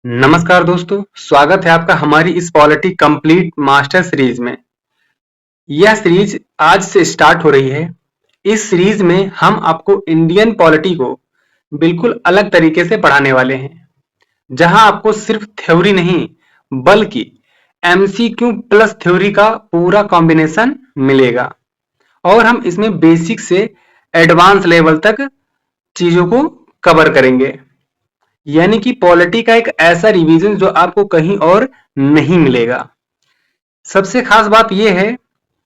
नमस्कार दोस्तों, स्वागत है आपका हमारी इस पॉलिटी कंप्लीट मास्टर सीरीज में। यह सीरीज आज से स्टार्ट हो रही है। इस सीरीज में हम आपको इंडियन पॉलिटी को बिल्कुल अलग तरीके से पढ़ाने वाले हैं, जहां आपको सिर्फ थ्योरी नहीं बल्कि एमसीक्यू प्लस थ्योरी का पूरा कॉम्बिनेशन मिलेगा और हम इसमें बेसिक से एडवांस लेवल तक चीजों को कवर करेंगे। यानी कि पॉलिटी का एक ऐसा रिवीजन जो आपको कहीं और नहीं मिलेगा। सबसे खास बात यह है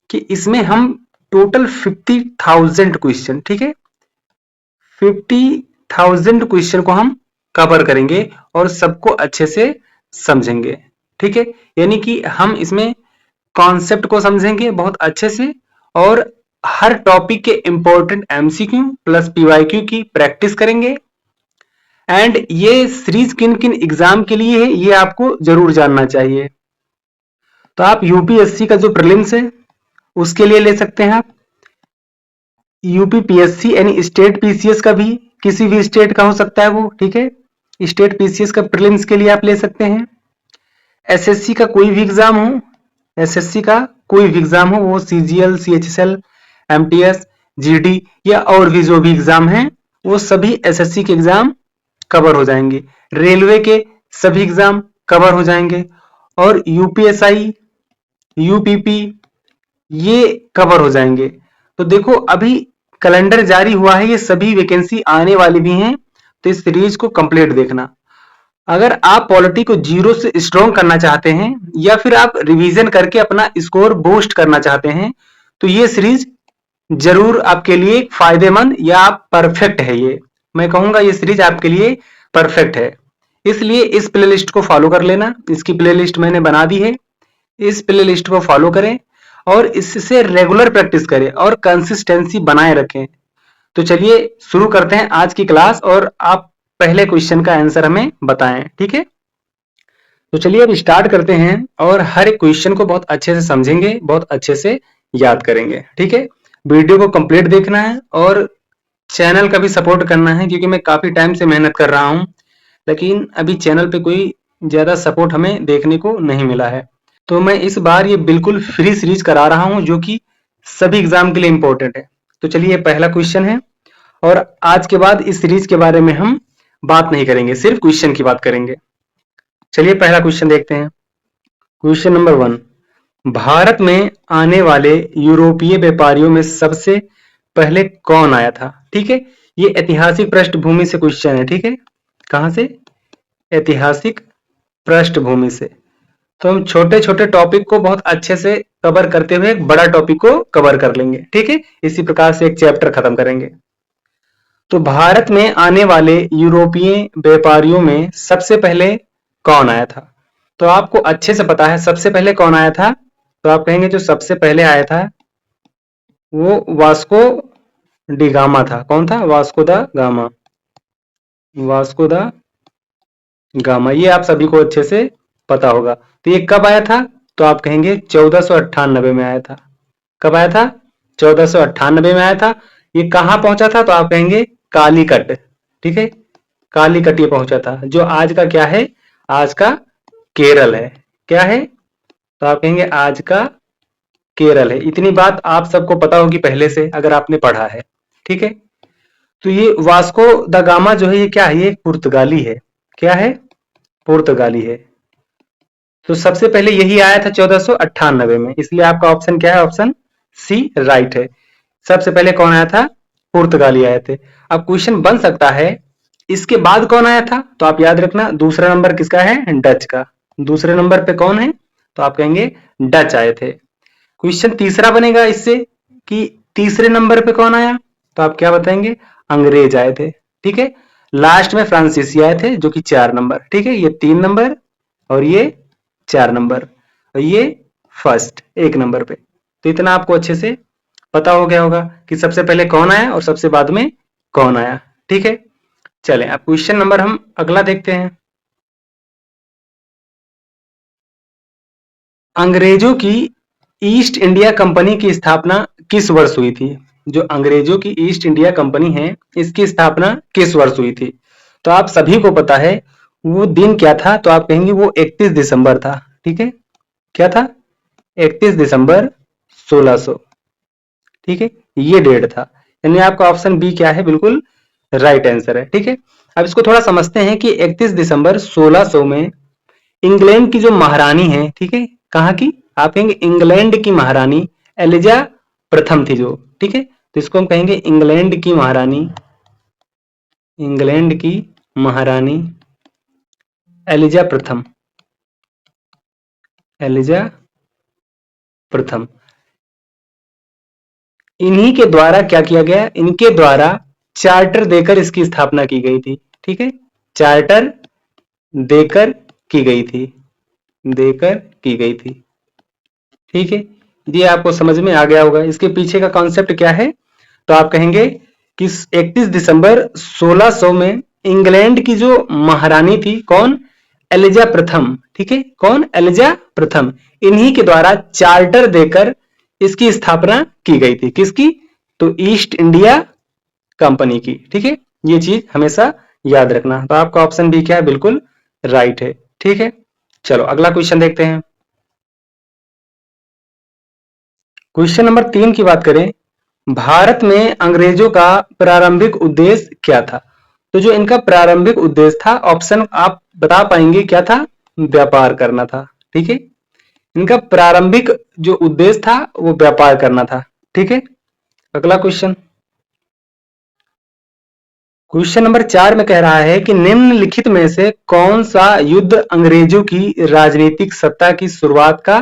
कि इसमें हम टोटल 50,000 क्वेश्चन, ठीक है, 50,000 क्वेश्चन को हम कवर करेंगे और सबको अच्छे से समझेंगे, ठीक है। यानी कि हम इसमें कॉन्सेप्ट को समझेंगे बहुत अच्छे से और हर टॉपिक के इंपॉर्टेंट एमसीक्यू प्लस पीवाईक्यू की प्रैक्टिस करेंगे। एंड ये सीरीज किन किन एग्जाम के लिए है ये आपको जरूर जानना चाहिए। तो आप यूपीएससी का जो प्रीलिम्स है उसके लिए ले सकते हैं, आप यूपीपीएससी यानी स्टेट पीसीएस का भी, किसी भी स्टेट का हो सकता है वो, ठीक है। स्टेट पीसीएस का प्रीलिम्स के लिए आप ले सकते हैं। एसएससी का कोई भी एग्जाम हो, एसएससी का कोई भी एग्जाम हो, वो सीजीएल, सीएचएसएल, एमटीएस, जीडी या और भी जो भी एग्जाम है वो सभी एसएससी के एग्जाम कवर हो जाएंगे। रेलवे के सभी एग्जाम कवर हो जाएंगे और यूपीएसआई, यूपीपी ये कवर हो जाएंगे। तो देखो अभी कैलेंडर जारी हुआ है, ये सभी वैकेंसी आने वाली भी हैं, तो इस सीरीज को कंप्लीट देखना। अगर आप पॉलिटी को जीरो से स्ट्रॉन्ग करना चाहते हैं या फिर आप रिवीजन करके अपना स्कोर बूस्ट करना चाहते हैं तो ये सीरीज जरूर आपके लिए फायदेमंद या परफेक्ट है। ये मैं कहूंगा ये सीरीज आपके लिए परफेक्ट है, इसलिए इस प्लेलिस्ट को फॉलो कर लेना। इसकी प्लेलिस्ट मैंने बना दी है, इस प्लेलिस्ट को फॉलो करें और इससे रेगुलर प्रैक्टिस करें और कंसिस्टेंसी बनाए रखें। तो चलिए शुरू करते हैं आज की क्लास और आप पहले क्वेश्चन का आंसर हमें बताएं, ठीक है। तो चलिए अब स्टार्ट करते हैं और हर एक क्वेश्चन को बहुत अच्छे से समझेंगे, बहुत अच्छे से याद करेंगे, ठीक है। वीडियो को कंप्लीट देखना है और चैनल का भी सपोर्ट करना है, क्योंकि मैं काफी टाइम से मेहनत कर रहा हूं लेकिन अभी चैनल पे कोई ज्यादा सपोर्ट हमें देखने को नहीं मिला है। तो मैं इस बार ये बिल्कुल फ्री सीरीज करा रहा हूं जो कि सभी एग्जाम के लिए इंपॉर्टेंट है। तो चलिए पहला क्वेश्चन है और आज के बाद इस सीरीज के बारे में हम बात नहीं करेंगे, सिर्फ क्वेश्चन की बात करेंगे। चलिए पहला क्वेश्चन देखते हैं। क्वेश्चन नंबर 1, भारत में आने वाले यूरोपीय व्यापारियों में सबसे पहले कौन आया था, ठीक है। ये ऐतिहासिक पृष्ठभूमि से क्वेश्चन है, ठीक है। कहां से? ऐतिहासिक पृष्ठभूमि से। तो हम छोटे छोटे टॉपिक को बहुत अच्छे से कवर करते हुए एक बड़ा टॉपिक को कवर कर लेंगे, ठीक है। इसी प्रकार से एक चैप्टर खत्म करेंगे। तो भारत में आने वाले यूरोपीय व्यापारियों में सबसे पहले कौन आया था? तो आपको अच्छे से पता है सबसे पहले कौन आया था। तो आप कहेंगे जो सबसे पहले आया था वो वास्को डी गामा था। कौन था? Vasco the gamma. Vasco the gamma, ये आप सभी को अच्छे से पता होगा। तो ये कब आया था? तो आप कहेंगे 1498 में आया था। कब आया था? 1498 में आया था। ये कहां पहुंचा था? तो आप कहेंगे कालीकट, ठीक है। कालीकट ये पहुंचा था, जो आज का क्या है? आज का केरल है। क्या है? तो आप कहेंगे आज का केरल है। इतनी बात आप सबको पता होगी पहले से अगर आपने पढ़ा है, ठीक है। तो ये वास्को द गामा जो है ये क्या है? ये पुर्तगाली है। क्या है? पुर्तगाली है। तो सबसे पहले यही आया था 1498 में, इसलिए आपका ऑप्शन क्या है? ऑप्शन सी राइट है। सबसे पहले कौन आया था? पुर्तगाली आए थे। अब क्वेश्चन बन सकता है इसके बाद कौन आया था? तो आप याद रखना दूसरा नंबर किसका है? डच का। दूसरे नंबर पे कौन है? तो आप कहेंगे डच आए थे। क्वेश्चन तीसरा बनेगा इससे कि तीसरे नंबर पे कौन आया? तो आप क्या बताएंगे? अंग्रेज आए थे, ठीक है। लास्ट में फ्रांसीसी आए थे जो कि 4 नंबर, ठीक है। ये 3 नंबर और ये 4 नंबर और ये फर्स्ट 1 नंबर पे। तो इतना आपको अच्छे से पता हो गया होगा कि सबसे पहले कौन आया और सबसे बाद में कौन आया, ठीक है। चलें अब क्वेश्चन नंबर हम अगला देखते हैं। अंग्रेजों की ईस्ट इंडिया कंपनी की स्थापना किस वर्ष हुई थी? जो अंग्रेजों की ईस्ट इंडिया कंपनी है इसकी स्थापना किस वर्ष हुई थी? तो आप सभी को पता है वो दिन क्या था? तो आप कहेंगे वो 31 दिसंबर था। ठीक है, क्या था? 31 दिसंबर 1600। ठीक है, ये डेट था। यानी आपका ऑप्शन बी क्या है? बिल्कुल राइट आंसर है। ठीक है, अब इसको थोड़ा समझते हैं कि 31 दिसंबर 1600 में इंग्लैंड की जो महारानी है, ठीक है, कहाँ की? आप कहेंगे इंग्लैंड की महारानी एलिजा प्रथम थी जो। ठीक है, तो इसको हम कहेंगे इंग्लैंड की महारानी, इंग्लैंड की महारानी एलिजा प्रथम, एलिजा प्रथम। इन्हीं के द्वारा क्या किया गया? इनके द्वारा चार्टर देकर इसकी स्थापना की गई थी। ठीक है, चार्टर देकर की गई थी, देकर की गई थी। ठीक है, ये आपको समझ में आ गया होगा। इसके पीछे का कॉन्सेप्ट क्या है? तो आप कहेंगे कि 31 दिसंबर 1600 में इंग्लैंड की जो महारानी थी, कौन? एलिजा प्रथम। ठीक है, कौन? एलिजा प्रथम। इन्हीं के द्वारा चार्टर देकर इसकी स्थापना की गई थी। किसकी? तो ईस्ट इंडिया कंपनी की। ठीक है, ये चीज हमेशा याद रखना। तो आपका ऑप्शन बी क्या है? बिल्कुल राइट है। ठीक है, चलो अगला क्वेश्चन देखते हैं। क्वेश्चन नंबर 3 की बात करें, भारत में अंग्रेजों का प्रारंभिक उद्देश्य क्या था? तो जो इनका प्रारंभिक उद्देश्य था, ऑप्शन आप बता पाएंगे क्या था? व्यापार करना था। ठीक है, इनका प्रारंभिक जो उद्देश्य था वो व्यापार करना था। ठीक है, अगला क्वेश्चन, क्वेश्चन नंबर 4 में कह रहा है कि निम्नलिखित में से कौन सा युद्ध अंग्रेजों की राजनीतिक सत्ता की शुरुआत का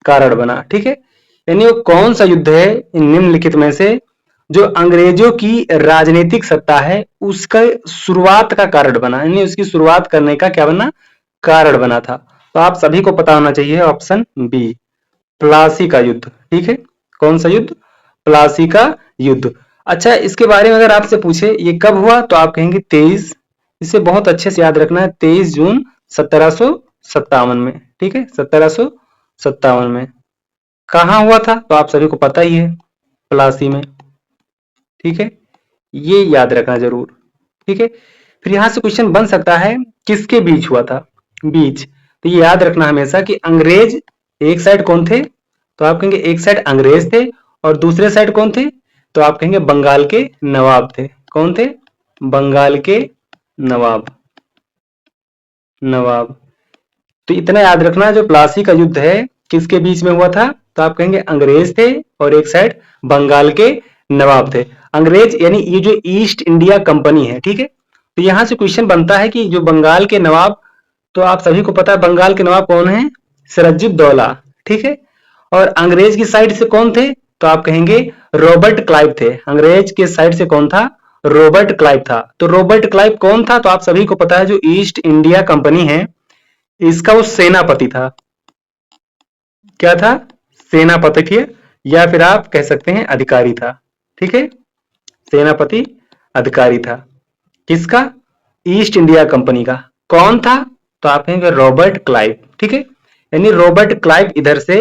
कारण बना? ठीक है, यानी वो कौन सा युद्ध है इन निम्नलिखित में से जो अंग्रेजों की राजनीतिक सत्ता है उसका शुरुआत का कारण बना, यानी उसकी शुरुआत करने का क्या बना? कारण बना था। तो आप सभी को पता होना चाहिए ऑप्शन बी, प्लासी का युद्ध। ठीक है, कौन सा युद्ध? प्लासी का युद्ध। अच्छा, इसके बारे में अगर आपसे पूछे ये कब हुआ, तो आप कहेंगे 23, इसे बहुत अच्छे से याद रखना है, 23 जून 1757 में। ठीक है, 1757 में। कहाँ हुआ था? तो आप सभी को पता ही है, प्लासी में। ठीक है, ये याद रखना जरूर। ठीक है, फिर यहां से क्वेश्चन बन सकता है किसके बीच हुआ था? बीच। तो ये याद रखना हमेशा कि अंग्रेज एक साइड कौन थे? तो आप कहेंगे एक साइड अंग्रेज थे और दूसरे साइड कौन थे? तो आप कहेंगे बंगाल के नवाब थे। कौन थे? बंगाल के नवाब, नवाब। तो इतना याद रखना, जो प्लासी का युद्ध है किसके बीच में हुआ था? तो आप कहेंगे अंग्रेज थे और एक साइड बंगाल के नवाब थे। अंग्रेज यानी ये जो ईस्ट इंडिया कंपनी है। ठीक है, तो यहां से क्वेश्चन बनता है कि जो बंगाल के नवाब, तो आप सभी को पता है बंगाल के नवाब कौन है? सिराजुद्दौला। ठीक है, और अंग्रेज की साइड से कौन थे? तो आप कहेंगे रॉबर्ट क्लाइव थे। अंग्रेज के साइड से कौन था? रॉबर्ट क्लाइव था। तो रॉबर्ट क्लाइव कौन था? तो आप सभी को पता है जो ईस्ट इंडिया कंपनी है इसका वो सेनापति था। क्या था? सेनापति थे, या फिर आप कह सकते हैं अधिकारी था। ठीक है, सेनापति अधिकारी था। किसका? ईस्ट इंडिया कंपनी का। कौन था? तो आप कहेंगे रॉबर्ट क्लाइव। ठीक है, यानी रॉबर्ट क्लाइव इधर से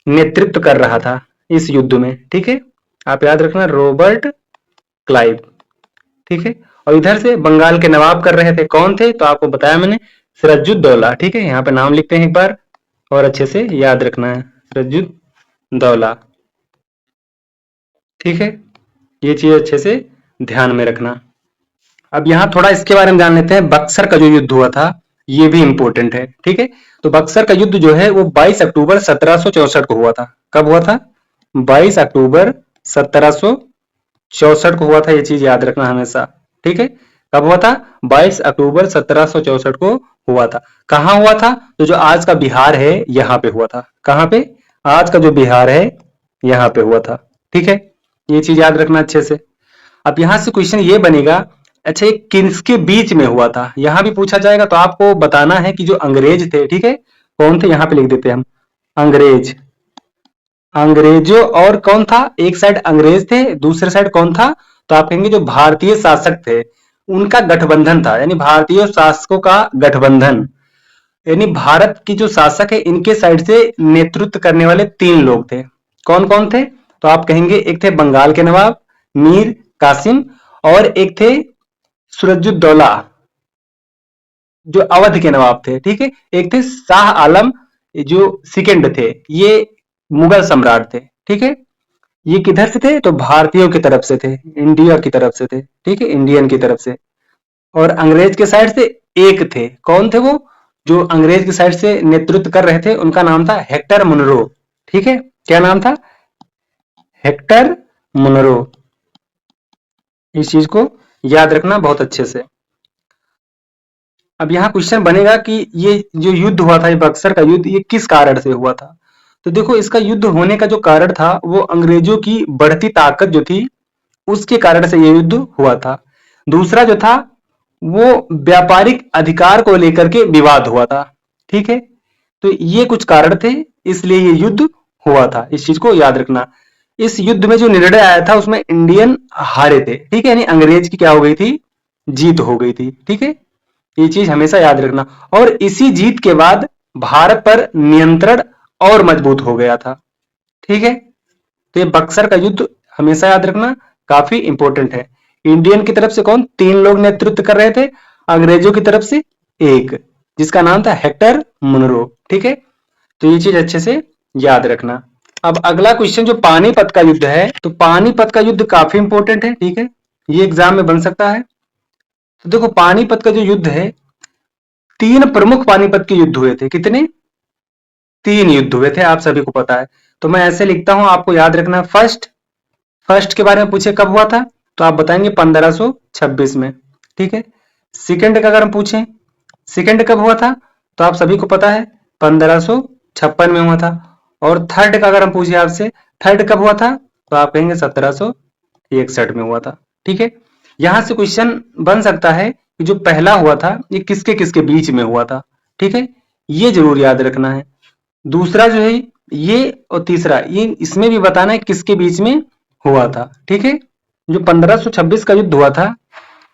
नेतृत्व कर रहा था इस युद्ध में। ठीक है, आप याद रखना रॉबर्ट क्लाइव। ठीक है, और इधर से बंगाल के नवाब कर रहे थे। कौन थे? तो आपको बताया मैंने, सिराजुद्दौला। ठीक है, यहाँ पे नाम लिखते हैं एक बार और अच्छे से याद रखना है, सिराजुद्दौला। ठीक है, ये चीज अच्छे से ध्यान में रखना। अब यहाँ थोड़ा इसके बारे में जान लेते हैं, बक्सर का जो युद्ध हुआ था ये भी इंपॉर्टेंट है। ठीक है, तो बक्सर का युद्ध जो है वो 22 अक्टूबर 1764 को हुआ था। कब हुआ था? 22 अक्टूबर 1764 को हुआ था। ये चीज याद रखना हमेशा। ठीक है, कब हुआ था? 22 अक्टूबर 1764 को हुआ था। कहाँ हुआ था? तो जो आज का बिहार है यहाँ पे हुआ था। कहाँ पे? आज का जो बिहार है यहाँ पे हुआ था। ठीक है, ये चीज याद रखना अच्छे से। अब यहां से क्वेश्चन ये बनेगा, अच्छा ये किसके बीच में हुआ था? यहां भी पूछा जाएगा, तो आपको बताना है कि जो अंग्रेज थे, ठीक है, कौन थे? यहां पे लिख देते हैं हम, अंग्रेज। अंग्रेजों और कौन था? एक साइड अंग्रेज थे, दूसरे साइड कौन था? तो आप कहेंगे जो भारतीय शासक थे उनका गठबंधन था, यानी भारतीय शासकों का गठबंधन। यानी भारत की जो शासक है इनके साइड से नेतृत्व करने वाले 3 लोग थे। कौन कौन थे? तो आप कहेंगे एक थे बंगाल के नवाब मीर कासिम, और एक थे सिराजुद्दौला। जो अवध के नवाब थे, ठीक है। एक थे शाह आलम जो सेकंड थे, ये मुगल सम्राट थे, ठीक है। ये किधर से थे? तो भारतीयों की तरफ से थे, इंडिया की तरफ से थे, ठीक है, इंडियन की तरफ से। और अंग्रेज के साइड से एक थे, कौन थे वो? जो अंग्रेज की साइड से नेतृत्व कर रहे थे उनका नाम था हेक्टर मुनरो, ठीक है। क्या नाम था? Hector Munro. इस चीज को याद रखना बहुत अच्छे से। अब यहाँ क्वेश्चन बनेगा कि ये जो युद्ध हुआ था, ये बक्सर का युद्ध, ये किस कारण से हुआ था? तो देखो, इसका युद्ध होने का जो कारण था वो अंग्रेजों की बढ़ती ताकत जो थी उसके कारण से ये युद्ध हुआ था। दूसरा जो था वो व्यापारिक अधिकार को लेकर के विवाद हुआ था, ठीक है। तो ये कुछ कारण थे, इसलिए ये युद्ध हुआ था, इस चीज को याद रखना। इस युद्ध में जो निर्णय आया था उसमें इंडियन हारे थे, ठीक है, यानी अंग्रेज की क्या हो गई थी? जीत हो गई थी, ठीक है। ये चीज हमेशा याद रखना। और इसी जीत के बाद भारत पर नियंत्रण और मजबूत हो गया था, ठीक है। तो ये बक्सर का युद्ध हमेशा याद रखना, काफी इंपॉर्टेंट है। इंडियन की तरफ से कौन? 3 लोग नेतृत्व कर रहे थे, अंग्रेजों की तरफ से एक, जिसका नाम था हेक्टर मुनरो, ठीक है। तो ये चीज अच्छे से याद रखना। अब अगला क्वेश्चन जो पानीपत का युद्ध है, तो पानीपत का युद्ध काफी इंपॉर्टेंट है, ठीक है, ये एग्जाम में बन सकता है। तो देखो, पानीपत का जो युद्ध है, 3 प्रमुख पानीपत के युद्ध हुए थे। कितने? 3 युद्ध हुए थे, आप सभी को पता है। तो मैं ऐसे लिखता हूं, आपको याद रखना। फर्स्ट के बारे में पूछे कब हुआ था, तो आप बताएंगे 1526 में, ठीक है। सेकंड का अगर हम पूछें, सेकंड कब हुआ था, तो आप सभी को पता है 1556 में हुआ था। और थर्ड का अगर हम पूछे आपसे, थर्ड कब हुआ था, तो आप कहेंगे 1761 में हुआ था, ठीक है। यहां से क्वेश्चन बन सकता है कि जो पहला हुआ था ये किसके किसके बीच में हुआ था, ठीक है, ये जरूर याद रखना है। दूसरा जो है ये, और तीसरा ये, इसमें भी बताना है किसके बीच में हुआ था, ठीक है। जो 1526 का युद्ध हुआ था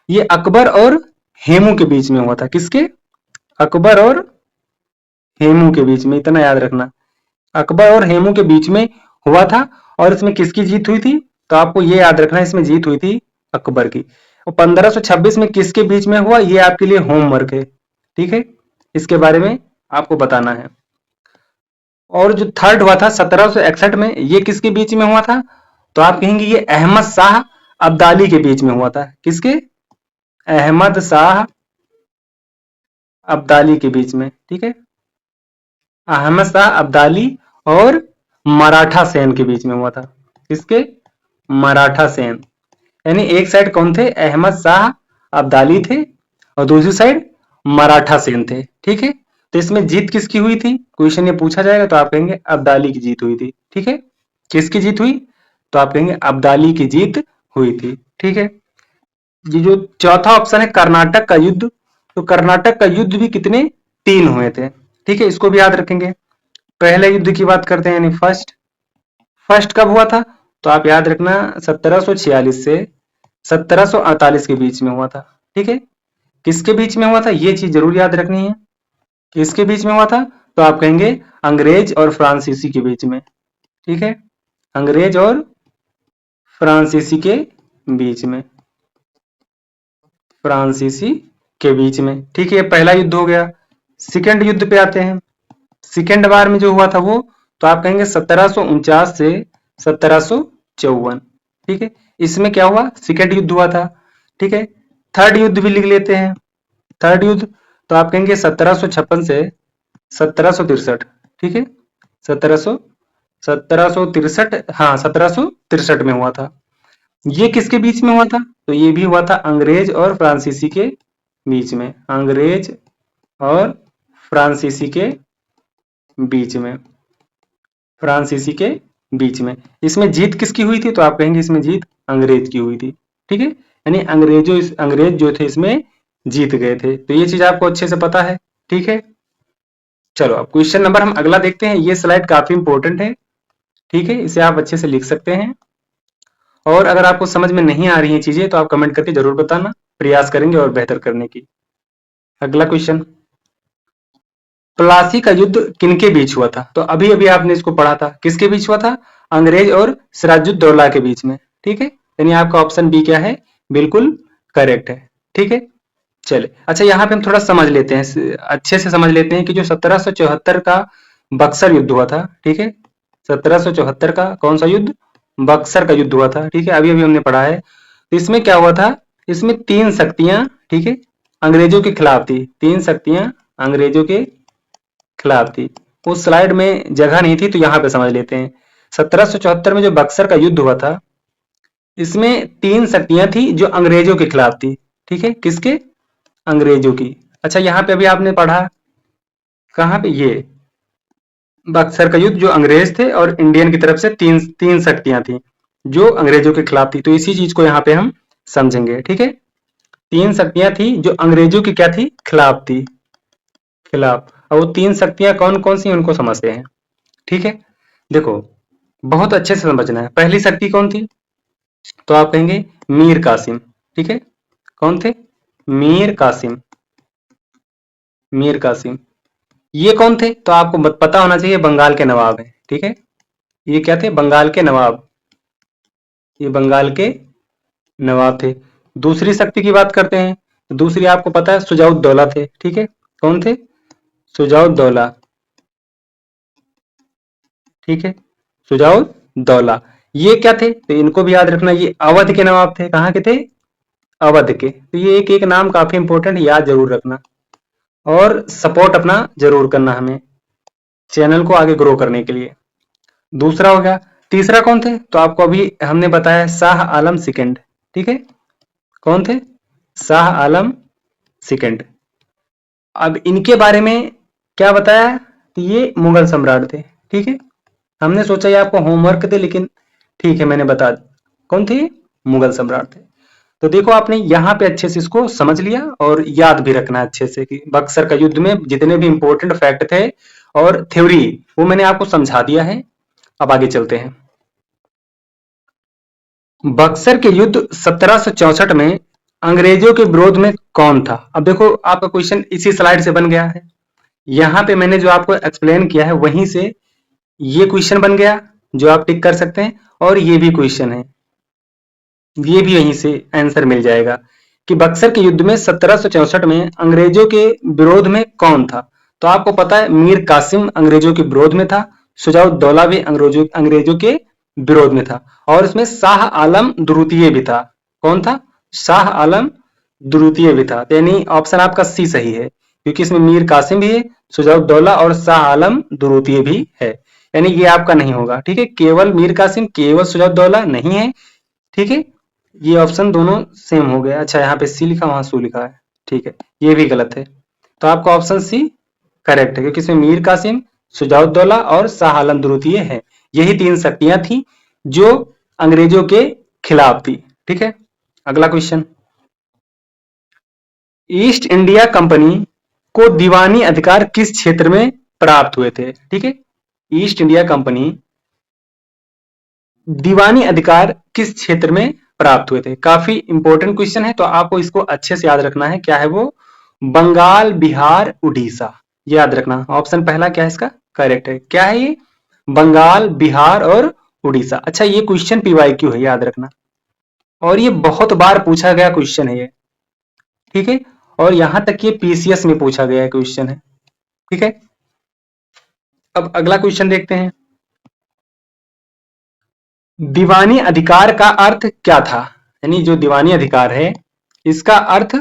ये अकबर और हेमू के बीच में हुआ था। किसके? अकबर और हेमू के बीच में, इतना याद रखना। अकबर और हेमू के बीच में हुआ था। और इसमें किसकी जीत हुई थी, तो आपको ये याद रखना, इसमें जीत हुई थी अकबर की। और 1526 में किसके बीच में हुआ, ये आपके लिए होमवर्क है, ठीक है, इसके बारे में आपको बताना है। और जो थर्ड हुआ था 1761 में, ये किसके बीच में हुआ था, तो आप कहेंगे ये अहमद शाह अब्दाली के बीच में हुआ था। किसके? अहमद शाह अब्दाली के बीच में, ठीक है। अहमद शाह अब्दाली और मराठा सेन के बीच में हुआ था। किसके? मराठा सेन। यानी एक साइड कौन थे? अहमद शाह अब्दाली थे, और दूसरी साइड मराठा सेन थे, ठीक है। तो इसमें जीत किसकी हुई थी, क्वेश्चन ये पूछा जाएगा तो आप कहेंगे अब्दाली की जीत हुई थी, ठीक है। किसकी जीत हुई, तो आप कहेंगे अब्दाली की जीत हुई थी, ठीक है। ये जो चौथा ऑप्शन है कर्नाटक का युद्ध, तो कर्नाटक का युद्ध भी कितने? 3 हुए थे, ठीक है, इसको भी याद रखेंगे। पहले युद्ध की बात करते हैं, यानी फर्स्ट। फर्स्ट कब हुआ था, तो आप याद रखना 1746 से 1748 के बीच में हुआ था, ठीक है। किसके बीच में हुआ था, ये चीज जरूर याद रखनी है। किसके बीच में हुआ था, तो आप कहेंगे अंग्रेज और फ्रांसीसी के बीच में, ठीक है, अंग्रेज और फ्रांसीसी के बीच में, फ्रांसीसी के बीच में, ठीक है। ये पहला युद्ध हो गया। सेकंड युद्ध पे आते हैं। सेकंड बार में जो हुआ था वो, तो आप कहेंगे 1749 से 1754, ठीक है। इसमें क्या हुआ, सेकंड युद्ध हुआ था, ठीक है। थर्ड युद्ध भी लिख लेते हैं। थर्ड युद्ध, तो आप कहेंगे 1756 से 1763, ठीक है, 1763, हाँ 1763 में हुआ था। ये किसके बीच में हुआ था, तो ये भी हुआ था अंग्रेज और फ्रांसीसी के बीच में, अंग्रेज और फ्रांसीसी के बीच में, फ्रांसीसी के बीच में। इसमें जीत किसकी हुई थी, तो आप कहेंगे इसमें जीत अंग्रेज की हुई थी, ठीक है, यानी अंग्रेज जो थे इसमें जीत गए थे। तो ये चीज आपको अच्छे से पता है, ठीक है। चलो अब क्वेश्चन नंबर हम अगला देखते हैं। ये स्लाइड काफी इंपॉर्टेंट है, ठीक है, इसे आप अच्छे से लिख सकते हैं। और अगर आपको समझ में नहीं आ रही है चीजें तो आप कमेंट करके जरूर बताना, प्रयास करेंगे और बेहतर करने की। अगला क्वेश्चन, प्लासी का युद्ध किनके बीच हुआ था, तो अभी अभी आपने इसको पढ़ा था, किसके बीच हुआ था, अंग्रेज और सिराजुद्दौला के बीच में, ठीक है। यानी आपका ऑप्शन बी क्या है, बिल्कुल करेक्ट है, ठीक है। चले, अच्छा यहाँ पे हम थोड़ा समझ लेते हैं, अच्छे से समझ लेते हैं कि जो 1774 का बक्सर युद्ध हुआ था, ठीक है, 1774 का कौन सा युद्ध? बक्सर का युद्ध हुआ था, ठीक है, अभी अभी हमने पढ़ा है। तो इसमें क्या हुआ था? इसमें तीन शक्तियां, ठीक है, अंग्रेजों के खिलाफ थी, तीन शक्तियां अंग्रेजों के खिलाफ थी। उस स्लाइड में जगह नहीं थी तो यहाँ पे समझ लेते हैं। 1774 में जो बक्सर का युद्ध हुआ था, इसमें तीन शक्तियां थी जो अंग्रेजों के खिलाफ थी, ठीक है, किसके? अंग्रेजों की। अच्छा यहाँ पे अभी आपने पढ़ा कहाँ पे? ये बक्सर का युद्ध, जो अंग्रेज थे और इंडियन की तरफ से तीन तीन शक्तियां थी जो अंग्रेजों के खिलाफ थी। तो इसी चीज को यहाँ पे हम समझेंगे, ठीक है। तीन शक्तियां थी जो अंग्रेजों की क्या थी? खिलाफ थी, खिलाफ। और वो तीन शक्तियां कौन कौन सी उनको समझते हैं, ठीक है। देखो बहुत अच्छे से समझना है। पहली शक्ति कौन थी? तो आप कहेंगे मीर कासिम, ठीक है। कौन थे? मीर कासिम, मीर कासिम। ये कौन थे? तो आपको पता होना चाहिए, बंगाल के नवाब हैं, ठीक है। ये क्या थे? बंगाल के नवाब, ये बंगाल के नवाब थे। दूसरी शक्ति की बात करते हैं, तो दूसरी आपको पता है सुजाउद्दौला थे, ठीक है। कौन थे? सुजाउद्दौला, ठीक है, सुजाउद्दौला। ये क्या थे? तो इनको भी याद रखना, ये अवध के नवाब थे। कहाँ के थे? अवध के। तो ये एक एक नाम काफी इंपॉर्टेंट, याद जरूर रखना और सपोर्ट अपना जरूर करना हमें, चैनल को आगे ग्रो करने के लिए। दूसरा हो गया। तीसरा कौन थे? तो आपको अभी हमने बताया शाह आलम सेकंड, ठीक है। कौन थे? शाह आलम सेकंड। अब इनके बारे में क्या बताया? तो ये मुगल सम्राट थे, ठीक है। हमने सोचा ये आपको होमवर्क थे, लेकिन ठीक है मैंने बता दी। कौन थे? मुगल सम्राट थे। तो देखो आपने यहाँ पे अच्छे से इसको समझ लिया और याद भी रखना अच्छे से कि बक्सर का युद्ध में जितने भी इंपॉर्टेंट फैक्ट थे और थ्योरी वो मैंने आपको समझा दिया है। अब आगे चलते हैं। बक्सर के युद्ध 1764 में अंग्रेजों के विरोध में कौन था? अब देखो आपका क्वेश्चन इसी स्लाइड से बन गया है। यहाँ पे मैंने जो आपको एक्सप्लेन किया है वहीं से ये क्वेश्चन बन गया जो आप टिक कर सकते हैं, और ये भी क्वेश्चन है, ये भी यहीं से आंसर मिल जाएगा कि बक्सर के युद्ध में 1764 में अंग्रेजों के विरोध में कौन था। तो आपको पता है मीर कासिम अंग्रेजों के विरोध में था, सुजाउद्दौला भी अंग्रेजों के विरोध में था, और इसमें शाह आलम द्वितीय भी था। कौन था? शाह आलम द्वितीय भी था। यानी ऑप्शन आपका सी सही है, क्योंकि इसमें मीर कासिम भी है, सुजाउद्दौला और शाह आलम द्वितीय भी है। यानी ये आपका नहीं होगा, ठीक है। केवल मीर कासिम, केवल सुजाउद्दौला नहीं है, ठीक है। ये ऑप्शन दोनों सेम हो गया। अच्छा यहाँ पे सी लिखा, वहां सू लिखा है, ठीक है, ये भी गलत है। तो आपका ऑप्शन सी करेक्ट है, क्योंकि इसमें मीर कासिम, सुजाउद्दौला और शाह आलम द्वितीय है। यही तीन शक्तियां थी जो अंग्रेजों के खिलाफ थी, ठीक है। अगला क्वेश्चन। ईस्ट इंडिया कंपनी को दीवानी अधिकार किस क्षेत्र में प्राप्त हुए थे? ठीक है, ईस्ट इंडिया कंपनी दीवानी अधिकार किस क्षेत्र में प्राप्त हुए थे? काफी इंपॉर्टेंट क्वेश्चन है, तो आपको इसको अच्छे से याद रखना है। क्या है वो? बंगाल, बिहार, उड़ीसा। याद रखना, ऑप्शन पहला क्या है इसका? करेक्ट है। क्या है ये? बंगाल, बिहार और उड़ीसा। अच्छा ये क्वेश्चन पीवाईक्यू है, याद रखना, और ये बहुत बार पूछा गया क्वेश्चन है ये, ठीक है। और यहां तक ये पीसीएस में पूछा गया क्वेश्चन है, ठीक है। अब अगला क्वेश्चन देखते हैं। दीवानी अधिकार का अर्थ क्या था? यानी जो दीवानी अधिकार है इसका अर्थ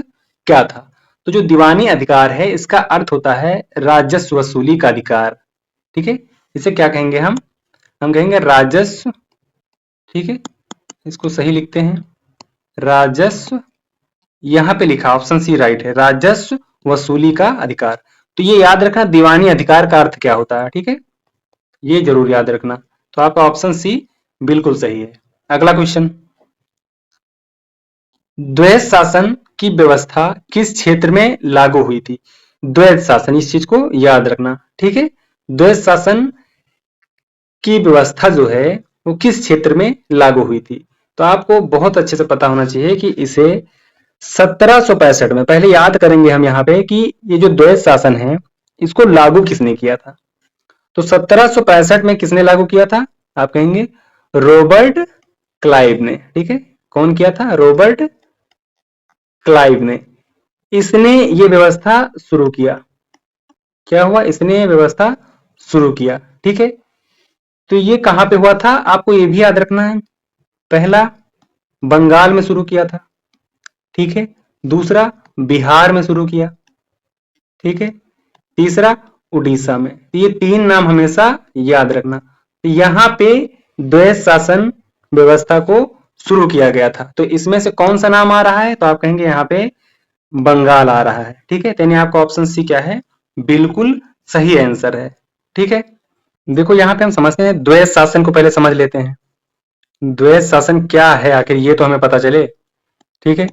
क्या था? तो जो दीवानी अधिकार है इसका अर्थ होता है राजस्व वसूली का अधिकार, ठीक है। इसे क्या कहेंगे हम कहेंगे राजस्व, ठीक है। इसको सही लिखते हैं, राजस्व। यहां पे लिखा ऑप्शन सी राइट है, राजस्व वसूली का अधिकार। तो ये याद रखना दीवानी अधिकार का अर्थ क्या होता है, ठीक है, ये जरूर याद रखना। तो आपका ऑप्शन सी बिल्कुल सही है। अगला क्वेश्चन। द्वैध शासन की व्यवस्था किस क्षेत्र में लागू हुई थी? द्वैध शासन, इस चीज को याद रखना, ठीक है। द्वैध शासन की व्यवस्था जो है वो किस क्षेत्र में लागू हुई थी? तो आपको बहुत अच्छे से पता होना चाहिए कि इसे 1765 में, पहले याद करेंगे हम यहाँ पे कि ये जो द्वैध शासन है इसको लागू किसने किया था। तो 1765 में किसने लागू किया था? आप कहेंगे रॉबर्ट क्लाइव ने, ठीक है। कौन किया था? रॉबर्ट क्लाइव ने। इसने ये व्यवस्था शुरू किया। क्या हुआ? इसने ये व्यवस्था शुरू किया। ठीक है, तो ये कहां पे हुआ था आपको ये भी याद रखना है। पहला बंगाल में शुरू किया था, ठीक है। दूसरा बिहार में शुरू किया, ठीक है। तीसरा उड़ीसा में। तो ये तीन नाम हमेशा याद रखना। तो यहां पे द्वैध शासन व्यवस्था को शुरू किया गया था। तो इसमें से कौन सा नाम आ रहा है? तो आप कहेंगे यहाँ पे बंगाल आ रहा है, ठीक है। यानी आपका ऑप्शन सी क्या है? बिल्कुल सही आंसर है, ठीक है। देखो यहाँ पे हम समझते हैं द्वैध शासन को, पहले समझ लेते हैं द्वैध शासन क्या है आखिर, ये तो हमें पता चले, ठीक है।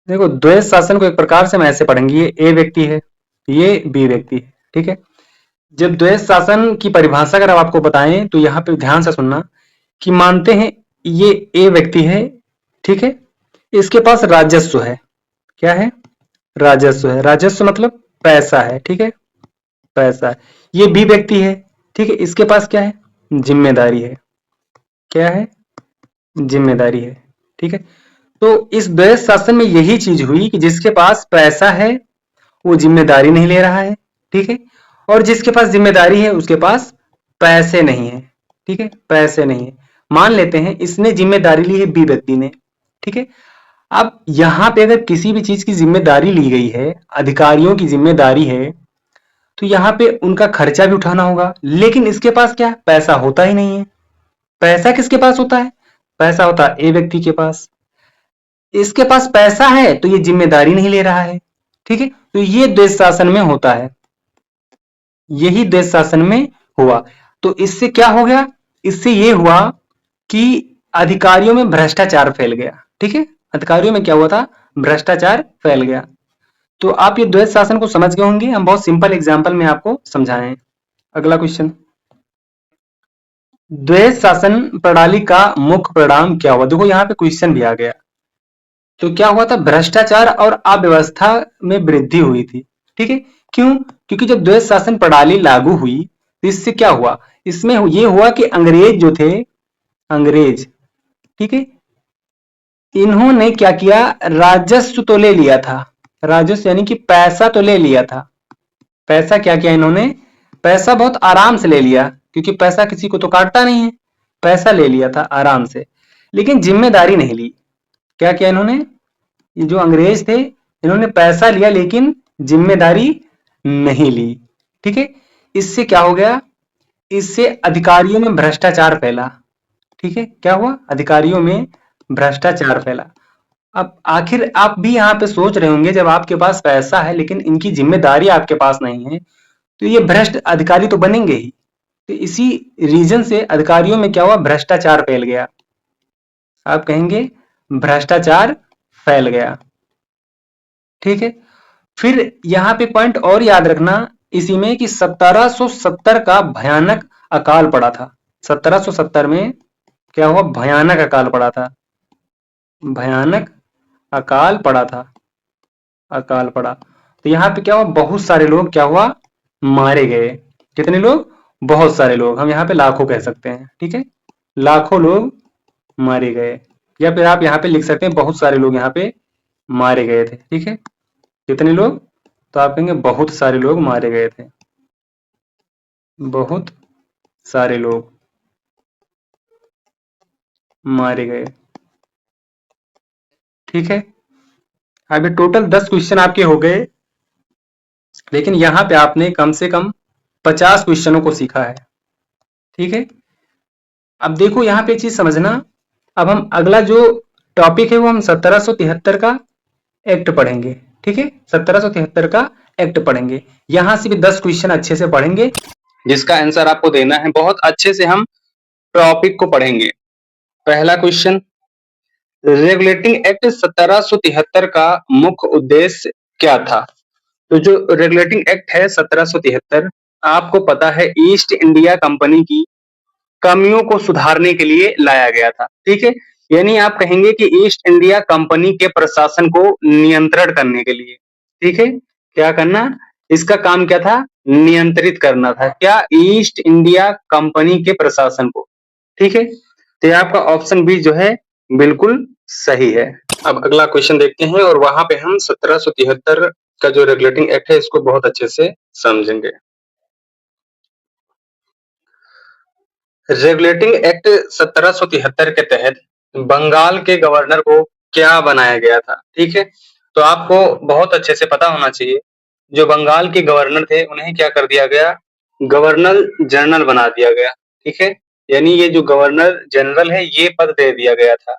देखो द्वैध शासन को एक प्रकार से हम ऐसे पढ़ेंगे, ये ए व्यक्ति है, ये बी व्यक्ति है, ठीक है। जब द्वैध शासन की परिभाषा अगर आपको बताएं तो यहाँ पे ध्यान से सुनना कि मानते हैं ये ए व्यक्ति है, ठीक है। इसके पास राजस्व है। क्या है? राजस्व है। राजस्व मतलब पैसा है, ठीक है, पैसा है। ये बी व्यक्ति है, ठीक है। इसके पास क्या है? जिम्मेदारी है। क्या है? जिम्मेदारी है, ठीक है। तो इस द्वैध शासन में यही चीज हुई कि जिसके पास पैसा है वो जिम्मेदारी नहीं ले रहा है, ठीक है। और जिसके पास जिम्मेदारी है उसके पास पैसे नहीं है, ठीक है, पैसे नहीं है। मान लेते हैं इसने जिम्मेदारी ली है बी व्यक्ति ने, ठीक है। अब यहां पे अगर किसी भी चीज की जिम्मेदारी ली गई है, अधिकारियों की जिम्मेदारी है, तो यहाँ पे उनका खर्चा भी उठाना होगा। लेकिन इसके पास क्या? पैसा होता ही नहीं है। पैसा किसके पास होता है? पैसा होता है ए व्यक्ति के पास। इसके पास पैसा है तो ये जिम्मेदारी नहीं ले रहा है, ठीक है। तो ये देश शासन में होता है, यही देश शासन में हुआ। तो इससे क्या हो गया? इससे ये हुआ कि अधिकारियों में भ्रष्टाचार फैल गया, ठीक है। अधिकारियों में क्या हुआ था? भ्रष्टाचार फैल गया। तो आप ये द्वैध शासन को समझ गए होंगे, हम बहुत सिंपल एग्जांपल में आपको समझाए हैं। अगला क्वेश्चन, द्वैध शासन प्रणाली का मुख्य परिणाम क्या हुआ? देखो यहाँ पे क्वेश्चन भी आ गया। तो क्या हुआ था? भ्रष्टाचार और अव्यवस्था में वृद्धि हुई थी, ठीक है। क्यों? क्योंकि जब द्वैध शासन प्रणाली लागू हुई तो इससे क्या हुआ? इसमें ये हुआ कि अंग्रेज जो थे, अंग्रेज, ठीक है, इन्होंने क्या किया? राजस्व तो ले लिया था। राजस्व यानी कि पैसा तो ले लिया था। पैसा क्या किया इन्होंने? पैसा बहुत आराम से ले लिया, क्योंकि पैसा किसी को तो काटता नहीं है। पैसा ले लिया था आराम से, लेकिन जिम्मेदारी नहीं ली। क्या किया इन्होंने? ये जो अंग्रेज थे इन्होंने पैसा लिया लेकिन जिम्मेदारी नहीं ली, ठीक है। इससे क्या हो गया? इससे अधिकारियों में भ्रष्टाचार फैला, ठीक है। क्या हुआ? अधिकारियों में भ्रष्टाचार फैला। अब आखिर आप भी यहाँ पे सोच रहे होंगे, जब आपके पास पैसा है लेकिन इनकी जिम्मेदारी आपके पास नहीं है तो ये भ्रष्ट अधिकारी तो बनेंगे ही। तो इसी रीजन से अधिकारियों में क्या हुआ? भ्रष्टाचार फैल गया। आप कहेंगे भ्रष्टाचार फैल गया, ठीक है। फिर यहाँ पे पॉइंट और याद रखना इसी में कि 1770 का भयानक अकाल पड़ा था। 1770 में क्या हुआ? भयानक अकाल पड़ा था। भयानक अकाल पड़ा था, अकाल पड़ा। तो यहाँ पे क्या हुआ? बहुत सारे लोग क्या हुआ? मारे गए। कितने लोग? बहुत सारे लोग, हम यहाँ पे लाखों कह सकते हैं, ठीक है। लाखों लोग मारे गए, या फिर आप यहाँ पे लिख सकते हैं बहुत सारे लोग यहाँ पे मारे गए थे, ठीक है। कितने लोग? तो आप कहेंगे बहुत सारे लोग मारे गए थे। बहुत सारे लोग मारे गए, ठीक है। अभी टोटल 10 क्वेश्चन आपके हो गए, लेकिन यहाँ पे आपने कम से कम 50 क्वेश्चनों को सीखा है, ठीक है। अब देखो यहाँ पे एक चीज समझना, अब हम अगला जो टॉपिक है वो हम 1773 का एक्ट पढ़ेंगे, ठीक है। 1773 का एक्ट पढ़ेंगे। यहां से भी 10 क्वेश्चन अच्छे से पढ़ेंगे, जिसका आंसर आपको देना है। बहुत अच्छे से हम टॉपिक को पढ़ेंगे। पहला क्वेश्चन, रेगुलेटिंग एक्ट 1773 का मुख्य उद्देश्य क्या था? तो जो रेगुलेटिंग एक्ट है 1773, आपको पता है ईस्ट इंडिया कंपनी की कमियों को सुधारने के लिए लाया गया था, ठीक है। यानी आप कहेंगे कि ईस्ट इंडिया कंपनी के प्रशासन को नियंत्रण करने के लिए, ठीक है। क्या करना? इसका काम क्या था? नियंत्रित करना था। क्या? ईस्ट इंडिया कंपनी के प्रशासन को, ठीक है। तो आपका ऑप्शन बी जो है बिल्कुल सही है। अब अगला क्वेश्चन देखते हैं और वहां पे हम 1773 का जो रेगुलेटिंग एक्ट है इसको बहुत अच्छे से समझेंगे। रेगुलेटिंग एक्ट 1773 के तहत बंगाल के गवर्नर को क्या बनाया गया था? ठीक है, तो आपको बहुत अच्छे से पता होना चाहिए, जो बंगाल के गवर्नर थे उन्हें क्या कर दिया गया? गवर्नर जनरल बना दिया गया। ठीक है, यानी ये जो गवर्नर जनरल है ये पद दे दिया गया था।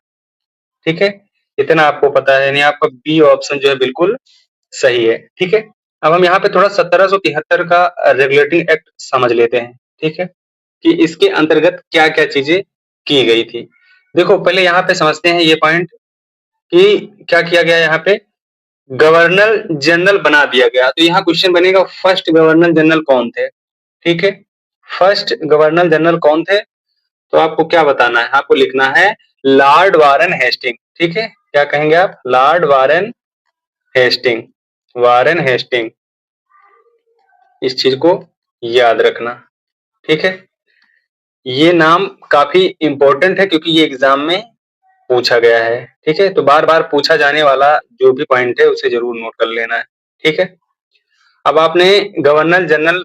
ठीक है, इतना आपको पता है, यानी आपका बी ऑप्शन जो है बिल्कुल सही है। ठीक है, अब हम यहाँ पे थोड़ा 1773 का रेगुलेटिंग एक्ट समझ लेते हैं। ठीक है, कि इसके अंतर्गत क्या-क्या चीजें की गई थी। देखो पहले यहाँ पे समझते हैं ये पॉइंट कि क्या किया गया यहाँ पे? गवर्नर जनरल बना दिया गया। तो यहाँ क्वेश्चन बनेगा फर्स्ट गवर्नर जनरल कौन थे? ठीक है, फर्स्ट गवर्नर जनरल कौन थे? तो आपको क्या बताना है? आपको लिखना है लॉर्ड वारेन हेस्टिंग। ठीक है, क्या कहेंगे आप? Lord Warren Hasting. Warren Hasting, इस चीज को याद रखना। ठीक है, ये नाम काफी इंपॉर्टेंट है क्योंकि ये एग्जाम में पूछा गया है। ठीक है, तो बार बार पूछा जाने वाला जो भी पॉइंट है उसे जरूर नोट कर लेना है। ठीक है, अब आपने गवर्नर जनरल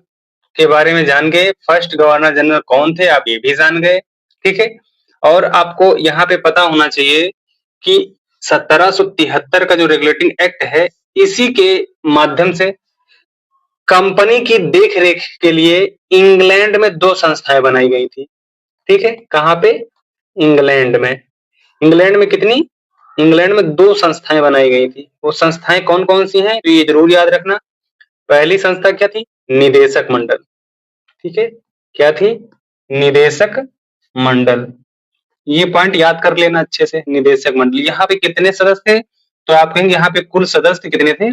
के बारे में जान गए, फर्स्ट गवर्नर जनरल कौन थे आप ये भी जान गए। ठीक है, और आपको यहाँ पे पता होना चाहिए कि 1773 का जो रेगुलेटिंग एक्ट है इसी के माध्यम से कंपनी की देख रेख के लिए इंग्लैंड में 2 संस्थाएं बनाई गई थी। ठीक है, कहाँ पे? इंग्लैंड में। इंग्लैंड में कितनी? इंग्लैंड में 2 संस्थाएं बनाई गई थी। वो संस्थाएं कौन कौन सी हैं? तो ये जरूर याद रखना। पहली संस्था क्या थी? निदेशक मंडल। ठीक है, क्या थी? निदेशक मंडल। ये पॉइंट याद कर लेना अच्छे से, निदेशक मंडल। यहाँ पे कितने सदस्य थे? तो आप कहेंगे यहाँ पे कुल सदस्य कितने थे?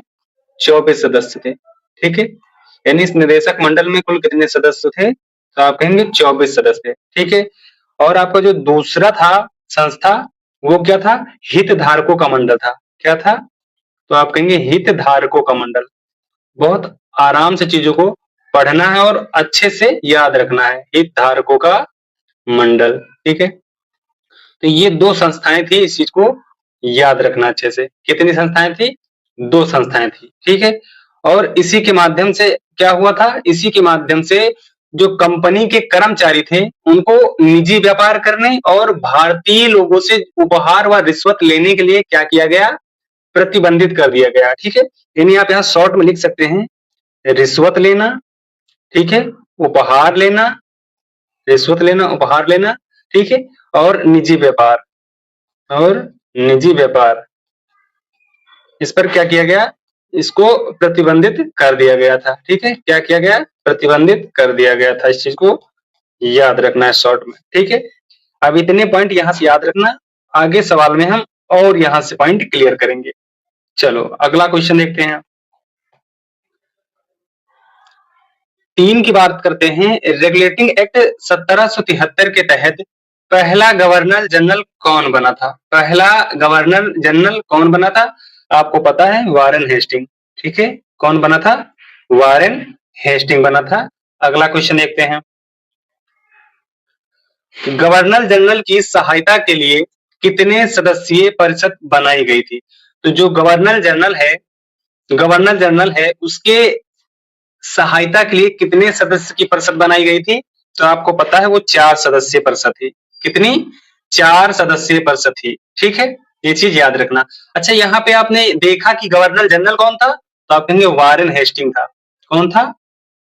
24 सदस्य थे। ठीक है, यानी इस निदेशक मंडल में कुल कितने सदस्य थे? तो आप कहेंगे 24 सदस्य। ठीक है, और आपका जो दूसरा था संस्था वो क्या था? हितधारकों का मंडल था। क्या था? तो आप कहेंगे हितधारकों का मंडल। बहुत आराम से चीजों को पढ़ना है और अच्छे से याद रखना है। हितधारकों का मंडल। ठीक है, तो ये 2 संस्थाएं थी, इस चीज को याद रखना अच्छे से। कितनी संस्थाएं थी? 2 संस्थाएं थी। ठीक है, और इसी के माध्यम से क्या हुआ था? इसी के माध्यम से जो कंपनी के कर्मचारी थे उनको निजी व्यापार करने और भारतीय लोगों से उपहार व रिश्वत लेने के लिए क्या किया गया? प्रतिबंधित कर दिया गया। ठीक है, यानी आप यहाँ शॉर्ट में लिख सकते हैं रिश्वत लेना, ठीक है, उपहार लेना, रिश्वत लेना, उपहार लेना, ठीक है, और निजी व्यापार, और निजी व्यापार, इस पर क्या किया गया? इसको प्रतिबंधित कर दिया गया था। ठीक है, क्या किया गया? प्रतिबंधित कर दिया गया था। इस चीज को याद रखना है शॉर्ट में। ठीक है, अब इतने पॉइंट यहां से याद रखना, आगे सवाल में हम और यहां से पॉइंट क्लियर करेंगे। चलो अगला क्वेश्चन देखते हैं। 3 की बात करते हैं। रेगुलेटिंग एक्ट 1773 के तहत पहला गवर्नर जनरल कौन बना था? पहला गवर्नर जनरल कौन बना था? आपको पता है, वारेन हेस्टिंग। ठीक है, कौन बना था? वारेन हेस्टिंग बना था। अगला क्वेश्चन देखते हैं। गवर्नर जनरल की सहायता के लिए कितने सदस्यीय परिषद बनाई गई थी? तो जो गवर्नर जनरल है उसके सहायता के लिए कितने सदस्य की परिषद बनाई गई थी? तो आपको पता है वो 4 सदस्यीय परिषद थी। कितनी? 4 सदस्यीय परिषद थी। ठीक है, ये चीज याद रखना। अच्छा, यहाँ पे आपने देखा कि गवर्नर जनरल कौन था? तो आप कहेंगे वारेन हेस्टिंग था। कौन था?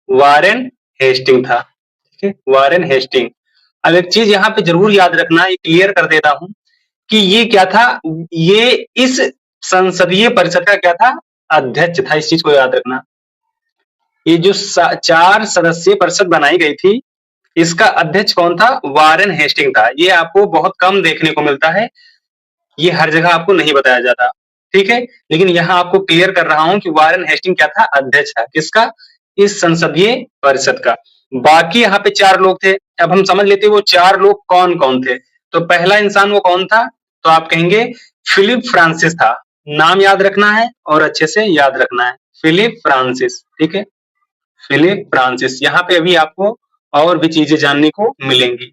वारेन हेस्टिंग था। ठीक है, वारेन हेस्टिंग। अब एक चीज यहाँ पे जरूर याद रखना, ये क्लियर कर देता हूं कि ये क्या था? ये इस संसदीय परिषद का क्या था? अध्यक्ष था। इस चीज को याद रखना। ये जो 4 सदस्यीय परिषद बनाई गई थी इसका अध्यक्ष कौन था? वारेन हेस्टिंग था। ये आपको बहुत कम देखने को मिलता है, ये हर जगह आपको नहीं बताया जाता। ठीक है, लेकिन यहाँ आपको क्लियर कर रहा हूं कि वारेन हेस्टिंग क्या था? अध्यक्ष था। किसका? इस संसदीय परिषद का। बाकी यहाँ पे 4 लोग थे। अब हम समझ लेते वो 4 लोग कौन कौन थे। तो पहला इंसान वो कौन था? तो आप कहेंगे फिलिप फ्रांसिस था। नाम याद रखना है और अच्छे से याद रखना है, फिलिप फ्रांसिस। ठीक है, फिलिप फ्रांसिस। यहाँ पे अभी आपको और भी चीजें जानने को मिलेंगी।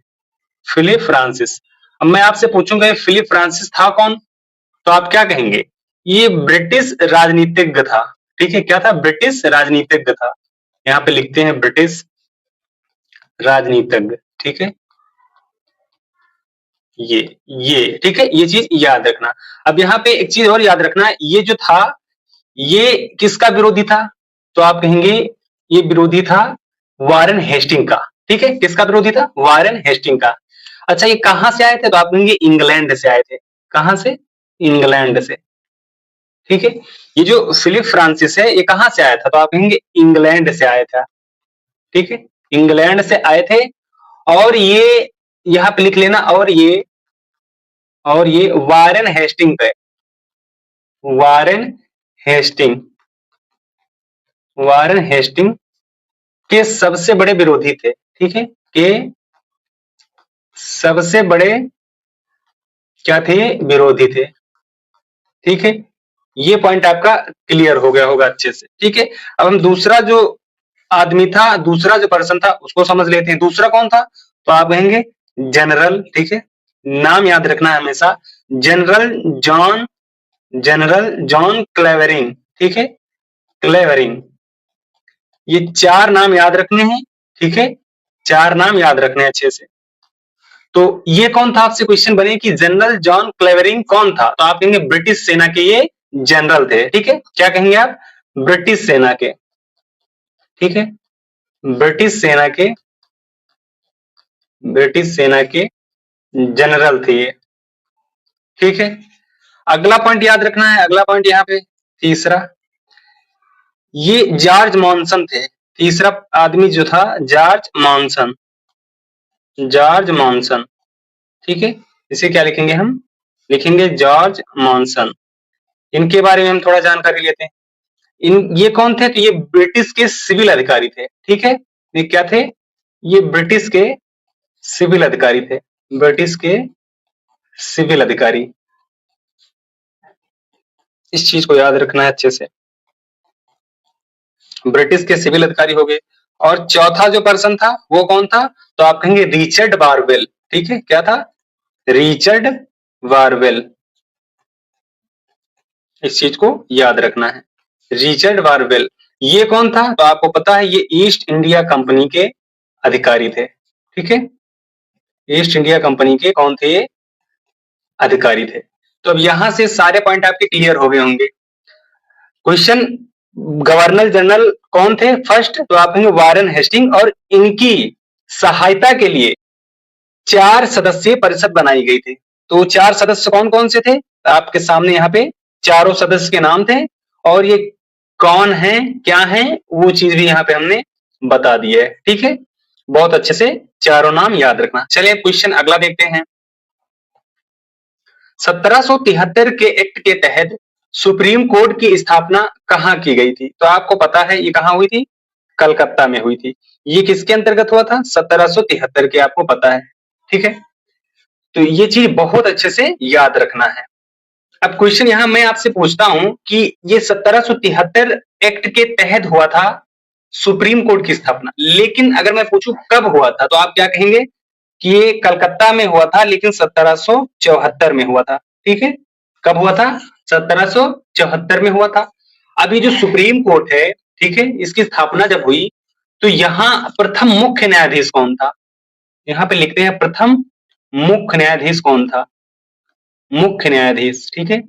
Philip Francis. अब मैं आपसे पूछूंगा फिलिप फ्रांसिस था कौन? तो आप क्या कहेंगे? ये ब्रिटिश राजनीतिज्ञ था। ठीक है, क्या था? ब्रिटिश राजनीतिज्ञ था। यहाँ पे लिखते हैं ब्रिटिश राजनीतिज्ञ। ठीक है, ये ठीक है, ये चीज याद रखना। अब यहाँ पे एक चीज और याद रखना, ये जो था ये किसका विरोधी था? तो आप कहेंगे ये विरोधी था वारेन हेस्टिंग का। ठीक है, किसका विरोधी था? वारेन हेस्टिंग का। अच्छा, ये कहां से आए थे? तो आप कहेंगे इंग्लैंड से आए थे। कहां से? इंग्लैंड से। ठीक है, ये जो फिलिप फ्रांसिस है ये कहां से आया था? तो आप कहेंगे इंग्लैंड से आया था। ठीक है, इंग्लैंड से आए थे। और ये यहाँ पे लिख लेना, और ये वारेन हेस्टिंग पे, वारेन हेस्टिंग, वारेन हेस्टिंग के सबसे बड़े विरोधी थे। ठीक है, के सबसे बड़े क्या थे? विरोधी थे। ठीक है, ये पॉइंट आपका क्लियर हो गया होगा अच्छे से। ठीक है, अब हम दूसरा जो आदमी था, दूसरा जो पर्सन था उसको समझ लेते हैं। दूसरा कौन था? तो आप कहेंगे जनरल। ठीक है, नाम याद रखना है हमेशा, जनरल जॉन, जनरल जॉन क्लेवेरिंग। ठीक है, क्लेवेरिंग। ये चार नाम याद रखने हैं। ठीक है, चार नाम याद रखने हैं अच्छे से। तो ये कौन था? आपसे क्वेश्चन बने कि जनरल जॉन क्लेवेरिंग कौन था? तो आप कहेंगे ब्रिटिश सेना के ये जनरल थे। ठीक है, क्या कहेंगे आप? ब्रिटिश सेना के। ठीक है, ब्रिटिश सेना के, ब्रिटिश सेना के जनरल थे ये। ठीक है, अगला पॉइंट याद रखना है। अगला पॉइंट यहाँ पे तीसरा, ये जॉर्ज मॉनसन थे। तीसरा आदमी जो था जॉर्ज मॉनसन, जॉर्ज मॉनसन। ठीक है, इसे क्या लिखेंगे हम? लिखेंगे जॉर्ज मॉनसन। इनके बारे में हम थोड़ा जानकारी लेते हैं। ये कौन थे? तो ये ब्रिटिश के सिविल अधिकारी थे। ठीक है, ये क्या थे? ये ब्रिटिश के सिविल अधिकारी थे। ब्रिटिश के सिविल अधिकारी, इस चीज को याद रखना है अच्छे से। ब्रिटिश के सिविल अधिकारी हो गए। और चौथा जो पर्सन था वो कौन था? तो आप कहेंगे रिचर्ड बारवेल। ठीक है, क्या था? Richard barbell. इस चीज को याद रखना है, रिचर्ड बारवेल। ये कौन था? तो आपको पता है ये ईस्ट इंडिया कंपनी के अधिकारी थे। ठीक है, ईस्ट इंडिया कंपनी के कौन थे? अधिकारी थे। तो अब यहां से सारे पॉइंट आपके क्लियर हो गए होंगे। क्वेश्चन, गवर्नर जनरल कौन थे फर्स्ट? तो आप कहेंगे वारेन हेस्टिंग, और इनकी सहायता के लिए 4 सदस्यीय परिषद बनाई गई थी। तो 4 सदस्य कौन कौन से थे? आपके सामने यहाँ पे चारों सदस्य के नाम थे, और ये कौन है, क्या है, वो चीज भी यहाँ पे हमने बता दी है। ठीक है, बहुत अच्छे से चारों नाम याद रखना। चलिए क्वेश्चन अगला देखते हैं। 1773 के एक्ट के तहत सुप्रीम कोर्ट की स्थापना कहाँ की गई थी? तो आपको पता है ये कहाँ हुई थी? कलकत्ता में हुई थी। ये किसके अंतर्गत हुआ था? 1773 के, आपको पता है। ठीक है, तो ये चीज बहुत अच्छे से याद रखना है। अब क्वेश्चन यहां मैं आपसे पूछता हूं कि ये 1773 एक्ट के तहत हुआ था सुप्रीम कोर्ट की स्थापना, लेकिन अगर मैं पूछूं कब हुआ था, तो आप क्या कहेंगे कि ये कलकत्ता में हुआ था, लेकिन 1774 में हुआ था। ठीक है, कब हुआ था? 1774 में हुआ था। अभी जो सुप्रीम कोर्ट है, ठीक है, इसकी स्थापना जब हुई तो यहाँ प्रथम मुख्य न्यायाधीश कौन था? यहाँ पे लिखते हैं प्रथम मुख्य न्यायाधीश कौन था? मुख्य न्यायाधीश। ठीक है,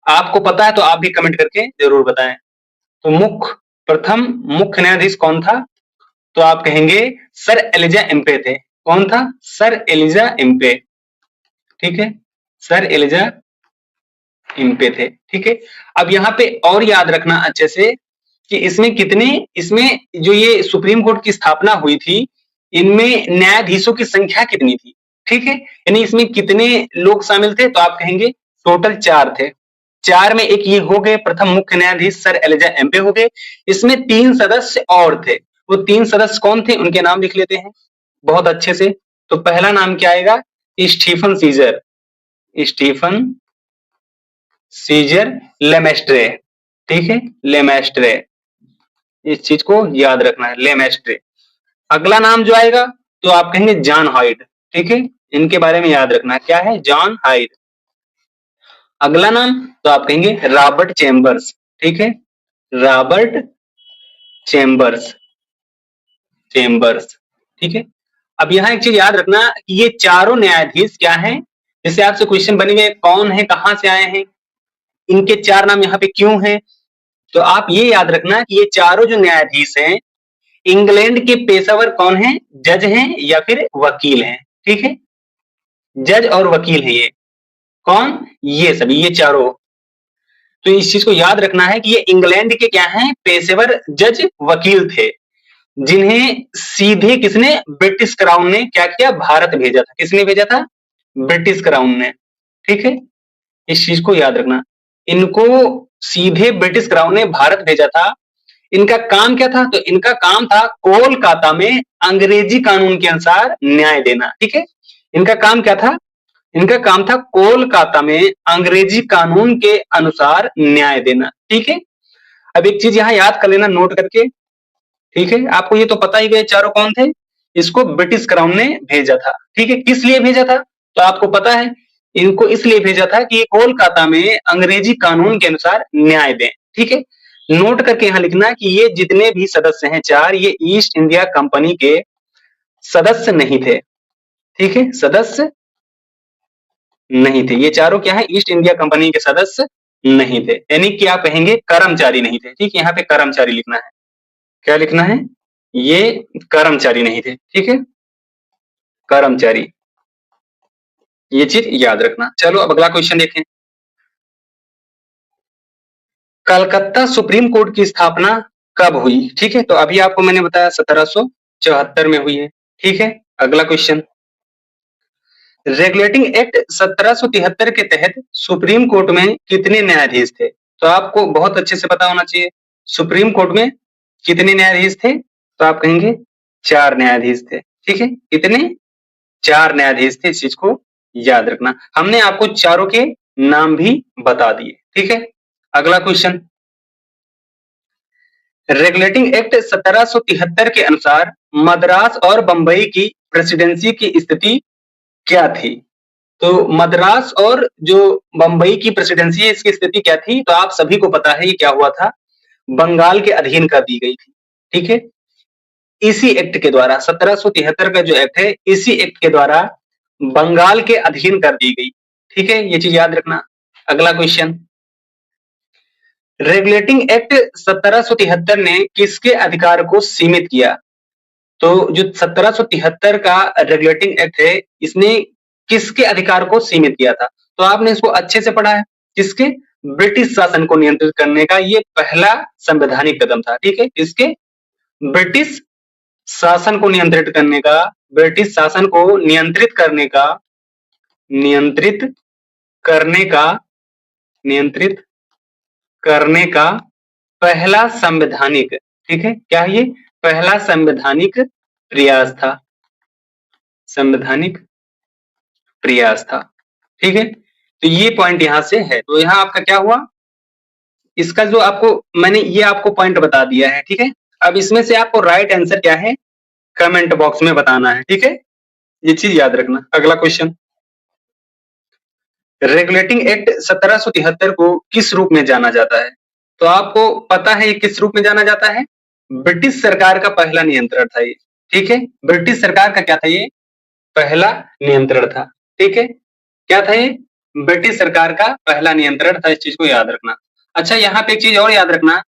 आपको पता है तो आप भी कमेंट करके जरूर बताएं। तो प्रथम मुख्य न्यायाधीश कौन था? तो आप कहेंगे सर एलिजा एम्पे थे। कौन था? Sir Elijah Impey. ठीक है, सर एलिजा एम्पे थे। ठीक है, अब यहाँ पे और याद रखना अच्छे से कि इसमें जो ये सुप्रीम कोर्ट की स्थापना हुई थी, इनमें न्यायाधीशों की संख्या कितनी थी? ठीक है, यानी इसमें कितने लोग शामिल थे? तो आप कहेंगे टोटल 4 थे। 4 में एक ये हो गए प्रथम मुख्य न्यायाधीश सर एलिजा एम्पे हो गए। इसमें 3 सदस्य और थे। वो 3 सदस्य कौन थे? उनके नाम लिख लेते हैं बहुत अच्छे से। तो पहला नाम क्या आएगा? Stephen Caesar, Stephen Caesar Lemaitre. ठीक है, लेमेस्ट्रे, इस चीज को याद रखना है, लेमेस्ट्रे। अगला नाम जो आएगा तो आप कहेंगे जॉन हाइड। ठीक है, इनके बारे में याद रखना है, क्या है? John hide. अगला नाम तो आप कहेंगे रॉबर्ट चेम्बर्स, ठीक है, रॉबर्ट चेम्बर्स, चेम्बर्स, ठीक है। अब यहाँ एक चीज याद रखना कि ये चारों न्यायाधीश क्या हैं, जैसे आपसे क्वेश्चन बने हुए कौन है, कहां से आए हैं, इनके चार नाम यहाँ पे क्यों हैं, तो आप ये याद रखना कि ये चारों जो न्यायाधीश हैं इंग्लैंड के पेशेवर कौन हैं, जज हैं या फिर वकील हैं, ठीक है, जज और वकील हैं ये, कौन, ये सभी, ये चारों। तो इस चीज को याद रखना है कि ये इंग्लैंड के क्या हैं, पेशेवर जज वकील थे, जिन्हें सीधे किसने, ब्रिटिश क्राउन ने क्या किया, भारत भेजा था। किसने भेजा था, ब्रिटिश क्राउन ने, ठीक है, इस चीज को याद रखना। इनको सीधे ब्रिटिश क्राउन ने भारत भेजा था। इनका काम क्या था, तो इनका काम था कोलकाता में अंग्रेजी कानून के अनुसार न्याय देना, ठीक है। इनका काम क्या था, इनका काम था कोलकाता में अंग्रेजी कानून के अनुसार न्याय देना, ठीक है। अब एक चीज यहां याद कर लेना नोट करके, ठीक है, आपको ये तो पता ही गए चारों कौन थे, इसको ब्रिटिश क्राउन ने भेजा था, ठीक है। किस लिए भेजा था, तो आपको पता है, इनको इसलिए भेजा था कि कोलकाता में अंग्रेजी कानून के अनुसार न्याय दें, ठीक है। नोट करके यहां लिखना कि ये जितने भी सदस्य हैं चार, ये ईस्ट इंडिया कंपनी के सदस्य नहीं थे, ठीक है, सदस्य नहीं थे, ये चारों क्या है, ईस्ट इंडिया कंपनी के सदस्य नहीं थे, यानी कि आप कहेंगे कर्मचारी नहीं थे, ठीक है, यहाँ पे कर्मचारी लिखना है, क्या लिखना है, ये कर्मचारी नहीं थे, ठीक है, कर्मचारी, ये चीज याद रखना। चलो अब अगला क्वेश्चन देखें। कलकत्ता सुप्रीम कोर्ट की स्थापना कब हुई, ठीक है, तो अभी आपको मैंने बताया 1774 में हुई है, ठीक है। अगला क्वेश्चन, रेगुलेटिंग एक्ट 1773 के तहत सुप्रीम कोर्ट में कितने न्यायाधीश थे, तो आपको बहुत अच्छे से पता होना चाहिए सुप्रीम कोर्ट में कितने न्यायाधीश थे, तो आप कहेंगे 4 न्यायाधीश थे, ठीक है, कितने, 4 न्यायाधीश थे, इस चीज को याद रखना। हमने आपको चारों के नाम भी बता दिए, ठीक है। अगला क्वेश्चन, रेगुलेटिंग एक्ट 1773 के अनुसार मद्रास और बंबई की प्रेसिडेंसी की स्थिति क्या थी, तो मद्रास और जो बंबई की प्रेसिडेंसी है इसकी स्थिति क्या थी, तो आप सभी को पता है ये क्या हुआ था, बंगाल के अधीन कर दी गई थी, ठीक है। इसी एक्ट के द्वारा 1773 का जो एक्ट है, इसी एक्ट के द्वारा बंगाल के अधीन कर दी गई, ठीक है, ये चीज याद रखना। अगला क्वेश्चन, रेगुलेटिंग एक्ट 1773 ने किसके अधिकार को सीमित किया, तो जो 1773 का रेगुलेटिंग एक्ट है इसने किसके अधिकार को सीमित किया था, तो आपने इसको अच्छे से पढ़ा है, किसके, ब्रिटिश शासन को नियंत्रित करने का ये पहला संवैधानिक कदम था, ठीक है, इसके, ब्रिटिश शासन को नियंत्रित करने का, ब्रिटिश शासन को नियंत्रित करने का, नियंत्रित करने का, नियंत्रित करने का पहला संवैधानिक, ठीक है, क्या ये पहला संवैधानिक प्रयास था, संवैधानिक प्रयास था, ठीक है। तो ये पॉइंट यहां से है, तो यहां आपका क्या हुआ, इसका जो आपको मैंने ये आपको पॉइंट बता दिया है, ठीक है। अब इसमें से आपको राइट आंसर क्या है कमेंट बॉक्स में बताना है, ठीक है, ये चीज याद रखना। अगला क्वेश्चन, रेगुलेटिंग एक्ट 1773 को किस रूप में जाना जाता है, तो आपको पता है ये किस रूप में जाना जाता है, ब्रिटिश सरकार का पहला नियंत्रण था ये, ठीक है, ब्रिटिश सरकार का क्या था, ये पहला नियंत्रण था, ठीक है, क्या था ये, ब्रिटिश सरकार का पहला नियंत्रण था, इस चीज को याद रखना। अच्छा, यहाँ पे एक चीज और याद रखना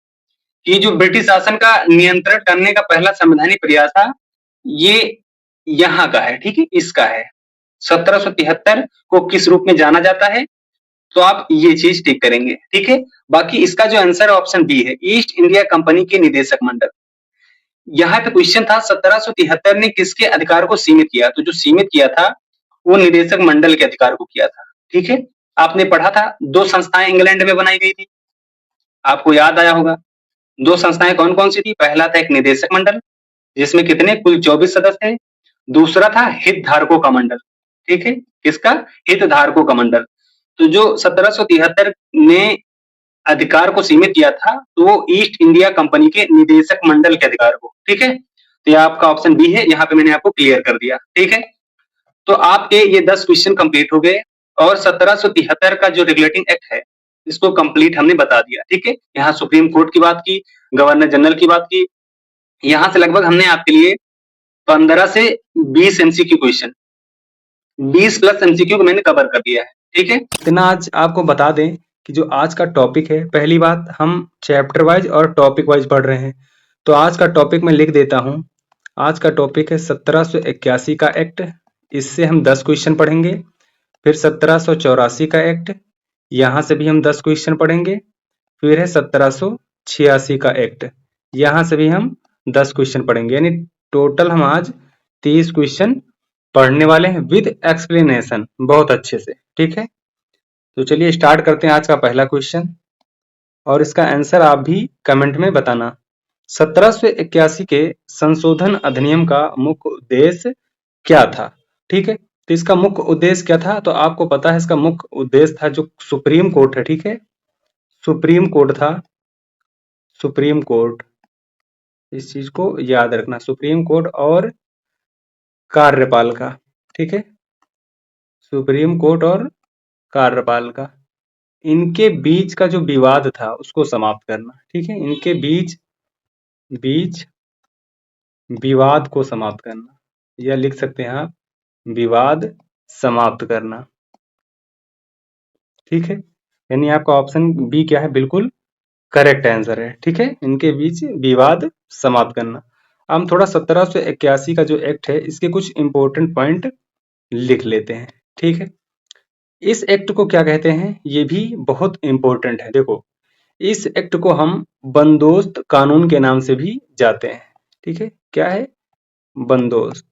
कि जो ब्रिटिश शासन का नियंत्रण करने का पहला संवैधानिक प्रयास था, ये यहाँ का है, ठीक है, इसका है, 1773 को किस रूप में जाना जाता है, तो आप ये चीज टिक करेंगे, ठीक है। बाकी इसका जो आंसर ऑप्शन बी है, ईस्ट इंडिया कंपनी के निदेशक मंडल। यहाँ पे क्वेश्चन था 1773 ने किसके अधिकार को सीमित किया, तो जो सीमित किया था वो निदेशक मंडल के अधिकार को किया था, ठीक है। आपने पढ़ा था 2 संस्थाएं इंग्लैंड में बनाई गई थी, आपको याद आया होगा, 2 संस्थाएं कौन कौन सी थी, पहला था एक निदेशक मंडल जिसमें कितने कुल 24 सदस्य थे, दूसरा था हितधारकों का मंडल, ठीक है, किसका, हितधारकों का मंडल। तो जो 1773 ने अधिकार को सीमित किया था तो वो ईस्ट इंडिया कंपनी के निदेशक मंडल के अधिकार को, ठीक है। तो ये आपका ऑप्शन बी है, यहाँ पे मैंने आपको क्लियर कर दिया, ठीक है। तो आपके ये 10 क्वेश्चन कंप्लीट हो गए। और 1773 का जो रेगुलेटिंग एक्ट है इसको कंप्लीट हमने बता दिया। ठीक है, यहाँ सुप्रीम कोर्ट की बात की, गवर्नर जनरल की बात की, यहाँ से लगभग हमने आपके लिए 15 से 20 एमसीक्यू क्वेश्चन, 20 प्लस एमसीक्यू को मैंने कवर कर दिया है। ठीक है, इतना आज आपको बता दें कि जो आज का टॉपिक है, पहली बात हम चैप्टर वाइज और टॉपिक वाइज पढ़ रहे हैं। तो आज का टॉपिक मैं लिख देता हूं। आज का टॉपिक है 1781 का एक्ट, इससे हम 10 क्वेश्चन पढ़ेंगे। फिर 1784 का एक्ट, यहाँ से भी हम 10 क्वेश्चन पढ़ेंगे। फिर है 1786 का एक्ट, यहाँ से भी हम 10 क्वेश्चन पढ़ेंगे। यानी टोटल हम आज 30 क्वेश्चन पढ़ने वाले हैं विद एक्सप्लेनेशन, बहुत अच्छे से। ठीक है, तो चलिए स्टार्ट करते हैं आज का पहला क्वेश्चन, और इसका आंसर आप भी कमेंट में बताना। 1781 के संशोधन अधिनियम का मुख्य उद्देश्य क्या था? ठीक है, तो इसका मुख्य उद्देश्य क्या था? तो आपको पता है इसका मुख्य उद्देश्य था जो सुप्रीम कोर्ट है, ठीक है, सुप्रीम कोर्ट था, सुप्रीम कोर्ट, इस चीज को याद रखना, सुप्रीम कोर्ट और कार्यपालिका। ठीक है, सुप्रीम कोर्ट और कार्यपालिका, इनके बीच का जो विवाद था उसको समाप्त करना। ठीक है, इनके बीच विवाद को समाप्त करना, या लिख सकते हैं आप विवाद समाप्त करना। ठीक है, यानी आपका ऑप्शन बी क्या है? बिल्कुल करेक्ट आंसर है। ठीक है, इनके बीच विवाद समाप्त करना। अब हम थोड़ा 1781 का जो एक्ट है इसके कुछ इंपॉर्टेंट पॉइंट लिख लेते हैं। ठीक है, इस एक्ट को क्या कहते हैं ये भी बहुत इंपॉर्टेंट है। देखो, इस एक्ट को हम बंदोबस्त कानून के नाम से भी जाते हैं। ठीक है, क्या है? बंदोबस्त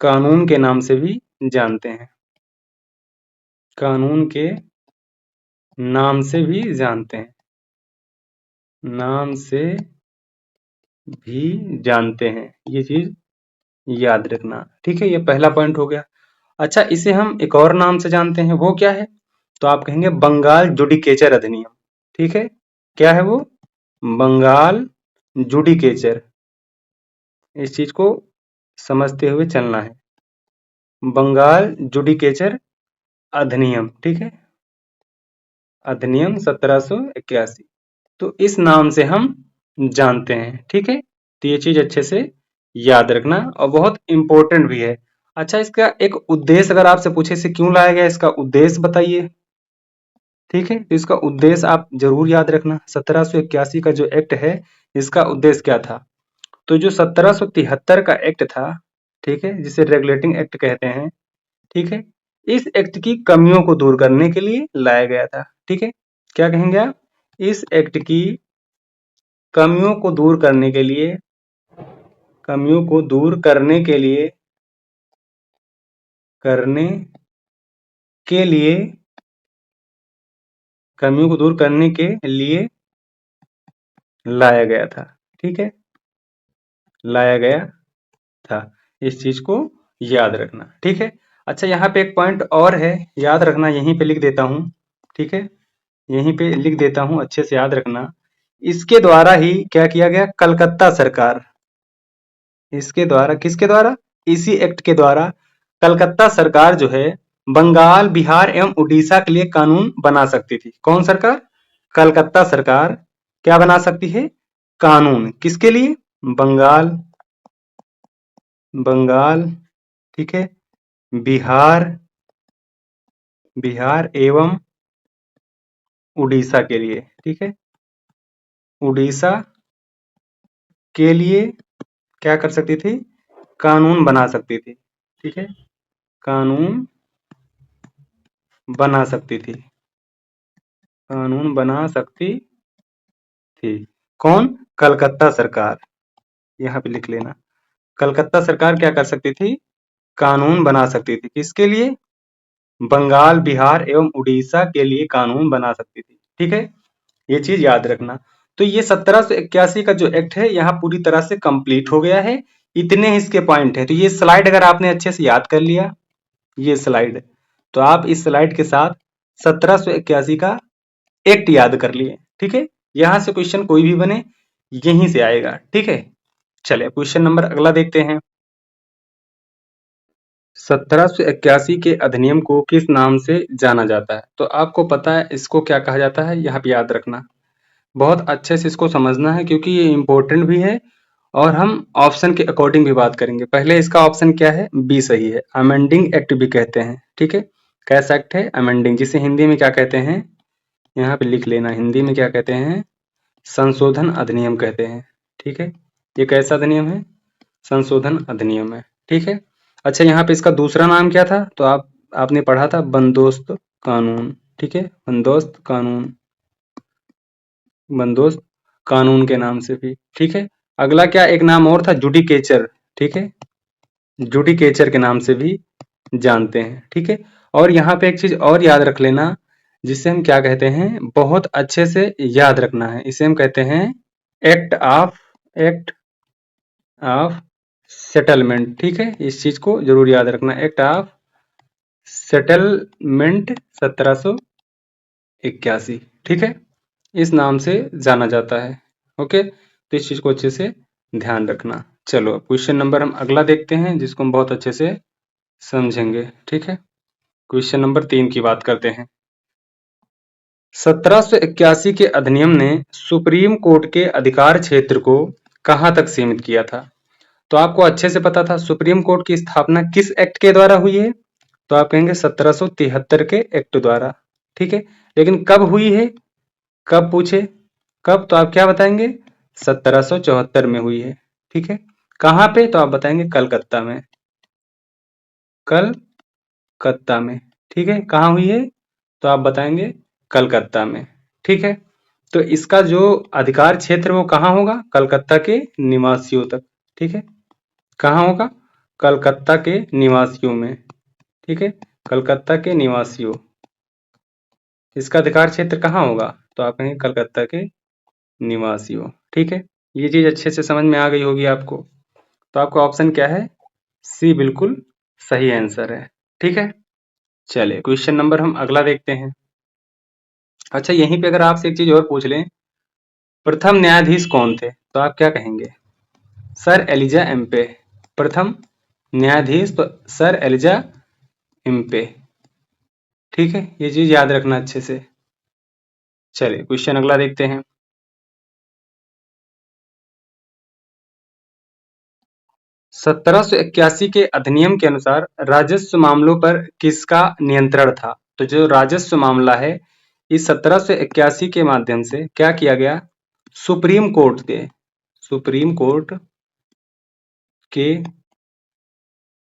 कानून के नाम से भी जानते हैं, कानून के नाम से भी जानते हैं, नाम से भी जानते हैं, ये चीज याद रखना। ठीक है, ये पहला पॉइंट हो गया। अच्छा, इसे हम एक और नाम से जानते हैं, वो क्या है? तो आप कहेंगे बंगाल जुडिकेचर अधिनियम। ठीक है, क्या है वो? बंगाल जुडिकेचर, इस चीज को समझते हुए चलना है, बंगाल जुडिकेचर अधिनियम। ठीक है, अधिनियम 1781, तो इस नाम से हम जानते हैं। ठीक है, तो ये चीज अच्छे से याद रखना और बहुत इंपॉर्टेंट भी है। अच्छा, इसका एक उद्देश्य अगर आपसे पूछे इसे क्यों लाया गया, इसका उद्देश्य बताइए। ठीक है, तो इसका उद्देश्य आप जरूर याद रखना। 1781 का जो एक्ट है इसका उद्देश्य क्या था? तो जो 1773 का एक्ट था, ठीक है, जिसे रेगुलेटिंग एक्ट कहते हैं, ठीक है, इस एक्ट की कमियों को दूर करने के लिए लाया गया था। ठीक है, क्या कहेंगे आप? इस एक्ट की कमियों को दूर करने के लिए, कमियों को दूर करने के लिए, करने के लिए, कमियों को दूर करने के लिए लाया गया था। ठीक है, लाया गया था, इस चीज को याद रखना। ठीक है, अच्छा यहाँ पे एक पॉइंट और है, याद रखना, यहीं पे लिख देता हूं। ठीक है, यहीं पे लिख देता हूं, अच्छे से याद रखना। इसके द्वारा ही क्या किया गया? कलकत्ता सरकार, इसके द्वारा, किसके द्वारा? इसी एक्ट के द्वारा कलकत्ता सरकार जो है बंगाल, बिहार एवं उड़ीसा के लिए कानून बना सकती थी। कौन सरकार? कलकत्ता सरकार क्या बना सकती है? कानून, किसके लिए? बंगाल, बंगाल, ठीक है, बिहार, बिहार एवं उड़ीसा के लिए। ठीक है, उड़ीसा के लिए क्या कर सकती थी? कानून बना सकती थी। ठीक है, कानून बना सकती थी, कानून बना सकती थी। कौन? कलकत्ता सरकार, यहाँ पे लिख लेना, कलकत्ता सरकार क्या कर सकती थी? कानून बना सकती थी। किसके लिए? बंगाल, बिहार एवं उड़ीसा के लिए कानून बना सकती थी। ठीक है, ये चीज याद रखना। तो ये 1781 का जो एक्ट है यहाँ पूरी तरह से कंप्लीट हो गया है। इतने ही इसके पॉइंट है। तो ये स्लाइड अगर आपने अच्छे से याद कर लिया, ये स्लाइड, तो आप इस स्लाइड के साथ 1781 का एक्ट याद कर लिए। ठीक है, यहां से क्वेश्चन कोई भी बने यहीं से आएगा। ठीक है, चलिए क्वेश्चन नंबर अगला देखते हैं। 1781 के अधिनियम को किस नाम से जाना जाता है? तो आपको पता है इसको क्या कहा जाता है, यहाँ पे याद रखना। बहुत अच्छे से इसको समझना है क्योंकि ये इम्पोर्टेंट भी है और हम ऑप्शन के अकॉर्डिंग भी बात करेंगे। पहले इसका ऑप्शन क्या है, बी सही है। अमेंडिंग एक्ट भी कहते हैं, ठीक है। कैसा एक्ट है, अमेंडिंग, जिसे हिंदी में क्या कहते हैं, यहाँ पे लिख लेना, हिंदी में क्या कहते हैं, संशोधन अधिनियम कहते हैं, ठीक है। ये कैसा अधिनियम है, संशोधन अधिनियम है, ठीक है। अच्छा, यहाँ पे इसका दूसरा नाम क्या था, तो आपने पढ़ा था बंदोबस्त कानून, ठीक है, बंदोबस्त कानून, बंदोबस्त कानून के नाम से भी, ठीक है। अगला क्या, एक नाम और था जुडिकेचर, ठीक है, जुडिकेचर के नाम से भी जानते हैं, ठीक है। और यहाँ पे एक चीज और याद रख लेना, जिसे हम क्या कहते हैं, बहुत अच्छे से याद रखना है, इसे हम कहते हैं एक्ट ऑफ सेटलमेंट, ठीक है। इस चीज को जरूर याद रखना, एक्ट ऑफ सेटलमेंट 1781, ठीक है, इस नाम से जाना जाता है। ओके, तो इस चीज को अच्छे से ध्यान रखना। चलो क्वेश्चन नंबर हम अगला देखते हैं, जिसको हम बहुत अच्छे से समझेंगे, ठीक है। क्वेश्चन नंबर 3 की बात करते हैं। 1781 के अधिनियम ने सुप्रीम कोर्ट के अधिकार क्षेत्र को कहां तक सीमित किया था? तो आपको अच्छे से पता था सुप्रीम कोर्ट की स्थापना किस एक्ट के द्वारा हुई है, तो आप कहेंगे 1773 के एक्ट द्वारा, ठीक है। लेकिन कब हुई है, कब पूछे, कब, तो आप क्या बताएंगे, 1774 में हुई है, ठीक है। कहां पे, तो आप बताएंगे कलकत्ता में, कलकत्ता में, ठीक है। कहाँ हुई है, तो आप बताएंगे कलकत्ता में, ठीक है। तो इसका जो अधिकार क्षेत्र वो कहाँ होगा, कलकत्ता के निवासियों तक, ठीक है। कहाँ होगा, कलकत्ता के निवासियों में, ठीक है, कलकत्ता के निवासियों, इसका अधिकार क्षेत्र कहाँ होगा, तो आप कहेंगे कलकत्ता के निवासियों, ठीक है। ये चीज अच्छे से समझ में आ गई होगी आपको। तो आपका ऑप्शन क्या है, सी बिल्कुल सही आंसर है, ठीक है। चलिए क्वेश्चन नंबर हम अगला देखते हैं। अच्छा, यहीं पे अगर आपसे एक चीज और पूछ लें, प्रथम न्यायाधीश कौन थे, तो आप क्या कहेंगे, सर एलिजा एम्पे, प्रथम न्यायाधीश तो सर एलिजा एम्पे, ठीक है। ये चीज याद रखना अच्छे से। चलिए क्वेश्चन अगला देखते हैं। 1781 के अधिनियम के अनुसार राजस्व मामलों पर किसका नियंत्रण था? तो जो राजस्व मामला है, इस 1781 के माध्यम से क्या किया गया, सुप्रीम कोर्ट के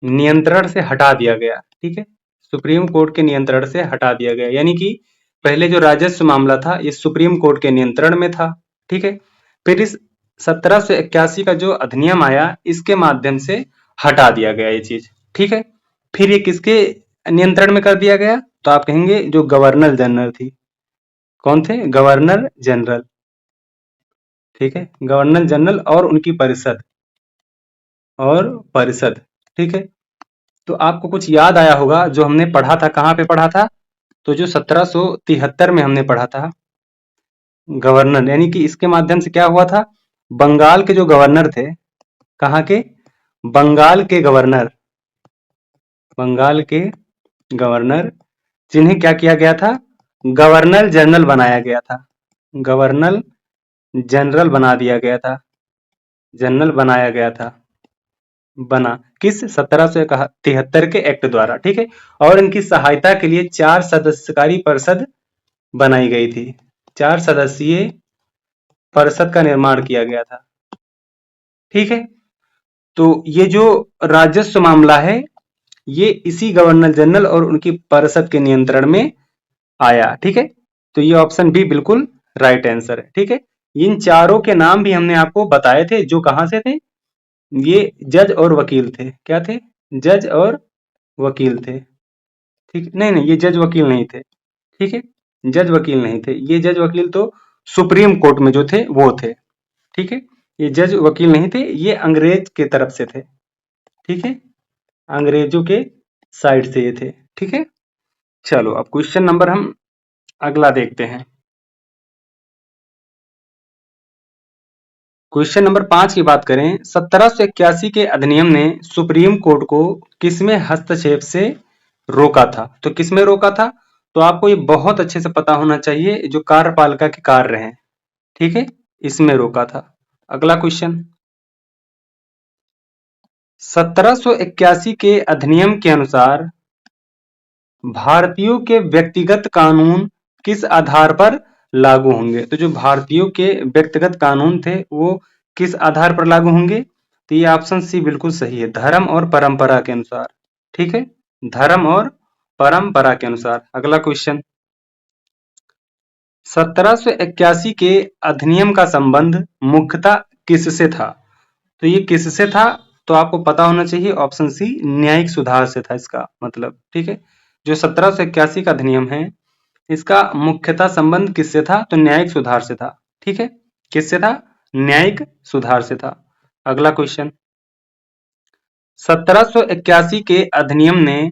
नियंत्रण से हटा दिया गया, ठीक है। सुप्रीम कोर्ट के नियंत्रण से हटा दिया गया, यानी कि पहले जो राजस्व मामला था ये सुप्रीम कोर्ट के नियंत्रण में था, ठीक है। फिर इस 1781 का जो अधिनियम आया, इसके माध्यम से हटा दिया गया ये चीज, ठीक है। फिर ये किसके नियंत्रण में कर दिया गया, तो आप कहेंगे जो गवर्नर जनरल थी, कौन थे, गवर्नर जनरल, ठीक है, गवर्नर जनरल और उनकी परिषद, ठीक है। तो आपको कुछ याद आया होगा, जो हमने पढ़ा था, कहाँ पे पढ़ा था, तो जो 1773 में हमने पढ़ा था गवर्नर, यानी कि इसके माध्यम से क्या हुआ था, बंगाल के जो गवर्नर थे, कहाँ के, बंगाल के गवर्नर, बंगाल के गवर्नर, जिन्हें क्या किया गया था, गवर्नर जनरल बनाया गया था, गवर्नर जनरल बना दिया गया था, जनरल बनाया गया था, बना किस 1773 के एक्ट द्वारा, ठीक है। और इनकी सहायता के लिए 4 सदस्यकारी परिषद बनाई गई थी, 4 सदस्यीय परिषद का निर्माण किया गया था, ठीक है। तो ये जो राजस्व मामला है, ये इसी गवर्नर जनरल और उनकी परिषद के नियंत्रण में आया, ठीक है। तो ये ऑप्शन बी बिल्कुल राइट आंसर है, ठीक है। इन चारों के नाम भी हमने आपको बताए थे, जो कहां से थे, ये जज और वकील थे, क्या थे, जज और वकील थे, ठीक, नहीं ये जज वकील नहीं थे, ठीक है, जज वकील नहीं थे, ये जज वकील तो सुप्रीम कोर्ट में जो थे वो थे, ठीक है। ये जज वकील नहीं थे, ये अंग्रेज के तरफ से थे, ठीक है, अंग्रेजों के साइड से ये थे, ठीक है। चलो अब क्वेश्चन नंबर हम अगला देखते हैं। क्वेश्चन नंबर 5 की बात करें, 1781 के अधिनियम ने सुप्रीम कोर्ट को किसमें हस्तक्षेप से रोका था? तो किसमें रोका था? तो आपको ये बहुत अच्छे से पता होना चाहिए, जो कार्यपालिका के कार्य हैं, ठीक है, इसमें रोका था। अगला क्वेश्चन, 1781 के अधिनियम के अनुसार भारतीयों के व्यक्तिगत कानून किस आधार पर लागू होंगे? तो जो भारतीयों के व्यक्तिगत कानून थे वो किस आधार पर लागू होंगे? तो ये ऑप्शन सी बिल्कुल सही है, धर्म और परंपरा के अनुसार, ठीक है, धर्म और परंपरा के अनुसार। अगला क्वेश्चन, 1781 के अधिनियम का संबंध मुख्यतः किससे था? तो ये किससे था? तो आपको पता होना चाहिए, ऑप्शन सी न्यायिक सुधार से था इसका मतलब, ठीक है। जो 1781 का अधिनियम है, इसका मुख्यतः संबंध किससे था? तो न्यायिक सुधार से था, ठीक है। किससे था? न्यायिक सुधार से था। अगला क्वेश्चन, 1781 के अधिनियम ने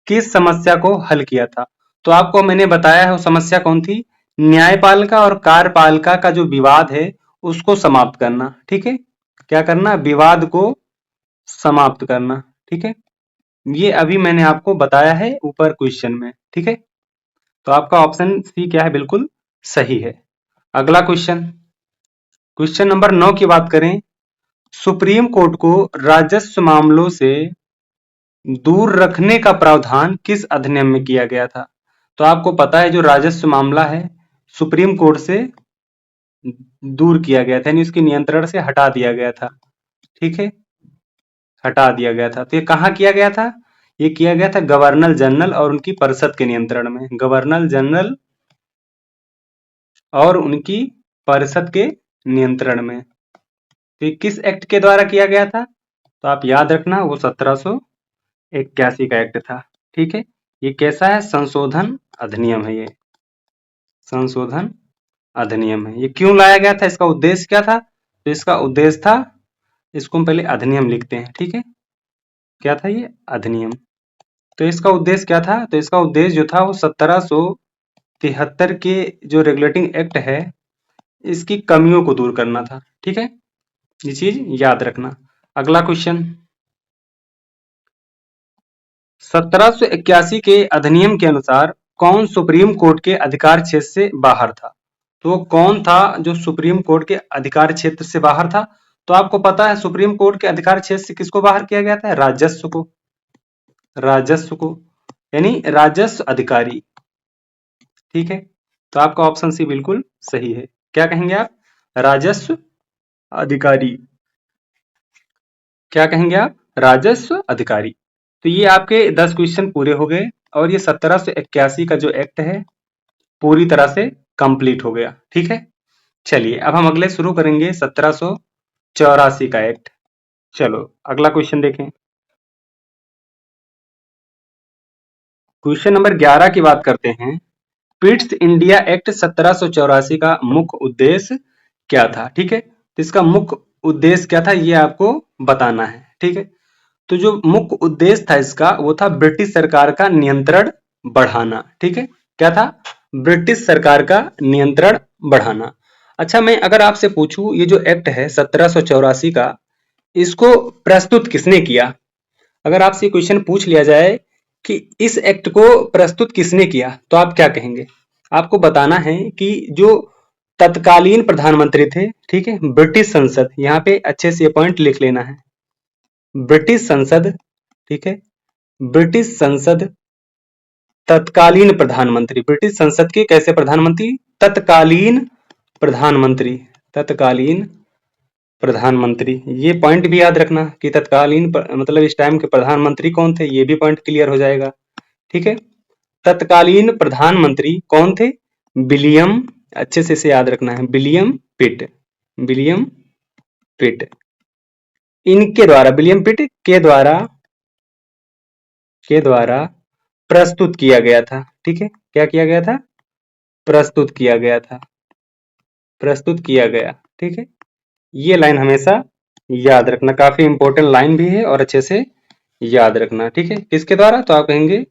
किस समस्या को हल किया था? तो आपको मैंने बताया है वो समस्या कौन थी, न्यायपालिका और कार्यपालिका का जो विवाद है उसको समाप्त करना, ठीक है। क्या करना? विवाद को समाप्त करना, ठीक है। ये अभी मैंने आपको बताया है ऊपर क्वेश्चन में, ठीक है। तो आपका ऑप्शन सी क्या है? बिल्कुल सही है। अगला क्वेश्चन, क्वेश्चन नंबर 9 की बात करें, सुप्रीम कोर्ट को राजस्व मामलों से दूर रखने का प्रावधान किस अधिनियम में किया गया था? तो आपको पता है जो राजस्व मामला है सुप्रीम कोर्ट से दूर किया गया था, यानी उसके नियंत्रण से हटा दिया गया था, ठीक है, हटा दिया गया था। तो ये कहाँ किया गया था? ये किया गया था गवर्नर जनरल और उनकी परिषद के नियंत्रण में, गवर्नर जनरल और उनकी परिषद के नियंत्रण में। तो ये किस एक्ट के द्वारा किया गया था? तो आप याद रखना, वो 1781 का एक्ट था, ठीक है। ये कैसा है? संशोधन अधिनियम है, ये संशोधन अधिनियम है। ये क्यों लाया गया था? इसका उद्देश्य क्या था? तो इसका उद्देश्य था, इसको हम पहले अधिनियम लिखते हैं, ठीक है। क्या था ये? अधिनियम। तो इसका उद्देश्य क्या था? तो इसका उद्देश्य जो था वो 1773 के जो रेगुलेटिंग एक्ट है इसकी कमियों को दूर करना था, ठीक है। ये चीज याद रखना। अगला क्वेश्चन, 1781 के अधिनियम के अनुसार कौन सुप्रीम कोर्ट के अधिकार क्षेत्र से बाहर था? तो वो कौन था जो सुप्रीम कोर्ट के अधिकार क्षेत्र से बाहर था? तो आपको पता है सुप्रीम कोर्ट के अधिकार क्षेत्र से किसको बाहर किया गया था? राजस्व को, राजस्व को, यानी राजस्व अधिकारी, ठीक है। तो आपका ऑप्शन सी बिल्कुल सही है। क्या कहेंगे आप? राजस्व अधिकारी। क्या कहेंगे आप? राजस्व अधिकारी। तो ये आपके 10 क्वेश्चन पूरे हो गए और ये 1781 का जो एक्ट है पूरी तरह से कंप्लीट हो गया, ठीक है। चलिए अब हम अगले शुरू करेंगे 1784 का एक्ट। चलो अगला क्वेश्चन देखें। क्वेश्चन नंबर 11 की बात करते हैं। पिट्स इंडिया एक्ट 1784 का मुख्य उद्देश्य क्या था? ठीक है, तो इसका मुख्य उद्देश्य क्या था ये आपको बताना है, ठीक है। तो जो मुख्य उद्देश्य था इसका वो था ब्रिटिश सरकार का नियंत्रण बढ़ाना, ठीक है। क्या था? ब्रिटिश सरकार का नियंत्रण बढ़ाना। अच्छा, मैं अगर आपसे पूछूं ये जो एक्ट है 1784 का, इसको प्रस्तुत किसने किया? अगर आपसे क्वेश्चन पूछ लिया जाए कि इस एक्ट को प्रस्तुत किसने किया, तो आप क्या कहेंगे? आपको बताना है कि जो तत्कालीन प्रधानमंत्री थे, ठीक है, ब्रिटिश संसद, यहाँ पे अच्छे से पॉइंट लिख लेना है, ब्रिटिश संसद, ठीक है, ब्रिटिश संसद तत्कालीन प्रधानमंत्री, ब्रिटिश संसद के कैसे प्रधानमंत्री? तत्कालीन प्रधानमंत्री, तत्कालीन प्रधानमंत्री। ये पॉइंट भी याद रखना कि तत्कालीन मतलब इस टाइम के प्रधानमंत्री कौन थे, ये भी पॉइंट क्लियर हो जाएगा, ठीक है। तत्कालीन प्रधानमंत्री कौन थे? विलियम, अच्छे से इसे याद रखना है, विलियम पिट, विलियम पिट। इनके द्वारा, विलियम पिट के द्वारा प्रस्तुत किया गया था, ठीक है। क्या किया गया था? प्रस्तुत किया गया था, प्रस्तुत किया गया, ठीक है। ये लाइन हमेशा याद रखना, काफी इंपॉर्टेंट लाइन भी है और अच्छे से याद रखना, ठीक है। किसके द्वारा? तो आप कहेंगे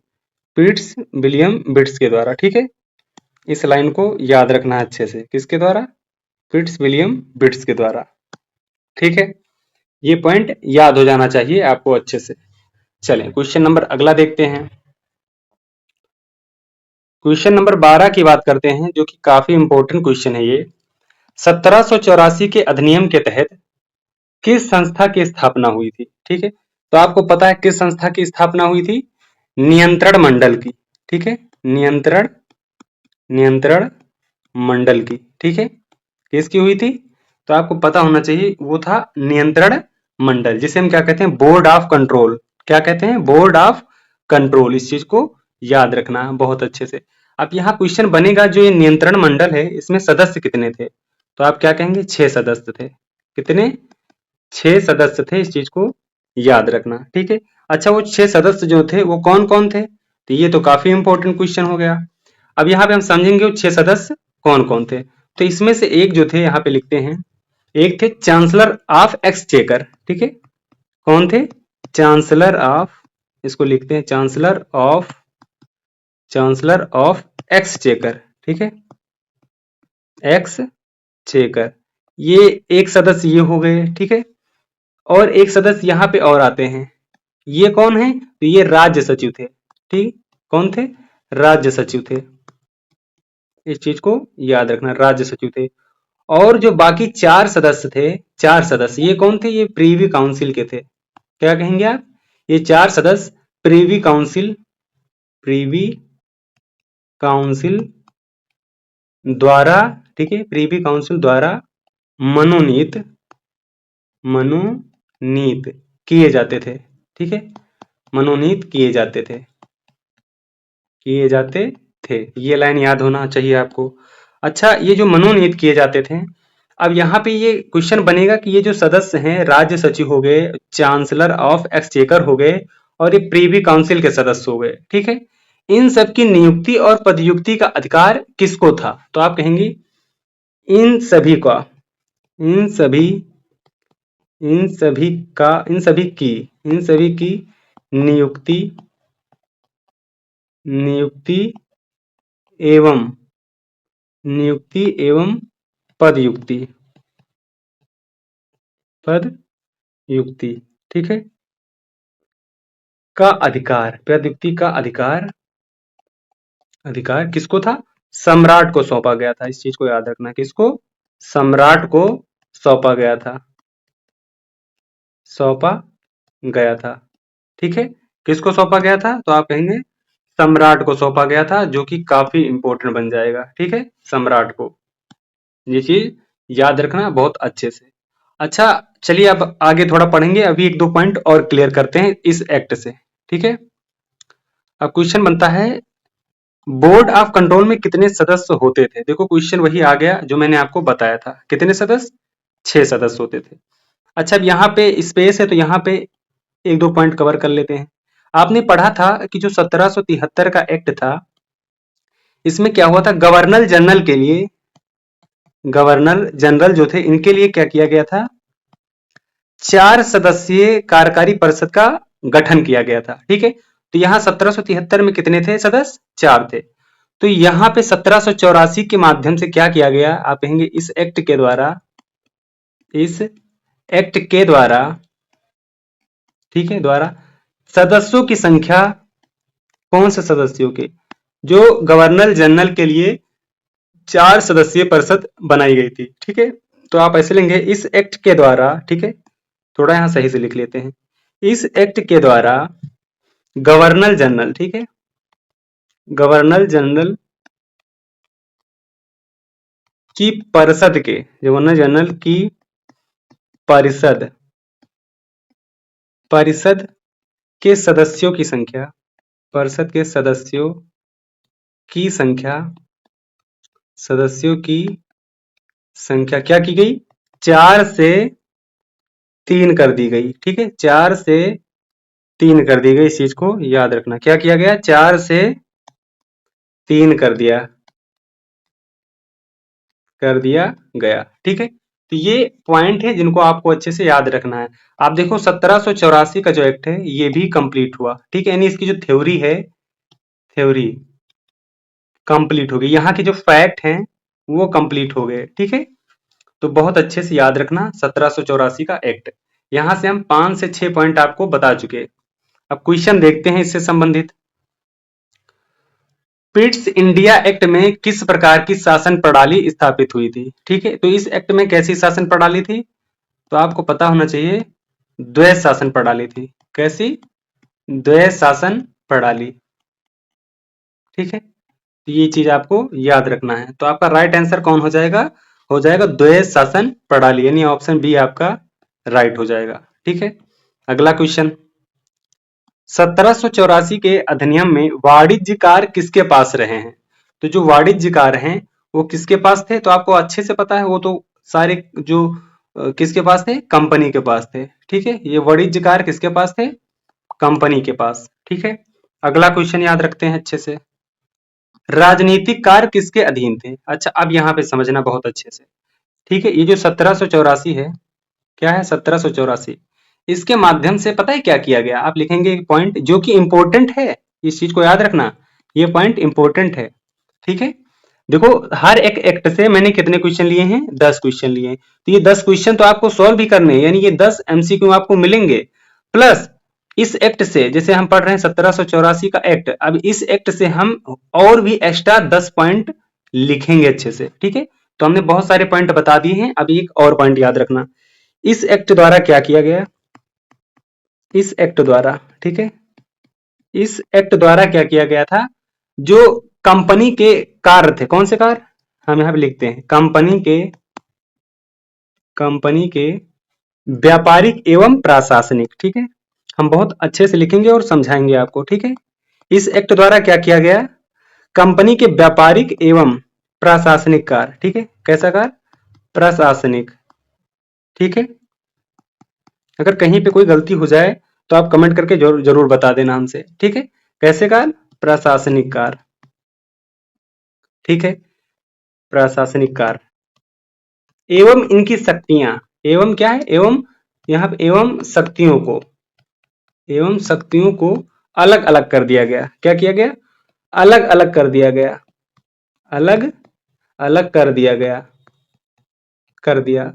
पिट्स विलियम बिट्स के द्वारा, ठीक है। इस लाइन को याद रखना अच्छे से, किसके द्वारा? पिट्स विलियम बिट्स के द्वारा। ठीक है, ये पॉइंट याद हो जाना चाहिए आपको अच्छे से। चलें क्वेश्चन नंबर अगला देखते हैं। क्वेश्चन नंबर 12 की बात करते हैं, जो कि काफी इंपॉर्टेंट क्वेश्चन है ये। 1784 के अधिनियम के तहत किस संस्था की स्थापना हुई थी? ठीक है, तो आपको पता है किस संस्था की स्थापना हुई थी? नियंत्रण मंडल की। ठीक है, नियंत्रण नियंत्रण मंडल की। ठीक है, किसकी हुई थी? तो आपको पता होना चाहिए, वो था नियंत्रण मंडल, जिसे हम क्या कहते हैं? Board of control. क्या कहते हैं? Board of control. इस चीज को याद रखना है बहुत अच्छे से। अब यहाँ क्वेश्चन बनेगा, जो ये नियंत्रण मंडल है, इसमें सदस्य कितने थे? तो आप क्या कहेंगे? 6 सदस्य थे। कितने? 6 सदस्य थे। इस चीज को याद रखना। ठीक है, अच्छा, वो 6 सदस्य जो थे वो कौन कौन थे? तो ये तो काफी इंपॉर्टेंट क्वेश्चन हो गया। अब यहाँ पे हम समझेंगे वो 6 सदस्य कौन कौन थे। तो इसमें से एक जो थे, यहाँ पे लिखते हैं, एक थे चांसलर ऑफ एक्सचेकर। ठीक है, कौन थे? चांसलर ऑफ, इसको लिखते हैं चांसलर ऑफ एक्सचेकर। ठीक है, एक्सचेकर, ये एक सदस्य ये हो गए। ठीक है, और एक सदस्य यहाँ पे और आते हैं, ये कौन है? तो ये राज्य सचिव थे। ठीक, कौन थे? राज्य सचिव थे। इस चीज को याद रखना, राज्य सचिव थे। और जो बाकी 4 सदस्य थे, 4 सदस्य, ये कौन थे? ये प्रीवी काउंसिल के थे। क्या कहेंगे आप? ये 4 सदस्य प्रीवी काउंसिल द्वारा, ठीक है, प्रीवी काउंसिल द्वारा मनोनीत किए जाते थे। ठीक है, मनोनीत किए जाते थे। ये लाइन याद होना चाहिए आपको। अच्छा, ये जो मनोनीत किए जाते थे, अब यहाँ पे ये क्वेश्चन बनेगा कि ये जो सदस्य हैं, राज्य सचिव हो गए, चांसलर ऑफ एक्सचेकर हो गए, और ये प्रीवी काउंसिल के सदस्य हो गए। ठीक है, इन सब की नियुक्ति और पदयुक्ति का अधिकार किसको था? तो आप कहेंगे इन सभी का, इन सभी इन सभी का इन सभी की नियुक्ति नियुक्ति एवं पदयुक्ति ठीक है, का अधिकार, पदयुक्ति का अधिकार किसको था? सम्राट को सौंपा गया था। इस चीज को याद रखना, किसको? सम्राट को सौंपा गया था। ठीक है, किसको सौंपा गया था? तो आप कहेंगे सम्राट को सौंपा गया था, जो कि काफी इंपॉर्टेंट बन जाएगा। ठीक है, सम्राट को, ये चीज याद रखना बहुत अच्छे से। अच्छा, चलिए अब आगे थोड़ा पढ़ेंगे। अभी 1-2 पॉइंट और क्लियर करते हैं इस एक्ट से। ठीक है, अब क्वेश्चन बनता है, बोर्ड ऑफ कंट्रोल में कितने सदस्य होते थे? देखो क्वेश्चन वही आ गया जो मैंने आपको बताया था। कितने सदस्य? 6 सदस्य होते थे। अच्छा, अब यहाँ पे स्पेस है, तो यहाँ पे 1-2 पॉइंट कवर कर लेते हैं। आपने पढ़ा था कि जो 1773 का एक्ट था, इसमें क्या हुआ था? गवर्नर जनरल जो थे, इनके लिए क्या किया गया था? 4 सदस्यीय कार्यकारी परिषद का गठन किया गया था। ठीक है, तो यहाँ 1773 में कितने थे सदस्य? 4 थे। तो यहाँ पे 1784 के माध्यम से क्या किया गया? आप कहेंगे इस एक्ट के द्वारा, ठीक है, द्वारा सदस्यों की संख्या, कौन से सदस्यों के? जो गवर्नर जनरल के लिए 4 सदस्यीय परिषद बनाई गई थी। ठीक है, तो आप ऐसे लेंगे, इस एक्ट के द्वारा, ठीक है, थोड़ा यहां सही से लिख लेते हैं, इस एक्ट के द्वारा गवर्नर जनरल, ठीक है, गवर्नर जनरल की गवर्नर जनरल की परिषद के सदस्यों की संख्या, परिषद के सदस्यों की संख्या क्या की गई? 4 से 3 कर दी गई। ठीक है, 4 से 3 कर दी गई। इस चीज को याद रखना, क्या किया गया? 4 से 3 कर दिया गया। ठीक है, तो ये पॉइंट है जिनको आपको अच्छे से याद रखना है। आप देखो 1784 का जो एक्ट है, ये भी कंप्लीट हुआ। ठीक है, यानी इसकी जो थ्योरी कंप्लीट हो गई, यहाँ के जो फैक्ट हैं वो कंप्लीट हो गए। ठीक है, तो बहुत अच्छे से याद रखना 1784 का एक्ट। यहां से हम 5 से 6 पॉइंट आपको बता चुके। अब क्वेश्चन देखते हैं इससे संबंधित। पिट्स इंडिया एक्ट में किस प्रकार की शासन प्रणाली स्थापित हुई थी? ठीक है, तो इस एक्ट में कैसी शासन प्रणाली थी? तो आपको पता होना चाहिए, द्वैध शासन प्रणाली थी। कैसी? द्वैध शासन प्रणाली। ठीक है, तो ये चीज आपको याद रखना है। तो आपका राइट आंसर कौन हो जाएगा? हो जाएगा द्वैध शासन प्रणाली, यानी ऑप्शन बी आपका राइट हो जाएगा। ठीक है, अगला क्वेश्चन। 1784 के अधिनियम में वाणिज्यकार किसके पास रहे हैं? तो जो वाणिज्यकार हैं वो किसके पास थे? तो आपको अच्छे से पता है, वो तो सारे जो किसके पास थे? कंपनी के पास थे। ठीक है, ये वाणिज्यकार किसके पास थे? कंपनी के पास। ठीक है, अगला क्वेश्चन याद रखते हैं अच्छे से। राजनीतिक कार्य किसके अधीन थे? अच्छा, अब यहाँ पे समझना बहुत अच्छे से। ठीक है, ये जो 1784 है, क्या है? 1784, इसके माध्यम से पता है क्या किया गया? आप लिखेंगे एक पॉइंट जो कि इंपॉर्टेंट है, इस चीज को याद रखना, ये पॉइंट इंपॉर्टेंट है। ठीक है, देखो हर एक एक्ट से मैंने कितने क्वेश्चन लिए हैं? 10 क्वेश्चन लिए हैं। तो ये 10 क्वेश्चन तो आपको सॉल्व भी करने हैं, यानी ये 10 एमसीक्यू आपको मिलेंगे। प्लस इस एक्ट से, जैसे हम पढ़ रहे हैं 1784 का एक्ट, अब इस एक्ट से हम और भी एक्स्ट्रा 10 पॉइंट लिखेंगे अच्छे से। ठीक है, तो हमने बहुत सारे पॉइंट बता दिए हैं, अब एक और पॉइंट याद रखना। इस एक्ट द्वारा क्या किया गया? इस एक्ट द्वारा, ठीक है, इस एक्ट द्वारा क्या किया गया था? जो कंपनी के कार्य थे, कौन से कार्य? हम यहां पे लिखते हैं कंपनी के व्यापारिक एवं प्रशासनिक। ठीक है, हम बहुत अच्छे से लिखेंगे और समझाएंगे आपको। ठीक है, इस एक्ट द्वारा क्या किया गया? कंपनी के व्यापारिक एवं प्रशासनिक कार्य। ठीक है, कैसा कार्य? प्रशासनिक। ठीक है, अगर कहीं पे कोई गलती हो जाए तो आप कमेंट करके जरूर जरूर बता देना हमसे। ठीक है, कैसे कार्य? प्रशासनिक कार्य। ठीक है, प्रशासनिक कार्य एवं इनकी शक्तियां, एवं क्या है? एवं, यहाँ पे एवं शक्तियों को अलग अलग कर दिया गया। क्या किया गया? अलग अलग कर दिया गया। अलग अलग कर दिया।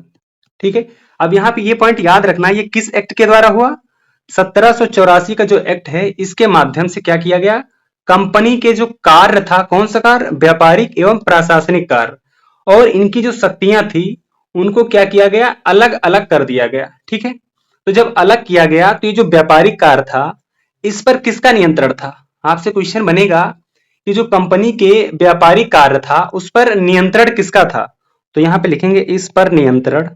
ठीक है, अब यहाँ पे ये पॉइंट याद रखना, ये किस एक्ट के द्वारा हुआ? 1784 का जो एक्ट है, इसके माध्यम से क्या किया गया? कंपनी के जो कार्य था, कौन सा कार्य? व्यापारिक एवं प्रशासनिक कार्य, और इनकी जो शक्तियां थी उनको क्या किया गया? अलग अलग कर दिया गया। ठीक है, तो जब अलग किया गया तो ये जो व्यापारिक कार्य था, इस पर किसका नियंत्रण था? आपसे क्वेश्चन बनेगा कि जो कंपनी के व्यापारिक कार्य था उस पर नियंत्रण किसका था? तो यहां पे लिखेंगे इस पर नियंत्रण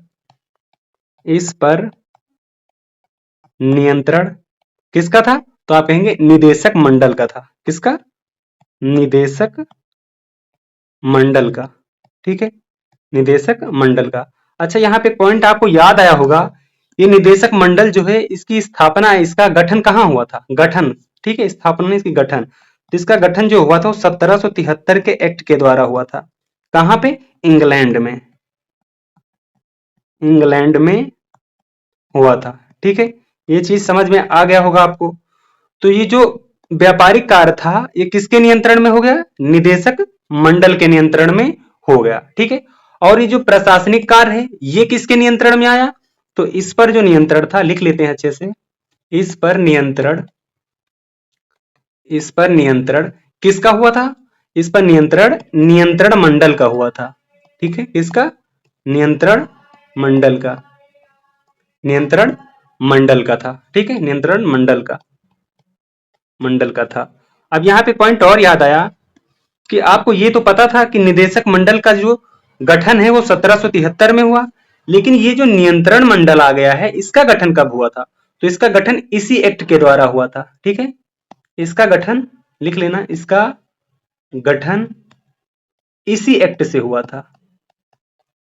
किसका था? तो आप कहेंगे निदेशक मंडल का था। किसका? निदेशक मंडल का। ठीक है, निदेशक मंडल का। अच्छा, यहाँ पे पॉइंट आपको याद आया होगा, ये निदेशक मंडल जो है, इसकी स्थापना, इसका गठन कहाँ हुआ था? गठन, ठीक है, स्थापना इसकी गठन, तो इसका गठन जो हुआ था वो 1773 के एक्ट के द्वारा हुआ था। कहाँ पे? इंग्लैंड में हुआ था। ठीक है, ये चीज समझ में आ गया होगा आपको। तो ये जो व्यापारिक कार्य था, ये किसके नियंत्रण में हो गया? निदेशक मंडल के नियंत्रण में हो गया। ठीक है, और ये जो प्रशासनिक कार्य है, ये किसके नियंत्रण में आया? तो इस पर जो नियंत्रण था, लिख लेते हैं अच्छे से, इस पर नियंत्रण किसका हुआ था? इस पर नियंत्रण मंडल का हुआ था। ठीक है, किसका? नियंत्रण मंडल का था। ठीक है, नियंत्रण मंडल का था। अब यहाँ पे पॉइंट और याद आया कि आपको ये तो पता था कि निदेशक मंडल का जो गठन है वो 1773 में हुआ, लेकिन ये जो नियंत्रण मंडल आ गया है, इसका गठन कब हुआ था? तो इसका गठन इसी एक्ट के द्वारा हुआ था। ठीक है, इसका गठन लिख लेना, इसका गठन इसी एक्ट से हुआ था।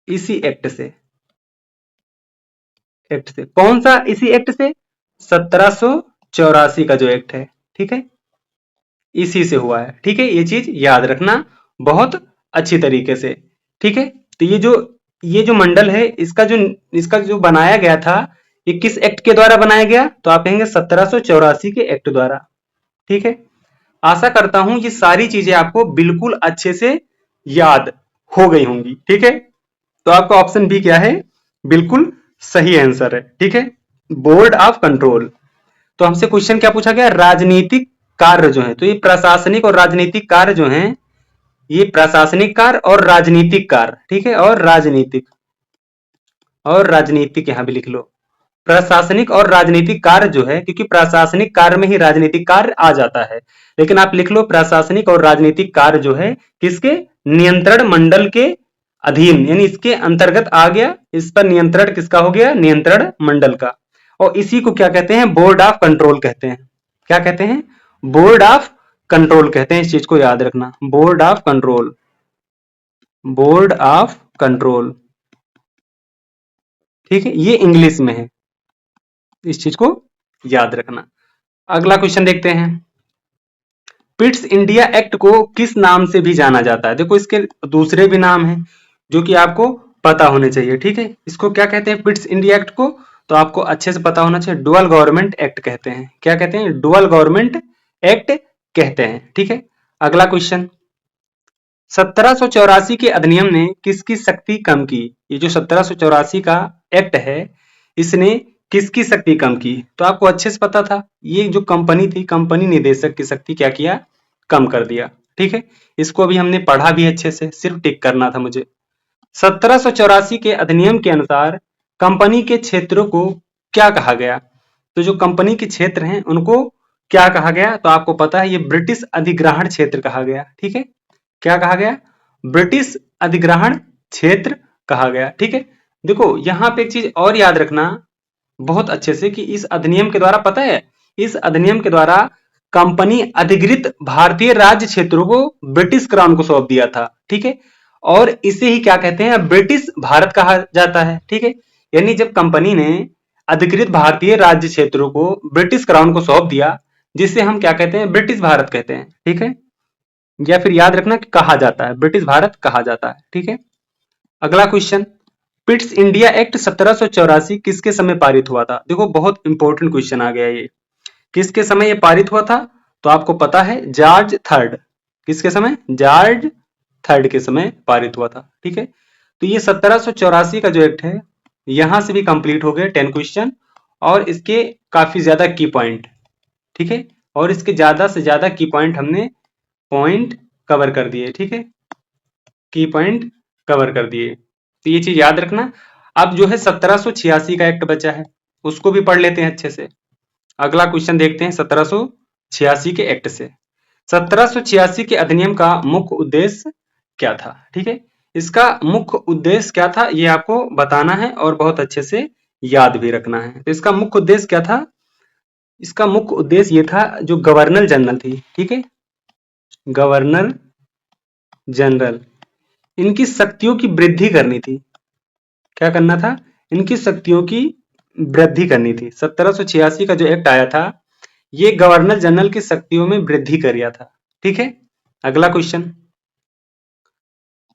इसी एक्ट से कौन सा? इसी एक्ट से 1784 का जो एक्ट है, ठीक है, इसी से हुआ है। ठीक है, ये चीज याद रखना बहुत अच्छी तरीके से। ठीक है, तो ये जो मंडल है, इसका जो बनाया गया था, ये किस एक्ट के द्वारा बनाया गया? तो आप कहेंगे 1784 के एक्ट द्वारा। ठीक है, आशा करता हूं ये सारी चीजें आपको बिल्कुल अच्छे से याद हो गई होंगी। ठीक है, तो आपका ऑप्शन बी क्या है, बिल्कुल सही आंसर है। ठीक है, बोर्ड ऑफ कंट्रोल। तो हमसे क्वेश्चन क्या पूछा गया, राजनीतिक कार्य जो है, तो ये प्रशासनिक और राजनीतिक कार्य जो है, ये प्रशासनिक कार्य और राजनीतिक कार्य, ठीक है, और राजनीतिक यहां भी लिख लो। प्रशासनिक और राजनीतिक कार्य जो है, क्योंकि प्रशासनिक कार्य में ही राजनीतिक कार्य आ जाता है, लेकिन आप लिख लो प्रशासनिक और राजनीतिक कार्य जो है किसके नियंत्रण मंडल के अधीन, यानी इसके अंतर्गत आ गया, इस पर नियंत्रण किसका हो गया, नियंत्रण मंडल का। और इसी को क्या कहते हैं, बोर्ड ऑफ कंट्रोल कहते हैं। क्या कहते हैं, बोर्ड ऑफ कंट्रोल कहते हैं। इस चीज को याद रखना, board of control, board of control. ठीक है, ये इंग्लिश में है, इस चीज को याद रखना। अगला क्वेश्चन देखते हैं, पिट्स इंडिया एक्ट को किस नाम से भी जाना जाता है। देखो इसके दूसरे भी नाम हैं जो कि आपको पता होने चाहिए। ठीक है, इसको क्या कहते हैं, पिट्स इंडिया एक्ट को, तो आपको अच्छे से पता होना चाहिए, डुअल गवर्नमेंट एक्ट कहते हैं। क्या कहते हैं, डुअल गवर्नमेंट एक्ट कहते हैं। ठीक है, अगला क्वेश्चन, 1784 के अधिनियम ने किसकी शक्ति कम की। ये जो 1784 का एक्ट है, इसने किसकी शक्ति कम की, तो आपको अच्छे से पता था, ये जो कंपनी थी, कंपनी निदेशक की शक्ति क्या किया, कम कर दिया। ठीक है, इसको अभी हमने पढ़ा भी अच्छे से, सिर्फ टिक करना था मुझे। 1784 के अधिनियम के अनुसार कंपनी के क्षेत्रों को क्या कहा गया, तो जो कंपनी के क्षेत्र हैं उनको क्या कहा गया, तो आपको पता है ये ब्रिटिश अधिग्रहण क्षेत्र कहा गया। ठीक है, क्या कहा गया, ब्रिटिश अधिग्रहण क्षेत्र कहा गया। ठीक है, देखो यहां पे एक चीज और याद रखना बहुत अच्छे से कि इस अधिनियम के द्वारा, पता है, इस अधिनियम के द्वारा कंपनी अधिकृत भारतीय राज्य क्षेत्रों को ब्रिटिश क्राउन को सौंप दिया था। ठीक है, और इसे ही क्या कहते हैं, ब्रिटिश भारत कहा जाता है। ठीक है, यानी जब कंपनी ने अधिकृत भारतीय राज्य क्षेत्रों को ब्रिटिश क्राउन को सौंप दिया, जिसे हम क्या कहते हैं, ब्रिटिश भारत कहते हैं। ठीक है, या फिर याद रखना कि कहा जाता है, ब्रिटिश भारत कहा जाता है। ठीक है, अगला क्वेश्चन, पिट्स इंडिया एक्ट 1784 किसके समय पारित हुआ था। देखो बहुत इंपॉर्टेंट क्वेश्चन आ गया ये, किसके समय ये पारित हुआ था, तो आपको पता है जॉर्ज थर्ड। किसके समय, जॉर्ज थर्ड के समय पारित हुआ था। ठीक है, तो ये 1784 का जो एक्ट है, यहां से भी कंप्लीट हो गए 10 क्वेश्चन, और इसके काफी ज्यादा की पॉइंट। ठीक है, और इसके ज्यादा से ज्यादा की पॉइंट हमने पॉइंट कवर कर दिए। ठीक है, की पॉइंट कवर कर दिए, तो ये चीज याद रखना। अब जो है 1786 का एक्ट बचा है, उसको भी पढ़ लेते हैं अच्छे से। अगला क्वेश्चन देखते हैं 1786 के एक्ट से। 1786 के अधिनियम का मुख्य उद्देश्य क्या था। ठीक है, इसका मुख्य उद्देश्य क्या था, ये आपको बताना है और बहुत अच्छे से याद भी रखना है। तो इसका मुख्य उद्देश्य क्या था, इसका मुख्य उद्देश्य ये था, जो गवर्नर जनरल थी, ठीक है, गवर्नर जनरल, इनकी शक्तियों की वृद्धि करनी थी। क्या करना था, इनकी शक्तियों की वृद्धि करनी थी। 1786 का जो एक्ट आया था, ये गवर्नर जनरल की शक्तियों में वृद्धि कर दिया था। ठीक है, अगला क्वेश्चन,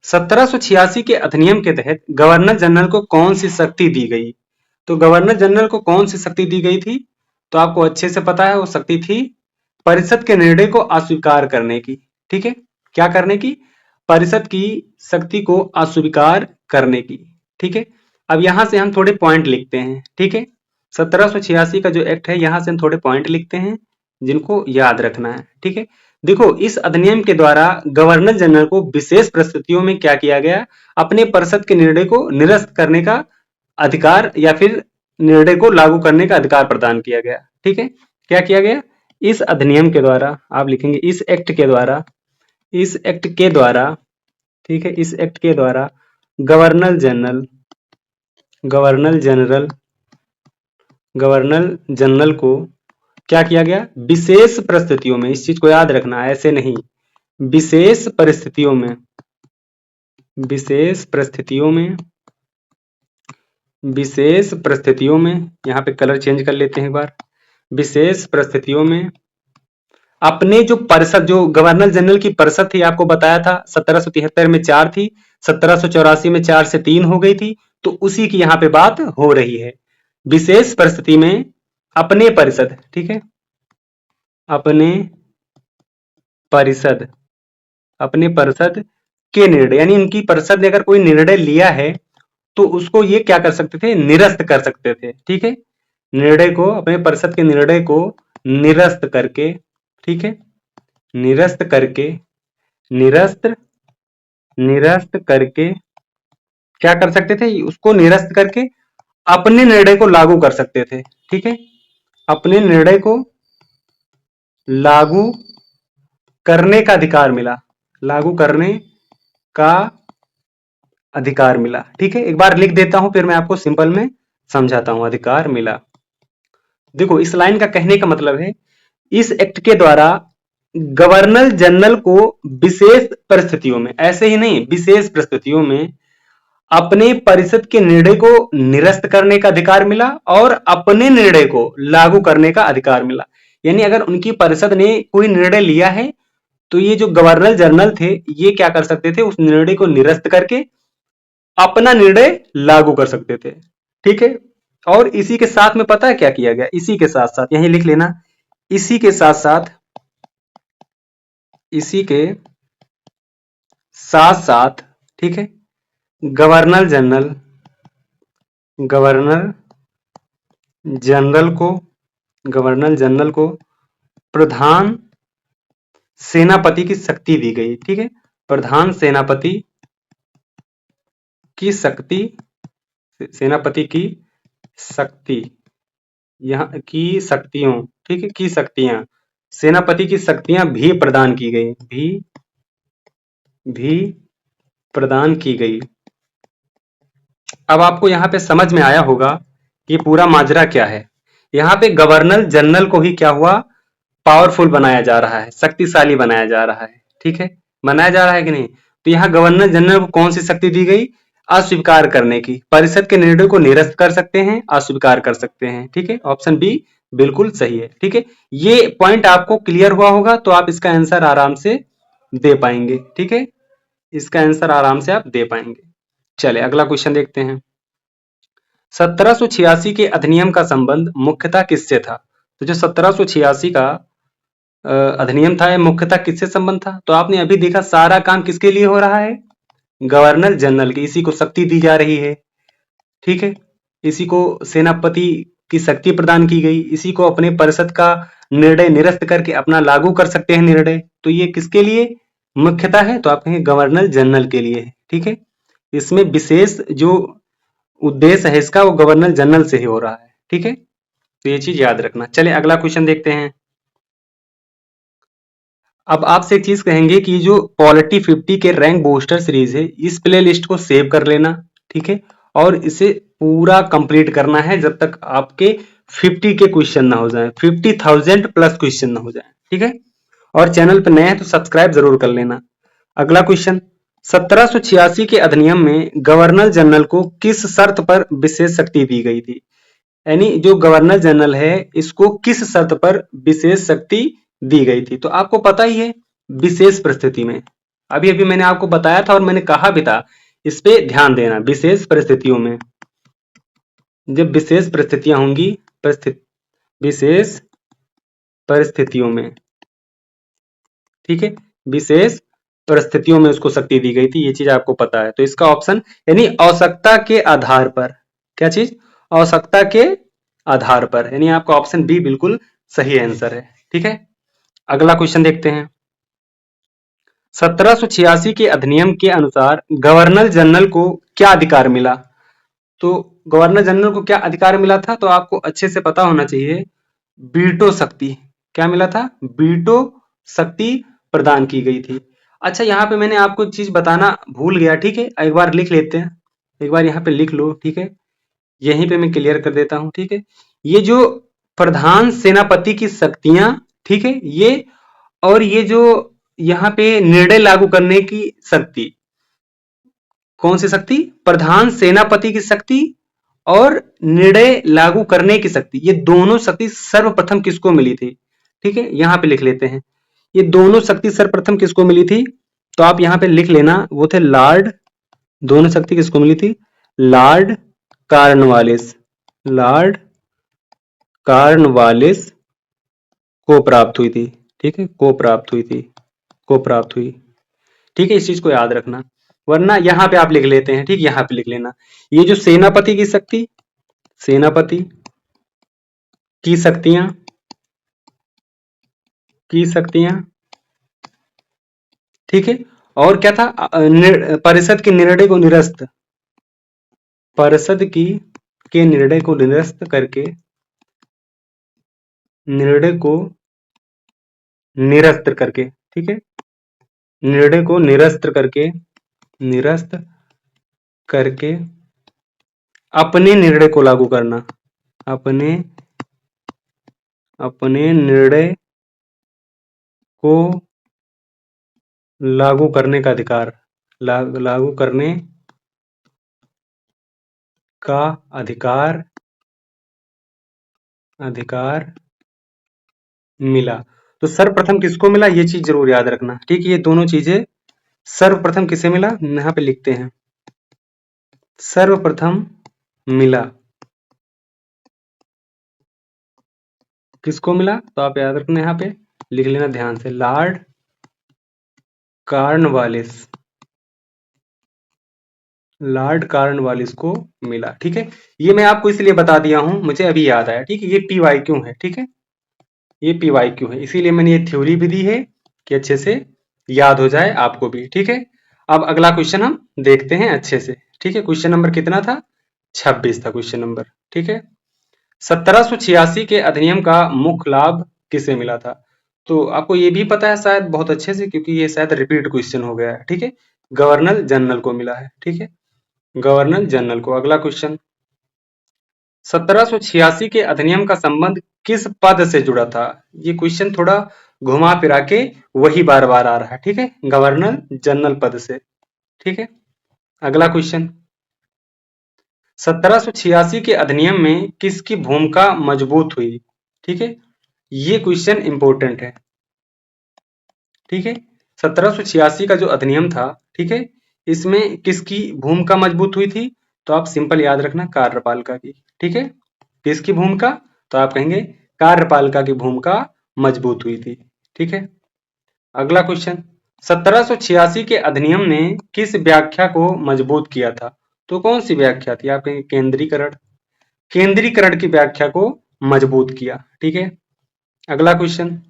1786 के अधिनियम के तहत गवर्नर जनरल को कौन सी शक्ति दी गई, तो गवर्नर जनरल को कौन सी शक्ति दी गई थी, तो आपको अच्छे से पता है, वो शक्ति थी परिषद के निर्णय को अस्वीकार करने की। ठीक है, क्या करने की, परिषद की शक्ति को अस्वीकार करने की। ठीक है, अब यहां से हम थोड़े पॉइंट लिखते हैं। ठीक है, 1786 का जो एक्ट है, यहां से हम थोड़े पॉइंट लिखते हैं जिनको याद रखना है। ठीक है, देखो इस अधिनियम के द्वारा गवर्नर जनरल को विशेष परिस्थितियों में क्या किया गया, अपने परिषद के निर्णय को निरस्त करने का अधिकार या फिर निर्णय को लागू करने का अधिकार प्रदान किया गया। ठीक है, क्या किया गया, इस अधिनियम के द्वारा, आप लिखेंगे इस एक्ट के द्वारा, इस एक्ट के द्वारा, ठीक है, इस एक्ट के द्वारा governor general, governor general, governor general को क्या किया गया, विशेष परिस्थितियों में, इस चीज को याद रखना, ऐसे नहीं, विशेष परिस्थितियों में, विशेष परिस्थितियों में, विशेष परिस्थितियों में, यहाँ पे कलर चेंज कर लेते हैं एक बार, विशेष परिस्थितियों में अपने जो परिषद, जो गवर्नर जनरल की परिषद थी, आपको बताया था 1773 में 4 थी, 1784 में 4 से 3 हो गई थी, तो उसी की यहाँ पे बात हो रही है। विशेष परिस्थिति में अपने परिषद, ठीक है, अपने परिषद, अपने परिषद के निर्णय, यानी इनकी परिषद ने अगर कोई निर्णय लिया है तो उसको ये क्या कर सकते थे, निरस्त कर सकते थे। ठीक है, निर्णय को, अपने परिषद के निर्णय को निरस्त करके, ठीक है, निरस्त करके, निरस्त निरस्त करके क्या कर सकते थे, उसको निरस्त करके अपने निर्णय को लागू कर सकते थे। ठीक है, अपने निर्णय को लागू करने का अधिकार मिला, लागू करने का अधिकार मिला। ठीक है, एक बार लिख देता हूं, फिर मैं आपको सिंपल में समझाता हूं। अधिकार मिला, देखो इस लाइन का कहने का मतलब है, इस एक्ट के द्वारा गवर्नर जनरल को विशेष परिस्थितियों में, ऐसे ही नहीं, विशेष परिस्थितियों में अपने परिषद के निर्णय को निरस्त करने का अधिकार मिला और अपने निर्णय को लागू करने का अधिकार मिला। यानी अगर उनकी परिषद ने कोई निर्णय लिया है तो ये जो गवर्नर जनरल थे ये क्या कर सकते थे, उस निर्णय को निरस्त करके अपना निर्णय लागू कर सकते थे। ठीक है, और इसी के साथ में पता है क्या किया गया, इसी के साथ साथ यहीं लिख लेना, इसी के साथ साथ, इसी के साथ साथ, ठीक है, गवर्नर जनरल, गवर्नर जनरल को, गवर्नर जनरल को प्रधान सेनापति की शक्ति दी गई। ठीक है, प्रधान सेनापति की शक्ति, सेनापति की शक्ति, यहाँ की शक्तियों, ठीक है, की शक्तियां, सेनापति की शक्तियां भी प्रदान की गई, भी प्रदान की गई। अब आपको यहाँ पे समझ में आया होगा कि पूरा माजरा क्या है। यहाँ पे गवर्नर जनरल को ही क्या हुआ, पावरफुल बनाया जा रहा है, शक्तिशाली बनाया जा रहा है। ठीक है, बनाया जा रहा है कि नहीं, तो यहाँ गवर्नर जनरल को कौन सी शक्ति दी गई, अस्वीकार करने की, परिषद के निर्णय को निरस्त कर सकते हैं, अस्वीकार कर सकते हैं। ठीक है, ऑप्शन बी बिल्कुल सही है। ठीक है, ये पॉइंट आपको क्लियर हुआ होगा तो आप इसका आंसर आराम से दे पाएंगे। ठीक है, इसका आंसर आराम से आप दे पाएंगे। चले अगला क्वेश्चन देखते हैं। 1786 के अधिनियम का संबंध मुख्यतः किससे था, तो जो 1786 का अधिनियम था, यह मुख्यतः किससे संबंध था, तो आपने अभी देखा सारा काम किसके लिए हो रहा है, गवर्नर जनरल की, इसी को शक्ति दी जा रही है। ठीक है, इसी को सेनापति की शक्ति प्रदान की गई, इसी को अपने परिषद का निर्णय निरस्त करके अपना लागू कर सकते हैं निर्णय, तो ये किसके लिए मुख्यतः है, तो आप कहेंगे गवर्नर जनरल के लिए है। ठीक है, इसमें विशेष जो उद्देश्य है इसका वो गवर्नर जनरल से ही हो रहा है। ठीक है, तो ये चीज याद रखना। चले अगला क्वेश्चन देखते हैं। अब आपसे एक चीज कहेंगे कि जो पॉलिटी 50 के रैंक बूस्टर सीरीज है, इस प्ले लिस्ट को सेव कर लेना। ठीक है, और इसे पूरा कंप्लीट करना है जब तक आपके 50 के क्वेश्चन ना हो जाए, 50,000 प्लस क्वेश्चन ना हो जाए। ठीक है, और चैनल पर नए हैं तो सब्सक्राइब जरूर कर लेना। अगला क्वेश्चन, 1786 के अधिनियम में गवर्नर जनरल को किस शर्त पर विशेष शक्ति दी गई थी, यानी जो गवर्नर जनरल है इसको किस शर्त पर विशेष शक्ति दी गई थी, तो आपको पता ही है, विशेष परिस्थिति में। अभी अभी मैंने आपको बताया था और मैंने कहा भी था, इस पे ध्यान देना, विशेष परिस्थितियों में, जब विशेष परिस्थितियां होंगी, विशेष परिस्थितियों में, ठीक है, विशेष परिस्थितियों में उसको शक्ति दी गई थी, ये चीज आपको पता है। तो इसका ऑप्शन यानी आवश्यकता के आधार पर, क्या चीज, आवश्यकता के आधार पर, यानी आपका ऑप्शन बी बिल्कुल सही आंसर है। ठीक है, अगला क्वेश्चन देखते हैं। 1786 के अधिनियम के अनुसार गवर्नर जनरल को क्या अधिकार मिला, तो गवर्नर जनरल को क्या अधिकार मिला था, तो आपको अच्छे से पता होना चाहिए, वीटो शक्ति, क्या मिला था, वीटो शक्ति प्रदान की गई थी। अच्छा, यहाँ पे मैंने आपको एक चीज बताना भूल गया। ठीक है, एक बार लिख लेते हैं, एक बार यहाँ पे लिख लो। ठीक है, यहीं पे मैं क्लियर कर देता हूं। ठीक है, ये जो प्रधान सेनापति की शक्तियां, ठीक है, ये और ये जो यहाँ पे निर्णय लागू करने की शक्ति, कौन सी शक्ति, प्रधान सेनापति की शक्ति और निर्णय लागू करने की शक्ति, ये दोनों शक्ति सर्वप्रथम किसको मिली थी। ठीक है, यहाँ पे लिख लेते हैं, ये दोनों शक्ति सर्वप्रथम किसको मिली थी, तो आप यहाँ पे लिख लेना, वो थे लॉर्ड, दोनों शक्ति किसको मिली थी, लॉर्ड कॉर्नवालिस, लॉर्ड कॉर्नवालिस को प्राप्त हुई थी। ठीक है, को प्राप्त हुई थी, को प्राप्त हुई। ठीक है, इस चीज को याद रखना, वरना यहाँ पे आप लिख लेते हैं, ठीक, यहाँ पे लिख लेना। ये जो सेनापति की शक्ति, सेनापति की शक्तियां, की शक्तियां, ठीक है। और क्या था, परिषद के निर्णय को निरस्त, परिषद की के निर्णय को निरस्त करके, निर्णय को निरस्त करके, ठीक है, निर्णय को निरस्त करके, निरस्त करके अपने निर्णय को लागू करना, अपने निर्णय को लागू करने का अधिकार, लागू करने का अधिकार मिला। तो सर्वप्रथम किसको मिला, ये चीज जरूर याद रखना, ठीक है। ये दोनों चीजें सर्वप्रथम किसे मिला, यहां पे लिखते हैं, सर्वप्रथम मिला किसको मिला, तो आप याद रखना, यहाँ पे लिख लेना ध्यान से, लॉर्ड कॉर्नवालिस, लॉर्ड कॉर्नवालिस को मिला, ठीक है। ये मैं आपको इसलिए बता दिया हूं, मुझे अभी याद आया, ठीक है। ये PYQ है, ठीक है, ये PYQ है, इसीलिए मैंने ये थ्योरी भी दी है कि अच्छे से याद हो जाए आपको भी, ठीक है। अब अगला क्वेश्चन हम देखते हैं अच्छे से, ठीक है। क्वेश्चन नंबर कितना था, 26 था क्वेश्चन नंबर, ठीक है। 1786 के अधिनियम का मुख्य लाभ किसे मिला था, तो आपको ये भी पता है शायद बहुत अच्छे से, क्योंकि ये शायद रिपीट क्वेश्चन हो गया है, ठीक है। गवर्नर जनरल को मिला है, ठीक है, गवर्नर जनरल को। अगला क्वेश्चन, 1786 के अधिनियम का संबंध किस पद से जुड़ा था, ये क्वेश्चन थोड़ा घुमा फिरा के वही बार बार आ रहा है, ठीक है, गवर्नर जनरल पद से, ठीक है। अगला क्वेश्चन, 1786 के अधिनियम में किसकी भूमिका मजबूत हुई, ठीक है, ये क्वेश्चन इंपॉर्टेंट है, ठीक है। 1786 का जो अधिनियम था, ठीक है, इसमें किसकी भूमिका मजबूत हुई थी, तो आप सिंपल याद रखना, कार्यपालिका की, ठीक है। किसकी भूमिका, तो आप कहेंगे कार्यपालिका की भूमिका मजबूत हुई थी, ठीक है। अगला क्वेश्चन, 1786 के अधिनियम ने किस व्याख्या को मजबूत किया था, तो कौन सी व्याख्या थी, आप कहेंगे केंद्रीकरण, केंद्रीकरण की व्याख्या को मजबूत किया, ठीक है। अगला क्वेश्चन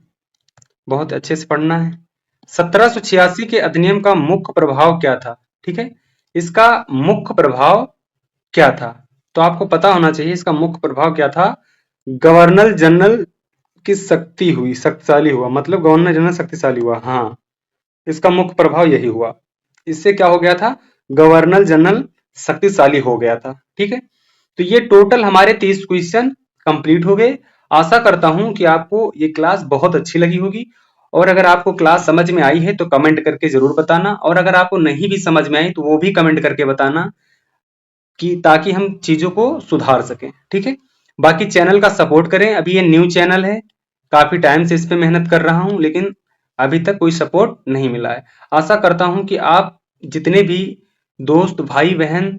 बहुत अच्छे से पढ़ना है, 1786 के अधिनियम का मुख्य प्रभाव क्या था, ठीक है, इसका मुख्य प्रभाव क्या था, तो आपको पता होना चाहिए इसका मुख्य प्रभाव क्या था। गवर्नर जनरल की शक्ति हुई, शक्तिशाली हुआ, मतलब गवर्नर जनरल शक्तिशाली हुआ, हाँ, इसका मुख्य प्रभाव यही हुआ। इससे क्या हो गया था, गवर्नर जनरल शक्तिशाली हो गया था, ठीक है। तो ये टोटल हमारे 30 क्वेश्चन कंप्लीट हो गए। आशा करता हूं कि आपको ये क्लास बहुत अच्छी लगी होगी, और अगर आपको क्लास समझ में आई है तो कमेंट करके जरूर बताना, और अगर आपको नहीं भी समझ में आई तो वो भी कमेंट करके बताना, कि ताकि हम चीजों को सुधार सकें, ठीक है। बाकी चैनल का सपोर्ट करें, अभी ये न्यू चैनल है, काफी टाइम से इस पे मेहनत कर रहा हूं, लेकिन अभी तक कोई सपोर्ट नहीं मिला है। आशा करता हूं कि आप जितने भी दोस्त भाई बहन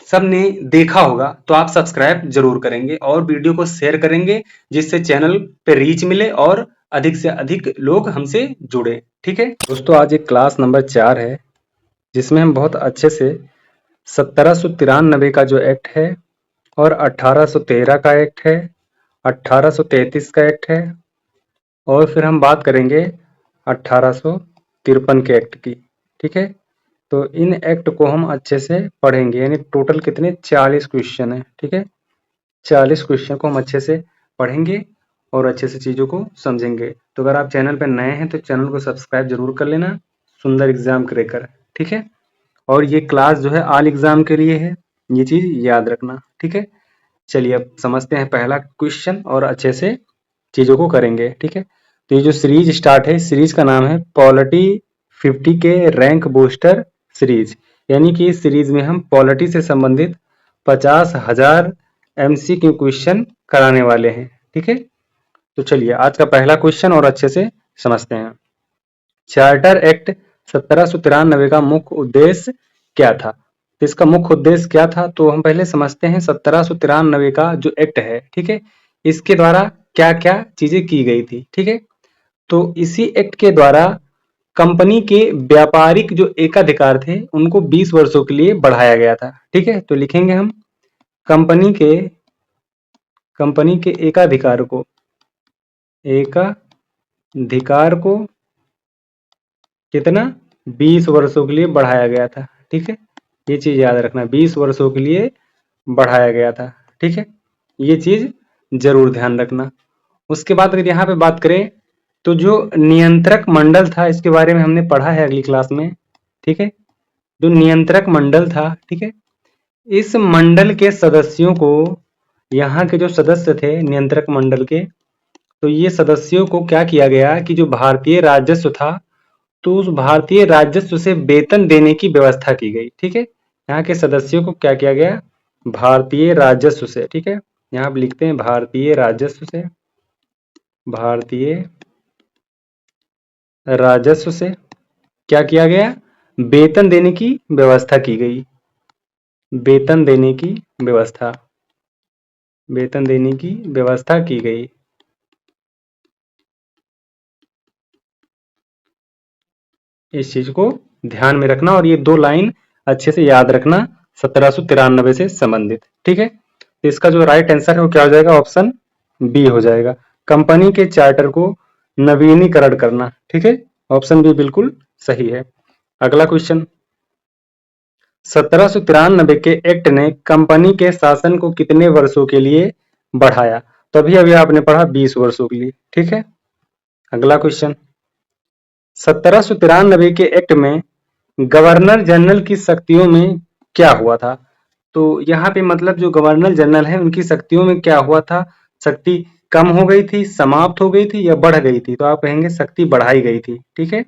सब ने देखा होगा, तो आप सब्सक्राइब जरूर करेंगे और वीडियो को शेयर करेंगे, जिससे चैनल पे रीच मिले और अधिक से अधिक लोग हमसे जुड़े, ठीक है दोस्तों। आज एक क्लास नंबर 4 है, जिसमें हम बहुत अच्छे से 1793 का जो एक्ट है, और 1813 का एक्ट है, 1833 का एक्ट है, और फिर हम बात करेंगे 1853 के एक्ट की, ठीक है। तो इन एक्ट को हम अच्छे से पढ़ेंगे, यानी टोटल कितने 40 क्वेश्चन है, ठीक है। 40 क्वेश्चन को हम अच्छे से पढ़ेंगे और अच्छे से चीज़ों को समझेंगे। तो अगर आप चैनल पर नए हैं तो चैनल को सब्सक्राइब जरूर कर लेना, सुंदर एग्जाम क्रैकर, ठीक है। और ये क्लास जो है ऑल एग्जाम के लिए है, ये चीज़ याद रखना, ठीक है। चलिए अब समझते हैं पहला क्वेश्चन और अच्छे से चीज़ों को करेंगे, ठीक है। तो ये जो सीरीज स्टार्ट है, सीरीज का नाम है पॉलिटी 50 के रैंक बूस्टर सीरीज, यानी कि इस सीरीज में हम पॉलिटी से संबंधित 50,000 MCQ क्वेश्चन कराने वाले हैं, ठीक है। तो चलिए आज का पहला क्वेश्चन और अच्छे से समझते हैं। चार्टर एक्ट 1793 का मुख्य उद्देश्य क्या था, तो इसका मुख्य उद्देश्य क्या था, तो हम पहले समझते हैं 1793 का जो एक्ट है, ठीक है, इसके द्वारा क्या क्या चीजें की गई थी, ठीक है। तो इसी एक्ट के द्वारा कंपनी के व्यापारिक जो एकाधिकार थे उनको 20 वर्षों के लिए बढ़ाया गया था। ठीक है, तो लिखेंगे हम कंपनी के एकाधिकार को कितना 20 वर्षों के लिए बढ़ाया गया था। ठीक है, ये चीज याद रखना, 20 वर्षों के लिए बढ़ाया गया था। ठीक है, ये चीज जरूर ध्यान रखना। उसके बाद अगर यहाँ पे बात करें तो जो नियंत्रक मंडल था इसके बारे में हमने पढ़ा है अगली क्लास में। ठीक है, जो नियंत्रक मंडल था, ठीक है, इस मंडल के सदस्यों को, यहाँ के जो सदस्य थे नियंत्रक मंडल के, तो ये सदस्यों को क्या किया गया कि जो भारतीय राजस्व था तो उस भारतीय राजस्व से वेतन देने की व्यवस्था की गई। ठीक है, यहाँ के सदस्यों को क्या किया गया, भारतीय राजस्व से। ठीक है, यहाँ पे लिखते हैं भारतीय राजस्व से, भारतीय राजस्व से क्या किया गया, वेतन देने की व्यवस्था की गई, वेतन देने की व्यवस्था, वेतन देने की व्यवस्था की गई। इस चीज को ध्यान में रखना और ये 2 लाइन अच्छे से याद रखना 1793 से संबंधित। ठीक है, तो इसका जो राइट आंसर है वो क्या हो जाएगा, ऑप्शन बी हो जाएगा, कंपनी के चार्टर को नवीनीकरण करना। ठीक है, ऑप्शन बी बिल्कुल सही है। अगला क्वेश्चन, 1793 के एक्ट ने कंपनी के शासन को कितने वर्षों के लिए बढ़ाया, तो अभी आपने पढ़ा 20 वर्षों के लिए। ठीक है, अगला क्वेश्चन, 1793 के एक्ट में गवर्नर जनरल की शक्तियों में क्या हुआ था, तो यहाँ पे मतलब जो गवर्नर जनरल है उनकी शक्तियों में क्या हुआ था, शक्ति कम हो गई थी, समाप्त हो गई थी या बढ़ गई थी, तो आप कहेंगे शक्ति बढ़ाई गई थी। ठीक है,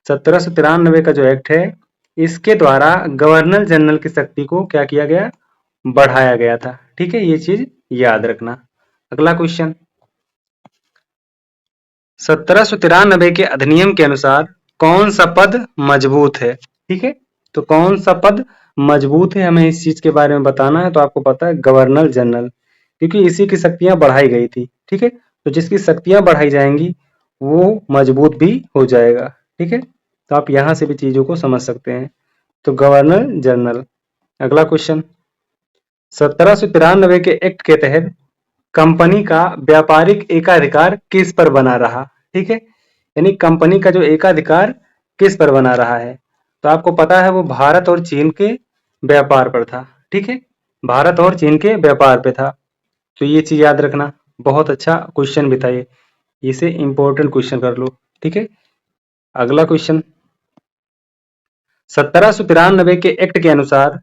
1793 का जो एक्ट है इसके द्वारा गवर्नर जनरल की शक्ति को क्या किया गया, बढ़ाया गया था। ठीक है, ये चीज याद रखना। अगला क्वेश्चन, 1793 के अधिनियम के अनुसार कौन सा पद मजबूत है। ठीक है, तो कौन सा पद मजबूत है हमें इस चीज के बारे में बताना है, तो आपको पता है गवर्नर जनरल, क्योंकि इसी की शक्तियां बढ़ाई गई थी। ठीक है, तो जिसकी शक्तियां बढ़ाई जाएंगी वो मजबूत भी हो जाएगा। ठीक है, तो आप यहां से भी चीजों को समझ सकते हैं, तो गवर्नर जनरल। अगला क्वेश्चन, 1793 के एक्ट के तहत कंपनी का व्यापारिक एकाधिकार किस पर बना रहा। ठीक है, यानी कंपनी का जो एकाधिकार किस पर बना रहा है, तो आपको पता है वो भारत और चीन के व्यापार पर था। ठीक है, भारत और चीन के व्यापार पे था, तो ये चीज याद रखना। बहुत अच्छा क्वेश्चन भी था ये, इसे इंपॉर्टेंट क्वेश्चन कर लो। ठीक है, अगला क्वेश्चन, 1793 के एक्ट के अनुसार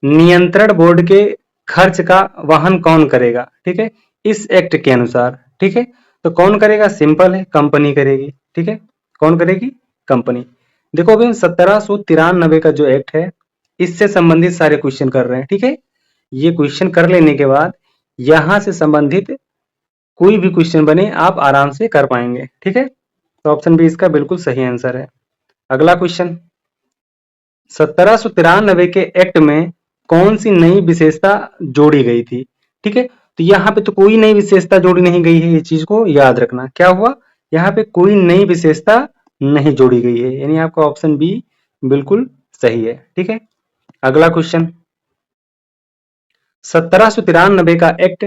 नियंत्रण बोर्ड के खर्च का वहन कौन करेगा। ठीक है, इस एक्ट के अनुसार। ठीक है, तो कौन करेगा, सिंपल है, कंपनी करेगी। ठीक है, कौन करेगी, कंपनी। देखो अभी 1793 का जो एक्ट है इससे संबंधित सारे क्वेश्चन कर रहे हैं। ठीक है, ये क्वेश्चन कर लेने के बाद यहां से संबंधित कोई भी क्वेश्चन बने आप आराम से कर पाएंगे। ठीक है, तो ऑप्शन बी इसका बिल्कुल सही आंसर है। अगला क्वेश्चन, 1793 के एक्ट में कौन सी नई विशेषता जोड़ी गई थी। ठीक है, तो यहाँ पे तो कोई नई विशेषता जोड़ी नहीं गई है, ये चीज को याद रखना। क्या हुआ, यहाँ पे कोई नई विशेषता नहीं जोड़ी गई है, यानी आपका ऑप्शन बी बिल्कुल सही है। ठीक है, अगला क्वेश्चन, 1793 का एक्ट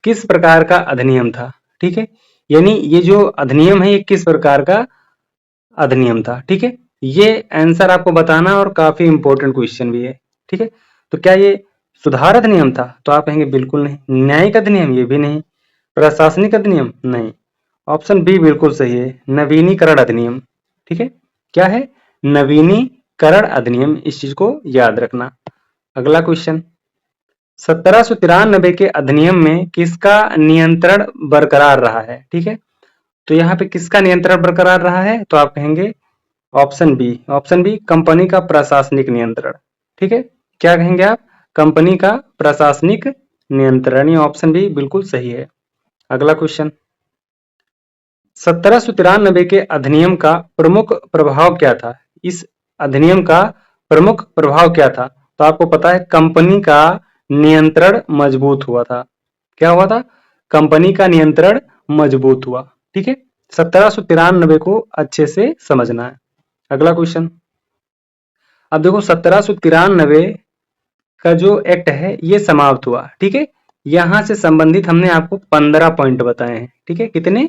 किस प्रकार का अधिनियम था। ठीक है, यानी ये जो अधिनियम है ये किस प्रकार का अधिनियम था। ठीक है, ये आंसर आपको बताना और काफी इंपॉर्टेंट क्वेश्चन भी है। ठीक है, तो क्या ये सुधार अधिनियम था, तो आप कहेंगे बिल्कुल नहीं। न्यायिक अधिनियम, ये भी नहीं। प्रशासनिक अधिनियम, नहीं। ऑप्शन बी बिल्कुल सही है, नवीनीकरण अधिनियम। ठीक है, क्या है, नवीनीकरण अधिनियम, इस चीज को याद रखना। अगला क्वेश्चन, 1793 के अधिनियम में किसका नियंत्रण बरकरार रहा है। ठीक है, तो यहाँ पे किसका नियंत्रण बरकरार रहा है, तो आप कहेंगे option B, option B company का प्रशासनिक नियंत्रण। ठीक है, क्या कहेंगे आप, कंपनी का प्रशासनिक नियंत्रण, ये ऑप्शन बी बिल्कुल सही है। अगला क्वेश्चन, 1793 के अधिनियम का प्रमुख प्रभाव क्या था। इस अधिनियम का प्रमुख प्रभाव क्या था, तो आपको पता है कंपनी का नियंत्रण मजबूत हुआ था। क्या हुआ था, कंपनी का नियंत्रण मजबूत हुआ। ठीक है, 1793 को अच्छे से समझना है। अगला क्वेश्चन। अब देखो 1793 का जो एक्ट है ये समाप्त हुआ, ठीक है। यहां से संबंधित हमने आपको 15 पॉइंट बताए हैं, ठीक है। कितने?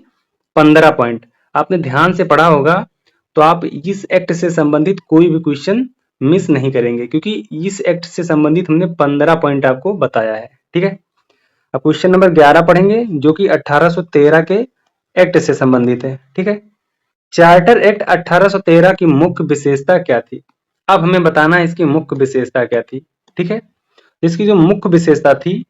15 पॉइंट। आपने ध्यान से पढ़ा होगा तो आप इस एक्ट से संबंधित कोई भी क्वेश्चन मिस नहीं करेंगे, क्योंकि इस एक्ट से संबंधित हमने 15 पॉइंट आपको बताया है, ठीक है। अब क्वेश्चन नंबर 11 पढ़ेंगे, जो कि 1813 के एक्ट से संबंधित है, ठीक है। चार्टर एक्ट 1813 की मुख्य विशेषता क्या थी? अब हमें बताना है इसकी मुख्य विशेषता क्या थी, ठीक है। इसकी जो मुख्य विशेषता थी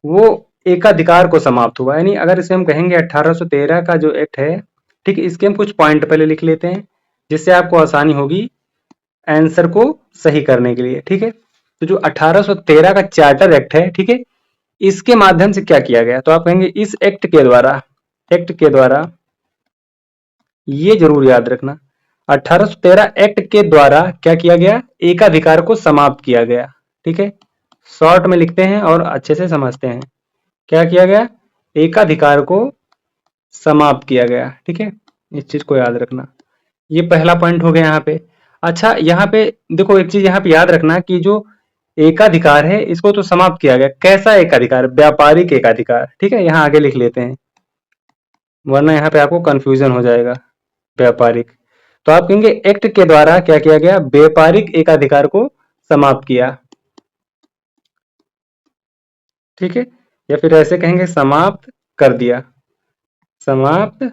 वो एकाधिकार को समाप्त हुआ, यानी अगर इसे हम कहेंगे 1813 का जो एक्ट है, ठीक है, इसके हम कुछ पॉइंट पहले लिख लेते हैं जिससे आपको आसानी होगी आंसर को सही करने के लिए, ठीक है। तो जो 1813 का चार्टर एक्ट है, ठीक है, इसके माध्यम से क्या किया गया? तो आप कहेंगे इस एक्ट के द्वारा ये जरूर याद रखना, 1813 एक्ट के द्वारा क्या किया गया? एकाधिकार को समाप्त किया गया, ठीक है। शॉर्ट में लिखते हैं और अच्छे से समझते हैं। क्या किया गया? एकाधिकार को समाप्त किया गया, ठीक है। इस चीज को याद रखना। ये पहला पॉइंट हो गया यहाँ पे। अच्छा, यहाँ पे देखो एक चीज यहाँ पे याद रखना कि जो एकाधिकार है इसको तो समाप्त किया गया। कैसा एकाधिकार? व्यापारिक एकाधिकार, ठीक है। यहाँ आगे लिख लेते हैं वरना यहाँ पे आपको कंफ्यूजन हो जाएगा। व्यापारिक, तो आप कहेंगे एक्ट के द्वारा क्या किया गया? व्यापारिक एकाधिकार को समाप्त किया, ठीक है। या फिर ऐसे कहेंगे समाप्त कर दिया, समाप्त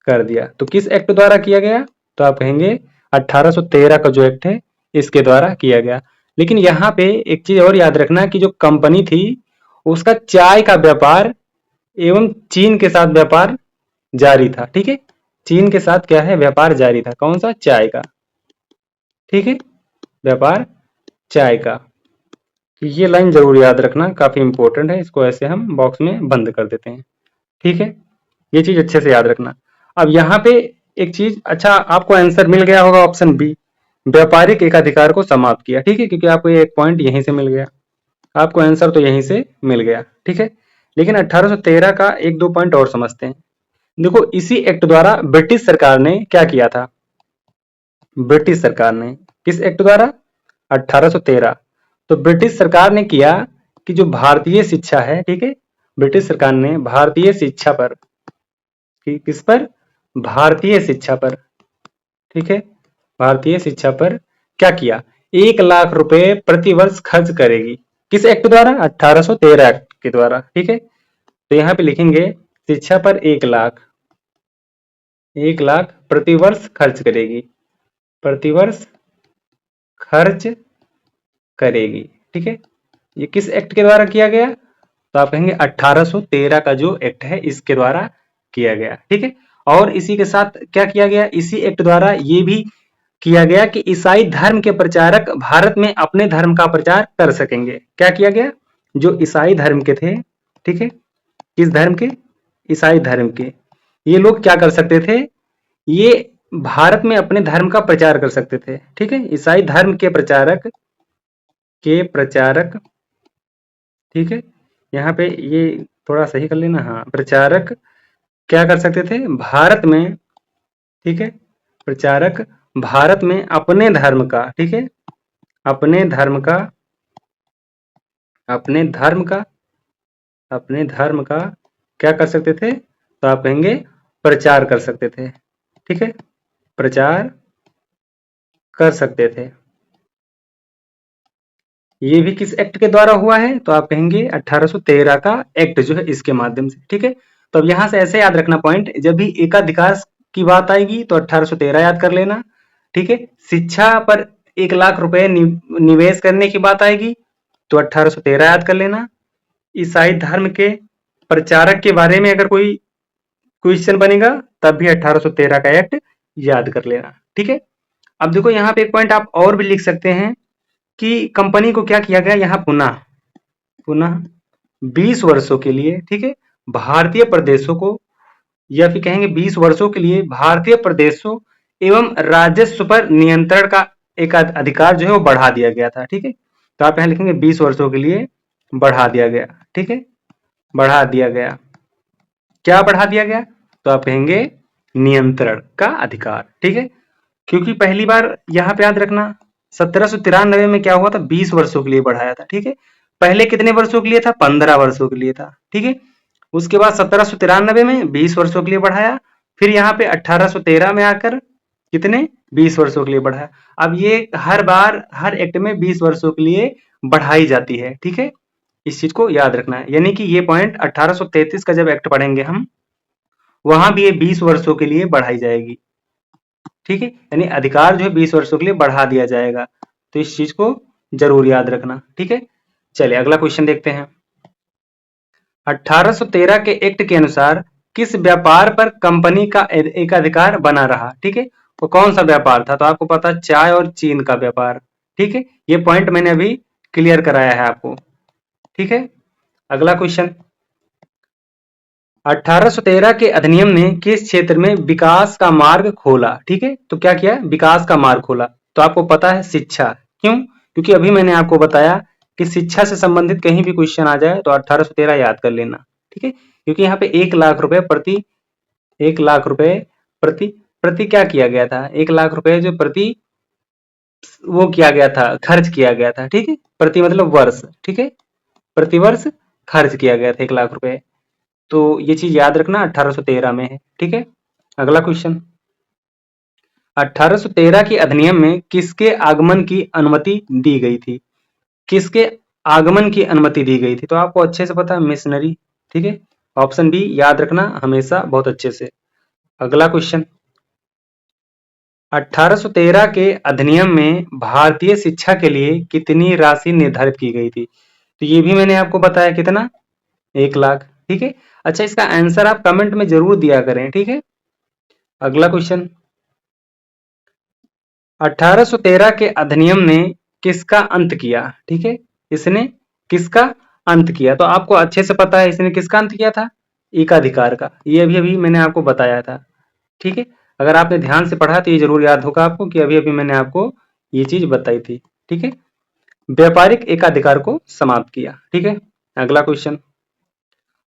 कर दिया। तो किस एक्ट द्वारा किया गया? तो आप कहेंगे 1813 का जो एक्ट है इसके द्वारा किया गया। लेकिन यहाँ पे एक चीज और याद रखना कि जो कंपनी थी उसका चाय का व्यापार एवं चीन के साथ व्यापार जारी था, ठीक है। चीन के साथ क्या है? व्यापार जारी था। कौन सा? चाय का, ठीक है, व्यापार चाय का। ये लाइन जरूर याद रखना, काफी इंपॉर्टेंट है। इसको ऐसे हम बॉक्स में बंद कर देते हैं, ठीक है। ये चीज अच्छे से याद रखना। अब यहाँ पे एक चीज, अच्छा आपको आंसर मिल गया होगा ऑप्शन बी, व्यापारिक एकाधिकार को समाप्त किया, ठीक है, क्योंकि आपको ये एक पॉइंट यहीं से मिल गया, आपको आंसर तो यहीं से मिल गया, ठीक है। लेकिन 1813 का एक दो पॉइंट और समझते हैं। देखो इसी एक्ट द्वारा ब्रिटिश सरकार ने क्या किया था? ब्रिटिश सरकार ने किस एक्ट द्वारा? 1813। तो ब्रिटिश सरकार ने किया कि जो भारतीय शिक्षा है, ठीक है, ब्रिटिश सरकार ने भारतीय शिक्षा पर, किस पर? भारतीय शिक्षा पर, ठीक है, भारतीय शिक्षा पर क्या किया? 1 लाख रुपए प्रति वर्ष खर्च करेगी। किस एक्ट द्वारा? 1813 एक्ट के द्वारा, ठीक है। तो यहाँ पे लिखेंगे शिक्षा पर 1 लाख, 1 लाख प्रति वर्ष खर्च करेगी, प्रतिवर्ष खर्च करेगी, ठीक है। ये किस एक्ट के द्वारा किया गया? तो आप कहेंगे 1813 का जो एक्ट है इसके द्वारा किया गया, ठीक है। और इसी के साथ क्या किया गया? इसी एक्ट द्वारा ये भी किया गया कि ईसाई धर्म के प्रचारक भारत में अपने धर्म का प्रचार कर सकेंगे। क्या किया गया? जो ईसाई धर्म के थे, ठीक है, किस धर्म के? ईसाई धर्म के, ये लोग क्या कर सकते थे? ये भारत में अपने धर्म का प्रचार कर सकते थे, ठीक है। ईसाई धर्म के प्रचारक ठीक है, यहाँ पे ये थोड़ा सही कर लेना, हाँ, प्रचारक क्या कर सकते थे? भारत में, ठीक है, प्रचारक भारत में अपने धर्म का, ठीक है, अपने धर्म का, अपने धर्म का, अपने धर्म का क्या कर सकते थे? तो आप कहेंगे प्रचार कर सकते थे, ठीक है, प्रचार कर सकते थे। ये भी किस एक्ट के द्वारा हुआ है? तो आप कहेंगे 1813 का एक्ट जो है इसके माध्यम से, ठीक है। तो अब यहां से ऐसे याद रखना पॉइंट, जब भी एकाधिकार की बात आएगी तो 1813 याद कर लेना, ठीक है। शिक्षा पर 1 लाख रुपए निवेश करने की बात आएगी तो 1813 याद कर लेना। ईसाई धर्म के प्रचारक के बारे में अगर कोई क्वेश्चन बनेगा तब भी 1813 का एक्ट याद कर लेना, ठीक है। अब देखो यहाँ पे एक पॉइंट आप और भी लिख सकते हैं कि कंपनी को क्या किया गया? यहाँ पुनः पुनः 20 वर्षों के लिए, ठीक है, भारतीय प्रदेशों को, या फिर कहेंगे 20 वर्षों के लिए भारतीय प्रदेशों एवं राजस्व पर नियंत्रण का एक अधिकार जो है वो बढ़ा दिया गया था, ठीक है। तो आप यहाँ लिखेंगे 20 वर्षों के लिए बढ़ा दिया गया, ठीक है, बढ़ा दिया गया। क्या बढ़ा दिया गया? तो आप कहेंगे नियंत्रण का अधिकार, ठीक है। क्योंकि पहली बार यहाँ पे याद रखना 1793 में क्या हुआ था, 20 वर्षों के लिए बढ़ाया था, ठीक है। पहले कितने वर्षों के लिए था, 15 वर्षों के लिए था, ठीक है। उसके बाद 1793 में 20 वर्षों के लिए बढ़ाया, फिर यहाँ पे 1813 में आकर कितने, 20 वर्षों के लिए बढ़ाया। अब ये हर बार हर एक्ट में 20 वर्षों के लिए बढ़ाई जाती है, ठीक है। इस चीज को याद रखना है, यानी कि ये पॉइंट 1833 का जब एक्ट पढ़ेंगे हम, वहां भी ये 20 वर्षों के लिए बढ़ाई जाएगी, ठीक है। यानी अधिकार जो है 20 वर्षों के लिए बढ़ा दिया जाएगा, तो इस चीज को जरूर याद रखना, ठीक है। चलिए अगला क्वेश्चन देखते हैं। 1813 के एक्ट के अनुसार किस व्यापार पर कंपनी का एक अधिकार बना रहा, ठीक है। वो कौन सा व्यापार था, तो आपको पता है चाय और चीन का व्यापार, ठीक है। ये पॉइंट मैंने अभी क्लियर कराया है आपको, ठीक है। अगला क्वेश्चन, 1813 के अधिनियम ने किस क्षेत्र में विकास का मार्ग खोला, ठीक है। तो क्या किया, विकास का मार्ग खोला, तो आपको पता है शिक्षा। क्यों, क्योंकि अभी मैंने आपको बताया कि शिक्षा से संबंधित कहीं भी क्वेश्चन आ जाए तो 1813 याद कर लेना, ठीक है। क्योंकि यहाँ पे 1 लाख रुपए प्रति, 1 लाख रुपए प्रति प्रति क्या किया गया था, 1 लाख रुपए जो प्रति वो किया गया था, खर्च किया गया था, ठीक है। प्रति मतलब वर्ष, ठीक है, प्रति वर्ष खर्च किया गया था 1 लाख रुपए। तो ये चीज याद रखना 1813 में है, ठीक है। अगला क्वेश्चन, 1813 के अधिनियम में किसके आगमन की अनुमति दी गई थी, किसके आगमन की अनुमति दी गई थी, तो आपको अच्छे से पता है मिशनरी, ठीक है। ऑप्शन बी याद रखना हमेशा बहुत अच्छे से। अगला क्वेश्चन, 1813 के अधिनियम में भारतीय शिक्षा के लिए कितनी राशि निर्धारित की गई थी, तो ये भी मैंने आपको बताया कितना, 1 लाख, ठीक है। अच्छा, इसका आंसर आप कमेंट में जरूर दिया करें, ठीक है। अगला क्वेश्चन, 1813 के अधिनियम ने किसका अंत किया, ठीक है। इसने किसका अंत किया, तो आपको अच्छे से पता है इसने किसका अंत किया था, एकाधिकार का। ये अभी अभी मैंने आपको बताया था, ठीक है। अगर आपने ध्यान से पढ़ा तो ये जरूर याद होगा आपको कि अभी अभी मैंने आपको ये चीज बताई थी, ठीक है। व्यापारिक एकाधिकार को समाप्त किया, ठीक है। अगला क्वेश्चन,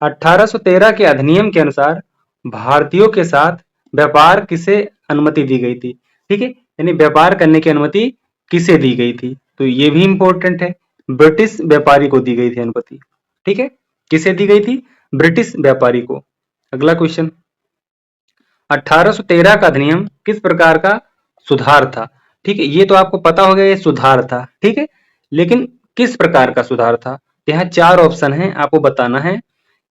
1813 के अधिनियम के अनुसार भारतीयों के साथ व्यापार किसे अनुमति दी गई थी, ठीक है। यानी व्यापार करने की अनुमति किसे दी गई थी, तो ये भी इंपॉर्टेंट है, ब्रिटिश व्यापारी को दी गई थी अनुमति, ठीक है। किसे दी गई थी, ब्रिटिश व्यापारी को। अगला क्वेश्चन, 1813 का अधिनियम किस प्रकार का सुधार था, ठीक है। ये तो आपको पता हो गया ये सुधार था, ठीक है, लेकिन किस प्रकार का सुधार था। यहाँ 4 ऑप्शन है, आपको बताना है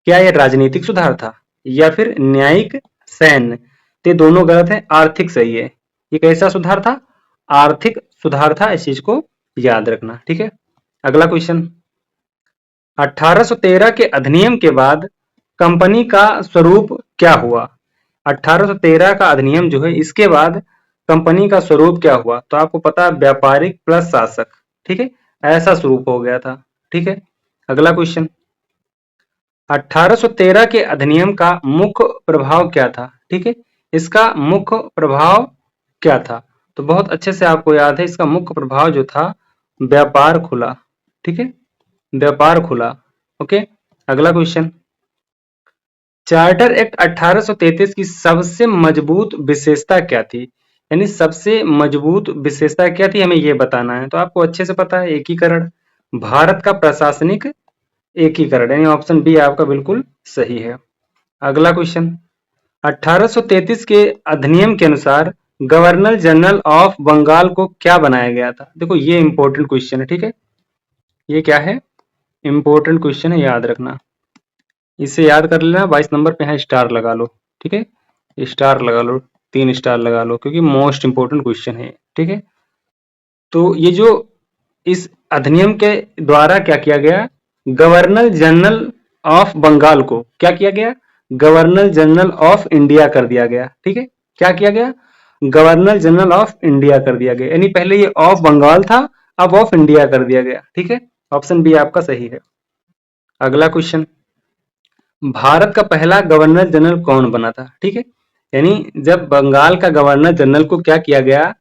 क्या ये राजनीतिक सुधार था या फिर न्यायिक, सैन्य। तो दोनों गलत है, आर्थिक सही है। ये कैसा सुधार था, आर्थिक सुधार था, इस चीज को याद रखना, ठीक है। अगला क्वेश्चन, 1813 के अधिनियम के बाद कंपनी का स्वरूप क्या हुआ, 1813 का अधिनियम जो है इसके बाद कंपनी का स्वरूप क्या हुआ, तो आपको पता है व्यापारिक प्लस शासक, ठीक है, ऐसा स्वरूप हो गया था, ठीक है। अगला क्वेश्चन, 1813 के अधिनियम का मुख्य प्रभाव क्या था, ठीक है। इसका मुख्य प्रभाव क्या था, तो बहुत अच्छे से आपको याद है इसका मुख्य प्रभाव जो था व्यापार खुला, ठीक है, व्यापार खुला, ओके। अगला क्वेश्चन, चार्टर एक्ट 1833 की सबसे मजबूत विशेषता क्या थी, यानी सबसे मजबूत विशेषता क्या थी, हमें यह बताना है। तो आपको अच्छे से पता है एकीकरण, भारत का प्रशासनिक एकीकरण, यानी ऑप्शन बी आपका बिल्कुल सही है। अगला क्वेश्चन, 1833 के अधिनियम के अनुसार गवर्नर जनरल ऑफ बंगाल को क्या बनाया गया था, देखो ये इंपॉर्टेंट क्वेश्चन है, ठीक है। ये क्या है, इंपॉर्टेंट क्वेश्चन है, याद रखना, इसे याद कर लेना। 22 नंबर पे है, स्टार लगा लो, ठीक है, स्टार लगा लो, 3 स्टार लगा लो, क्योंकि मोस्ट इंपॉर्टेंट क्वेश्चन है, ठीक है। तो ये जो इस अधिनियम के द्वारा क्या किया गया, गवर्नर जनरल ऑफ बंगाल को क्या किया गया, गवर्नर जनरल ऑफ इंडिया कर दिया गया, ठीक है। क्या किया गया, गवर्नर जनरल ऑफ इंडिया कर दिया गया, यानी पहले ये ऑफ बंगाल था, अब ऑफ इंडिया कर दिया गया, ठीक है। ऑप्शन बी आपका सही है। अगला क्वेश्चन, भारत का पहला गवर्नर जनरल कौन बना था, ठीक है। यानी जब बंगाल का गवर्नर जनरल को क्या किया गया,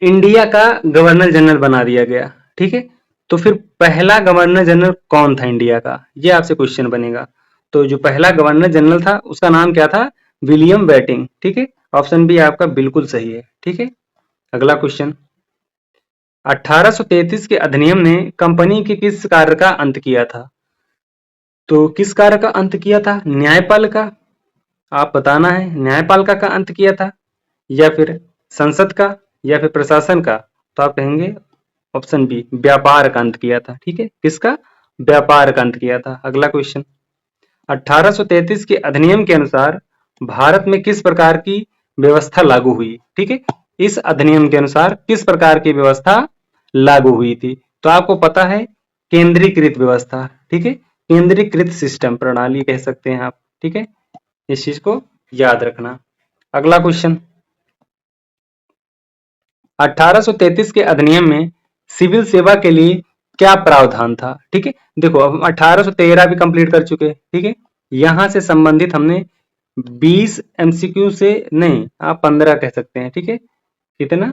इंडिया का गवर्नर जनरल बना दिया गया, ठीक है। तो फिर पहला गवर्नर जनरल कौन था इंडिया का, ये आपसे क्वेश्चन बनेगा। तो जो पहला गवर्नर जनरल था उसका नाम क्या था, विलियम बेटिंग, ठीक है। ऑप्शन बी आपका बिल्कुल सही है, ठीक है। अगला क्वेश्चन, 1833 के अधिनियम ने कंपनी के किस कार्य का अंत किया था? तो किस कार्य का अंत किया था? न्यायपालिका, आप बताना है, न्यायपालिका का अंत किया था या फिर संसद का या फिर प्रशासन का? तो आप कहेंगे ऑप्शन बी, व्यापार का अंत किया था। ठीक है, किसका? व्यापार का अंत किया था। अगला क्वेश्चन, 1833 के अधिनियम के अनुसार भारत में किस प्रकार की व्यवस्था लागू हुई? ठीक है, इस अधिनियम के अनुसार किस प्रकार की व्यवस्था लागू हुई थी? तो आपको पता है, केंद्रीकृत व्यवस्था। ठीक है, केंद्रीकृत सिस्टम, प्रणाली कह सकते हैं आप। ठीक है, इस चीज को याद रखना। अगला क्वेश्चन, 1833 के अधिनियम में सिविल सेवा के लिए क्या प्रावधान था? ठीक है, देखो अब हम 1813 भी कंप्लीट कर चुके हैं। ठीक है, यहां से संबंधित हमने 20 एमसीक्यू से नहीं, आप 15 कह सकते हैं। ठीक है, कितना?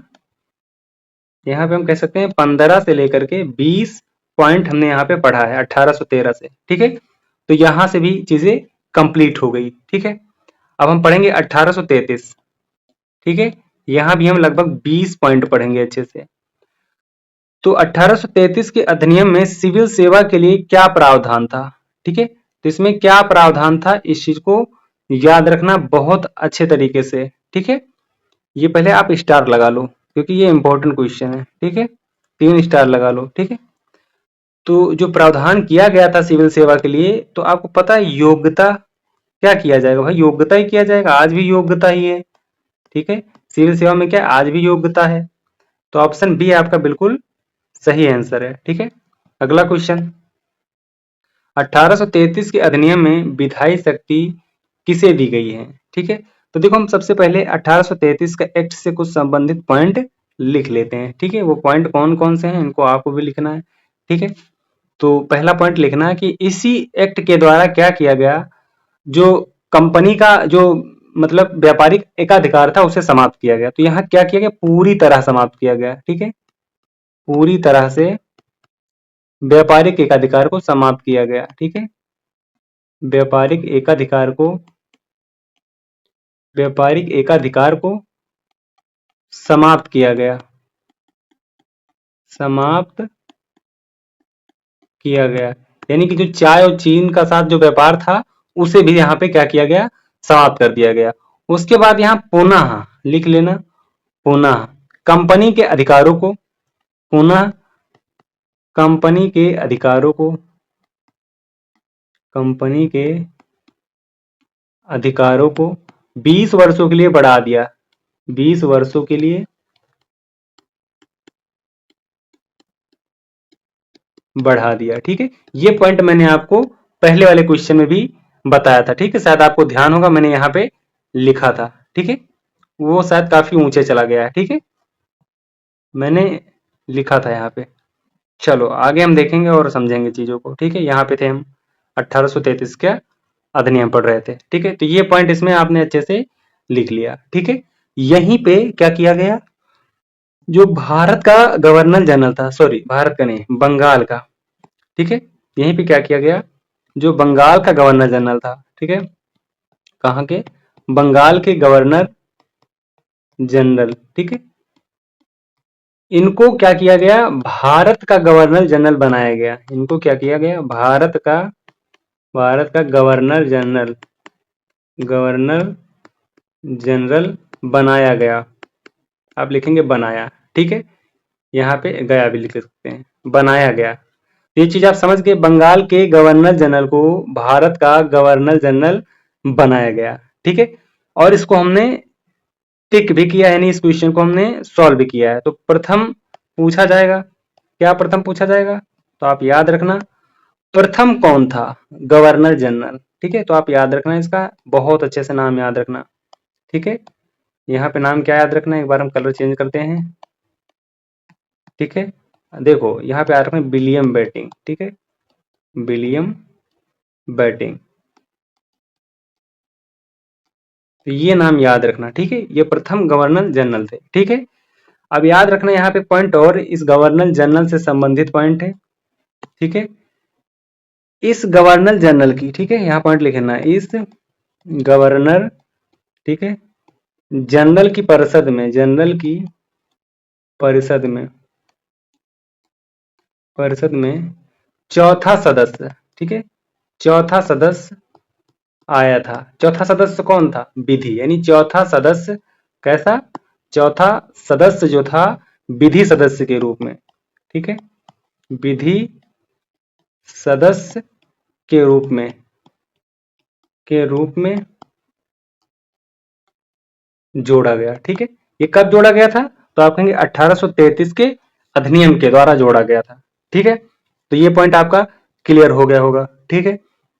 यहाँ पे हम कह सकते हैं 15 से लेकर के 20 पॉइंट हमने यहाँ पे पढ़ा है 1813 से। ठीक है, तो यहां से भी चीजें कंप्लीट हो गई। ठीक है, अब हम पढ़ेंगे 1833। ठीक है, यहां भी हम लगभग 20 पॉइंट पढ़ेंगे अच्छे से। तो 1833 के अधिनियम में सिविल सेवा के लिए क्या प्रावधान था? ठीक है, तो इसमें क्या प्रावधान था, इस चीज को याद रखना बहुत अच्छे तरीके से। ठीक है, ये पहले आप स्टार लगा लो क्योंकि ये इंपॉर्टेंट क्वेश्चन है। ठीक है, 3 स्टार लगा लो। ठीक है, तो जो प्रावधान किया गया था सिविल सेवा के लिए, तो आपको पता है योग्यता क्या किया जाएगा? भाई योग्यता ही किया जाएगा, आज भी योग्यता ही है। ठीक है, सिविल सेवा में क्या आज भी योग्यता है? तो ऑप्शन बी आपका बिल्कुल सही आंसर है। ठीक है, अगला क्वेश्चन, 1833 के अधिनियम में विधायी शक्ति किसे दी गई है? ठीक है, तो देखो हम सबसे पहले 1833 का एक्ट से कुछ संबंधित पॉइंट लिख लेते हैं। ठीक है, वो पॉइंट कौन कौन से हैं इनको आपको भी लिखना है। ठीक है, तो पहला पॉइंट लिखना है कि इसी एक्ट के द्वारा क्या किया गया, जो कंपनी का जो मतलब व्यापारिक एकाधिकार था उसे समाप्त किया गया। तो यहाँ क्या किया गया? पूरी तरह समाप्त किया गया। ठीक है, पूरी तरह से व्यापारिक एकाधिकार को समाप्त किया गया। ठीक है, व्यापारिक एकाधिकार को समाप्त किया गया, समाप्त किया गया। यानी कि जो चाय और चीन का साथ जो व्यापार था उसे भी यहाँ पे क्या किया गया? समाप्त कर दिया गया। उसके बाद यहाँ पुनः लिख लेना, पुनः कंपनी के अधिकारों को, पुनः कंपनी के अधिकारों को, कंपनी के अधिकारों को 20 वर्षों के लिए बढ़ा दिया, 20 वर्षों के लिए बढ़ा दिया। ठीक है, ये पॉइंट मैंने आपको पहले वाले क्वेश्चन में भी बताया था। ठीक है, शायद आपको ध्यान होगा, मैंने यहाँ पे लिखा था। ठीक है, वो शायद काफी ऊंचे चला गया है। ठीक है, मैंने लिखा था यहाँ पे। चलो आगे हम देखेंगे और समझेंगे चीजों को। ठीक है, यहाँ पे थे हम 1833 का अधिनियम पढ़ रहे थे। ठीक है, तो ये पॉइंट इसमें आपने अच्छे से लिख लिया। ठीक है, यहीं पे क्या किया गया, जो भारत का गवर्नर जनरल था, सॉरी भारत का नहीं, बंगाल का। ठीक है, यहीं पे क्या किया गया, जो बंगाल का गवर्नर जनरल था। ठीक है, कहाँ के? बंगाल के गवर्नर जनरल। ठीक है, इनको क्या किया गया? भारत का गवर्नर जनरल बनाया गया। इनको क्या किया गया? भारत का गवर्नर जनरल बनाया गया। आप लिखेंगे बनाया। ठीक है, यहाँ पे गया भी लिख सकते हैं, बनाया गया। ये चीज आप समझ के, बंगाल के गवर्नर जनरल को भारत का गवर्नर जनरल बनाया गया। ठीक है, और इसको हमने टिक भी किया, यानी इस क्वेश्चन को हमने सॉल्व भी किया है। तो प्रथम पूछा जाएगा, क्या प्रथम पूछा जाएगा? तो आप याद रखना, प्रथम कौन था? Governor general. ठीक है, तो आप याद रखना, इसका बहुत अच्छे से नाम याद रखना। ठीक है, यहाँ पे नाम क्या याद रखना है, एक बार हम कलर चेंज करते हैं। ठीक है, देखो यहाँ पे याद रखना विलियम बेटिंग। ठीक है, विलियम बेटिंग, तो ये नाम याद रखना। ठीक है, ये प्रथम गवर्नर जनरल थे। ठीक है, अब याद रखना यहाँ पे पॉइंट और इस गवर्नर जनरल से संबंधित पॉइंट है। ठीक है, इस गवर्नर जनरल की, ठीक है यहाँ पॉइंट लिखना, इस गवर्नर, ठीक है, जनरल की परिषद में, जनरल की परिषद में चौथा सदस्य, ठीक है, चौथा सदस्य आया था। चौथा सदस्य कौन था? विधि, यानी चौथा सदस्य कैसा? चौथा सदस्य जो था विधि सदस्य के रूप में, ठीक है, विधि सदस्य के रूप में जोड़ा गया, ठीक है। ये कब जोड़ा गया था? तो आप कहेंगे 1833 के अधिनियम के द्वारा जोड़ा गया था, ठीक है। तो ये पॉइंट आपका क्लियर हो गया होगा, ठीक है।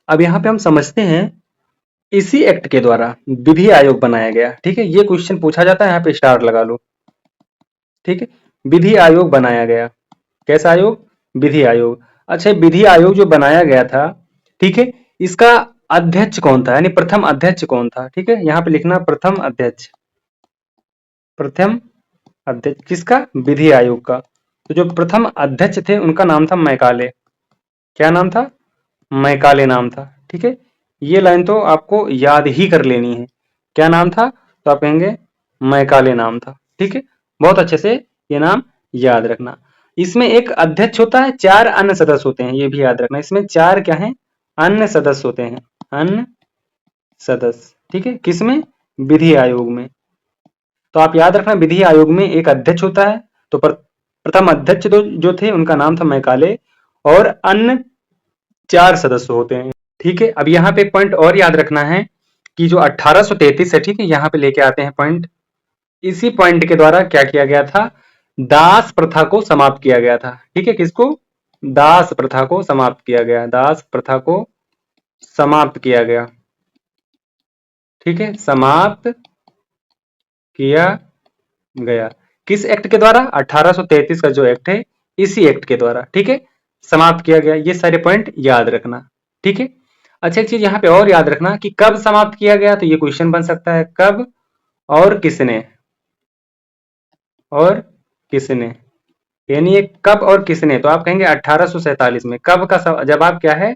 अब यहाँ पे हम समझते हैं इसी एक्ट के द्वारा विधि आयोग बनाया गया, ठीक है। ये क्वेश्चन पूछा जाता है, यहाँ पे स्टार लगा लो, ठीक है। विधि आयोग बनाया गया, कैसा आयोग? विधि आयोग। अच्छा, विधि आयोग जो बनाया गया था, ठीक है, इसका अध्यक्ष कौन था, यानी प्रथम अध्यक्ष कौन था? ठीक है, यहाँ पे लिखना प्रथम अध्यक्ष किसका? विधि आयोग का। तो जो प्रथम अध्यक्ष थे उनका नाम था मैकाले। क्या नाम था? मैकाले नाम था, ठीक है। ये लाइन तो आपको याद ही कर लेनी है। क्या नाम था? तो आप कहेंगे मैकाले नाम था, ठीक है। बहुत अच्छे से ये नाम याद रखना। इसमें एक अध्यक्ष होता है, 4 अन्य सदस्य होते हैं, ये भी याद रखना। इसमें 4 क्या है? अन्य सदस्य होते हैं, अन्य सदस्य, ठीक है। किसमें? विधि आयोग में। तो आप याद रखना, विधि आयोग में एक अध्यक्ष होता है। तो प्रथम अध्यक्ष जो थे उनका नाम था मैकाले, और अन्य 4 सदस्य होते हैं, ठीक है। अब यहाँ पे एक पॉइंट और याद रखना है कि जो 1833 है, ठीक है, यहाँ पे लेके आते हैं पॉइंट। इसी पॉइंट के द्वारा क्या किया गया था? दास प्रथा को समाप्त किया गया था, ठीक है। किसको? दास प्रथा को समाप्त किया गया, दास प्रथा को समाप्त किया गया, ठीक है, समाप्त किया गया। किस एक्ट के द्वारा? 1833 का जो एक्ट है, इसी एक्ट के द्वारा, ठीक है, समाप्त किया गया। ये सारे पॉइंट याद रखना, ठीक है। अच्छा, एक चीज यहाँ पे और याद रखना कि कब समाप्त किया गया, तो ये क्वेश्चन बन सकता है, कब और किसने, और किसने, यानी ये कब और किसने। तो आप कहेंगे 1847 में। कब का जवाब क्या है?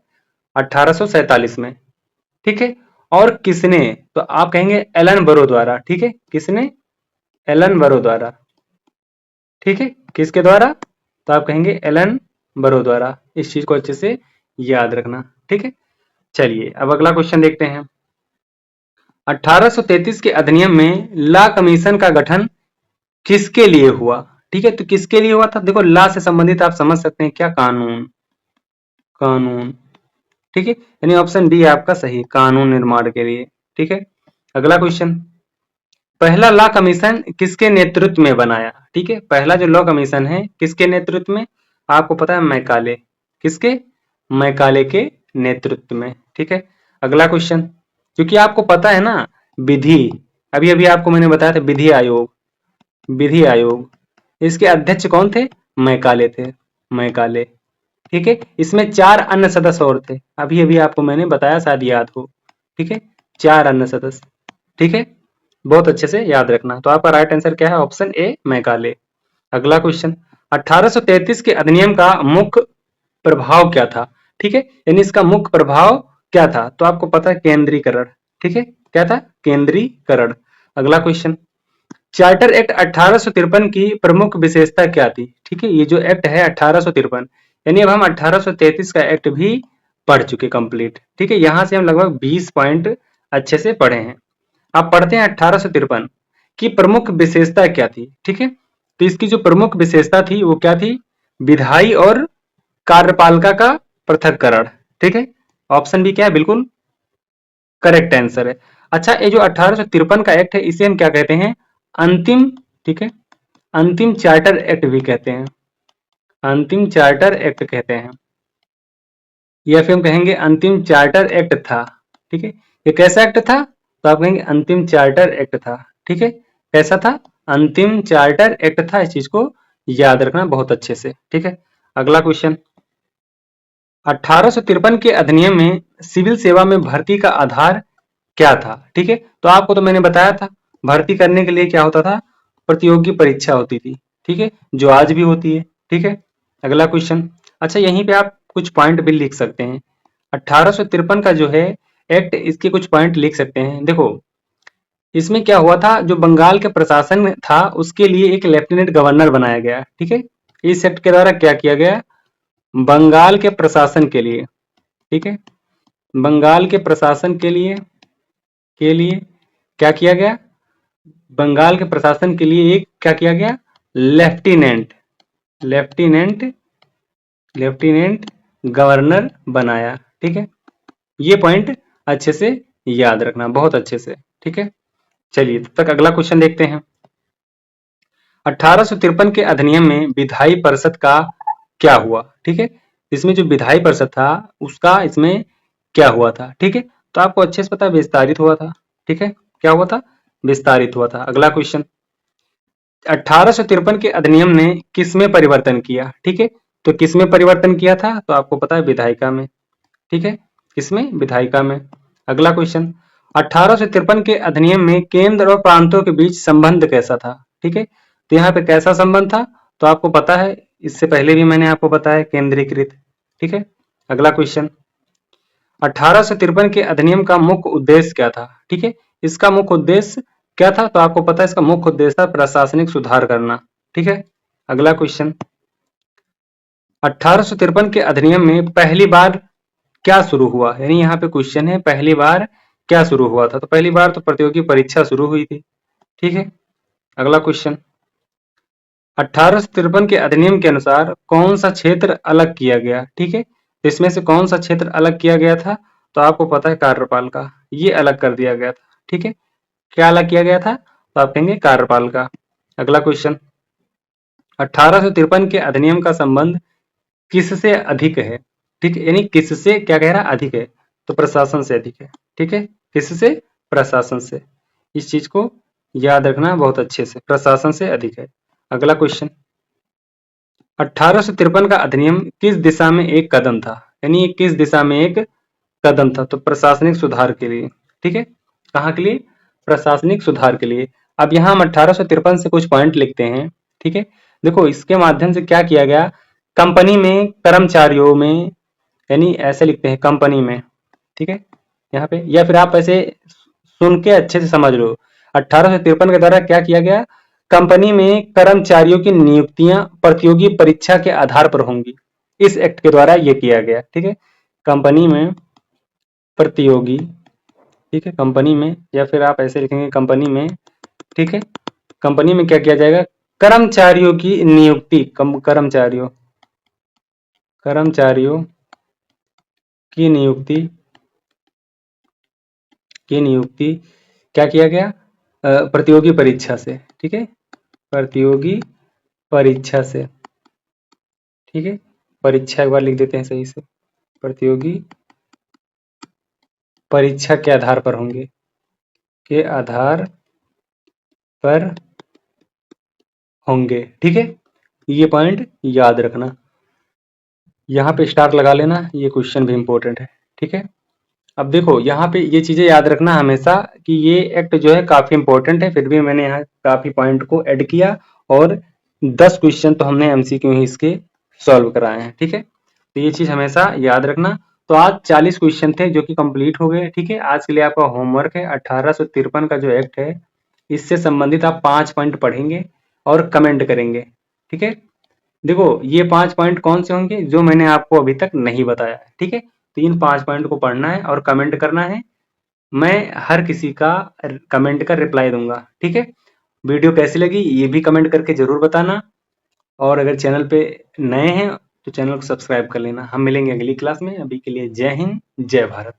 1847 में, ठीक है। और किसने? तो आप कहेंगे एलन बरो द्वारा, ठीक है। किसने? एलन बरो द्वारा, ठीक है। किसके द्वारा? तो आप कहेंगे एलन बरो द्वारा। इस चीज को अच्छे से याद रखना, ठीक है। चलिए अब अगला क्वेश्चन देखते हैं। 1833 के अधिनियम में लॉ कमीशन का गठन किसके लिए हुआ? ठीक है, तो किसके लिए हुआ था? देखो, लॉ से संबंधित आप समझ सकते हैं क्या? कानून, कानून, ठीक है, यानी ऑप्शन बी आपका सही, कानून निर्माण के लिए, ठीक है। अगला क्वेश्चन, पहला लॉ कमीशन किसके नेतृत्व में बनाया? ठीक है, पहला जो लॉ कमीशन है किसके नेतृत्व में? आपको पता है, मैकाले। किसके? मैकाले के नेतृत्व में, ठीक है। अगला क्वेश्चन, क्योंकि आपको पता है ना विधि, अभी अभी आपको मैंने बताया था विधि आयोग, विधि आयोग, इसके अध्यक्ष कौन थे? मैकाले थे, मैकाले, ठीक है। इसमें 4 अन्य सदस्य और थे, अभी अभी आपको मैंने बताया, शायद याद हो, ठीक है, 4 अन्य सदस्य, ठीक है। बहुत अच्छे से याद रखना। तो आपका राइट आंसर क्या है? Option A, Meghalaya. अगला क्वेश्चन, 1833 के अधिनियम का मुख्य प्रभाव क्या था? ठीक है, यानी इसका मुख्य प्रभाव क्या था? तो आपको पता है केंद्रीकरण, ठीक है, क्या था? केंद्रीकरण। अगला क्वेश्चन, चार्टर एक्ट 1853 की प्रमुख विशेषता क्या थी? ठीक है, ये जो एक्ट है 1853, यानी अब हम 1833 का एक्ट भी पढ़ चुके कंप्लीट, ठीक है। यहां से हम लगभग 20 पॉइंट अच्छे से पढ़े हैं। आप पढ़ते हैं 1853 की प्रमुख विशेषता क्या थी? ठीक है, तो इसकी जो प्रमुख विशेषता थी वो क्या थी? विधायी और कार्यपालिका का पृथक्करण, ठीक है। ऑप्शन बी क्या है? बिल्कुल करेक्ट आंसर है। अच्छा, ये जो 1853 का एक्ट है इसे हम क्या कहते हैं? अंतिम, ठीक है, अंतिम चार्टर एक्ट भी कहते हैं, अंतिम चार्टर एक्ट कहते हैं, या फिर हम कहेंगे अंतिम चार्टर एक्ट था, ठीक है। ये कैसा एक्ट था? तो आप कहेंगे अंतिम चार्टर एक्ट था, ठीक है। कैसा था? अंतिम चार्टर एक्ट था। इस चीज को याद रखना बहुत अच्छे से, ठीक है। अगला क्वेश्चन, 1853 के अधिनियम में सिविल सेवा में भर्ती का आधार क्या था? ठीक है, तो आपको तो मैंने बताया था भर्ती करने के लिए क्या होता था? प्रतियोगी परीक्षा होती थी, ठीक है, जो आज भी होती है, ठीक है। अगला क्वेश्चन, अच्छा यहीं पे आप कुछ पॉइंट भी लिख सकते हैं। 1853 का जो है एक्ट, इसके कुछ पॉइंट लिख सकते हैं। देखो, इसमें क्या हुआ था, जो बंगाल के प्रशासन था उसके लिए एक लेफ्टिनेंट गवर्नर बनाया गया, ठीक है। इस एक्ट के द्वारा क्या किया गया, बंगाल के प्रशासन के लिए, ठीक है, बंगाल के प्रशासन के लिए क्या किया गया, बंगाल के प्रशासन के लिए एक क्या किया गया, लेफ्टिनेंट गवर्नर बनाया, ठीक है। ये पॉइंट अच्छे से याद रखना, बहुत अच्छे से, ठीक है। चलिए तब तक अगला क्वेश्चन देखते हैं। 1853 के अधिनियम में विधायी परिषद का क्या हुआ, ठीक है। इसमें जो विधायी परिषद था उसका इसमें क्या हुआ था, ठीक है। तो आपको अच्छे से पता है, विस्तारित हुआ था, ठीक है। क्या हुआ था, विस्तारित हुआ था। अगला क्वेश्चन, 1853 के अधिनियम ने किसमें परिवर्तन किया, ठीक है। तो किसमें परिवर्तन किया था, तो आपको पता है विधायिका में, ठीक है, किसमें, विधायिका में। अगला क्वेश्चन, 1853 के अधिनियम में केंद्र और प्रांतों के बीच संबंध कैसा था, ठीक है। तो यहाँ पे कैसा संबंध था, तो आपको पता है, इससे पहले भी मैंने आपको बताया, केंद्रीकृत, ठीक है। अगला क्वेश्चन, 1853 के अधिनियम का मुख्य उद्देश्य क्या था, ठीक है। इसका मुख्य उद्देश्य क्या था, तो आपको पता है इसका मुख्य उद्देश्य था प्रशासनिक सुधार करना, ठीक है। अगला क्वेश्चन, 1853 के अधिनियम में पहली बार क्या शुरू हुआ, यानी यहाँ पे क्वेश्चन है पहली बार क्या शुरू हुआ था। तो पहली बार तो प्रतियोगी परीक्षा शुरू हुई थी, ठीक है। अगला क्वेश्चन, 1853 के अधिनियम के अनुसार कौन सा क्षेत्र अलग किया गया, ठीक है। इसमें से कौन सा क्षेत्र अलग किया गया था, तो आपको पता है कार्यपालिका, ये अलग कर दिया गया था, ठीक है। क्या अलग किया गया था, तो आप कहेंगे कार्यपालिका। अगला क्वेश्चन, 1853 के अधिनियम का संबंध किससे अधिक है, ठीक है, यानी किससे क्या कह रहा है, अधिक है, तो प्रशासन से अधिक है, ठीक है। किससे, प्रशासन से। इस चीज को याद रखना बहुत अच्छे से, प्रशासन से अधिक है। अगला क्वेश्चन, 1853 का अधिनियम किस दिशा में एक कदम था, यानी किस दिशा में एक कदम था, तो प्रशासनिक सुधार के लिए, ठीक है। कहाँ के लिए, प्रशासनिक सुधार के लिए। अब यहाँ हम 1853 से कुछ पॉइंट लिखते हैं, ठीक है। देखो इसके माध्यम से क्या किया गया, कंपनी में कर्मचारियों में, यानी ऐसे लिखते हैं कंपनी में, ठीक है, यहाँ पे, या फिर आप ऐसे सुन के अच्छे से समझ लो। 1853 के द्वारा क्या किया गया, कंपनी में कर्मचारियों की नियुक्तियां प्रतियोगी परीक्षा के आधार पर होंगी। इस एक्ट के द्वारा ये किया गया, ठीक है। कंपनी में प्रतियोगी, ठीक है, कंपनी में, या फिर आप ऐसे लिखेंगे कंपनी में, ठीक है। कंपनी में क्या किया जाएगा, कर्मचारियों की नियुक्ति, कर्मचारियों की नियुक्ति क्या किया गया, प्रतियोगी परीक्षा से, ठीक है, प्रतियोगी परीक्षा से, ठीक है। परीक्षा एक बार लिख देते हैं सही से, प्रतियोगी परीक्षा के आधार पर होंगे, के आधार पर होंगे, ठीक है। ये पॉइंट याद रखना, यहाँ पे स्टार लगा लेना, ये क्वेश्चन भी इंपॉर्टेंट है, ठीक है। अब देखो यहाँ पे ये चीजें याद रखना हमेशा कि ये एक्ट जो है काफी इंपॉर्टेंट है, फिर भी मैंने यहाँ काफी पॉइंट को ऐड किया और 10 क्वेश्चन तो हमने एमसीक्यू ही इसके सॉल्व कराए हैं, ठीक है। तो ये चीज हमेशा याद रखना। तो आज 40 क्वेश्चन थे जो कि कंप्लीट हो गए, ठीक है। आज के लिए आपका होमवर्क है 1853 का जो एक्ट है इससे संबंधित आप 5 पॉइंट पढ़ेंगे और कमेंट करेंगे, ठीक है। देखो ये 5 पॉइंट कौन से होंगे जो मैंने आपको अभी तक नहीं बताया, ठीक है। तो इन 5 पॉइंट को पढ़ना है और कमेंट करना है। मैं हर किसी का कमेंट का रिप्लाई दूंगा, ठीक है। वीडियो कैसी लगी ये भी कमेंट करके जरूर बताना, और अगर चैनल पे नए हैं तो चैनल को सब्सक्राइब कर लेना। हम मिलेंगे अगली क्लास में, अभी के लिए जय हिंद जय भारत।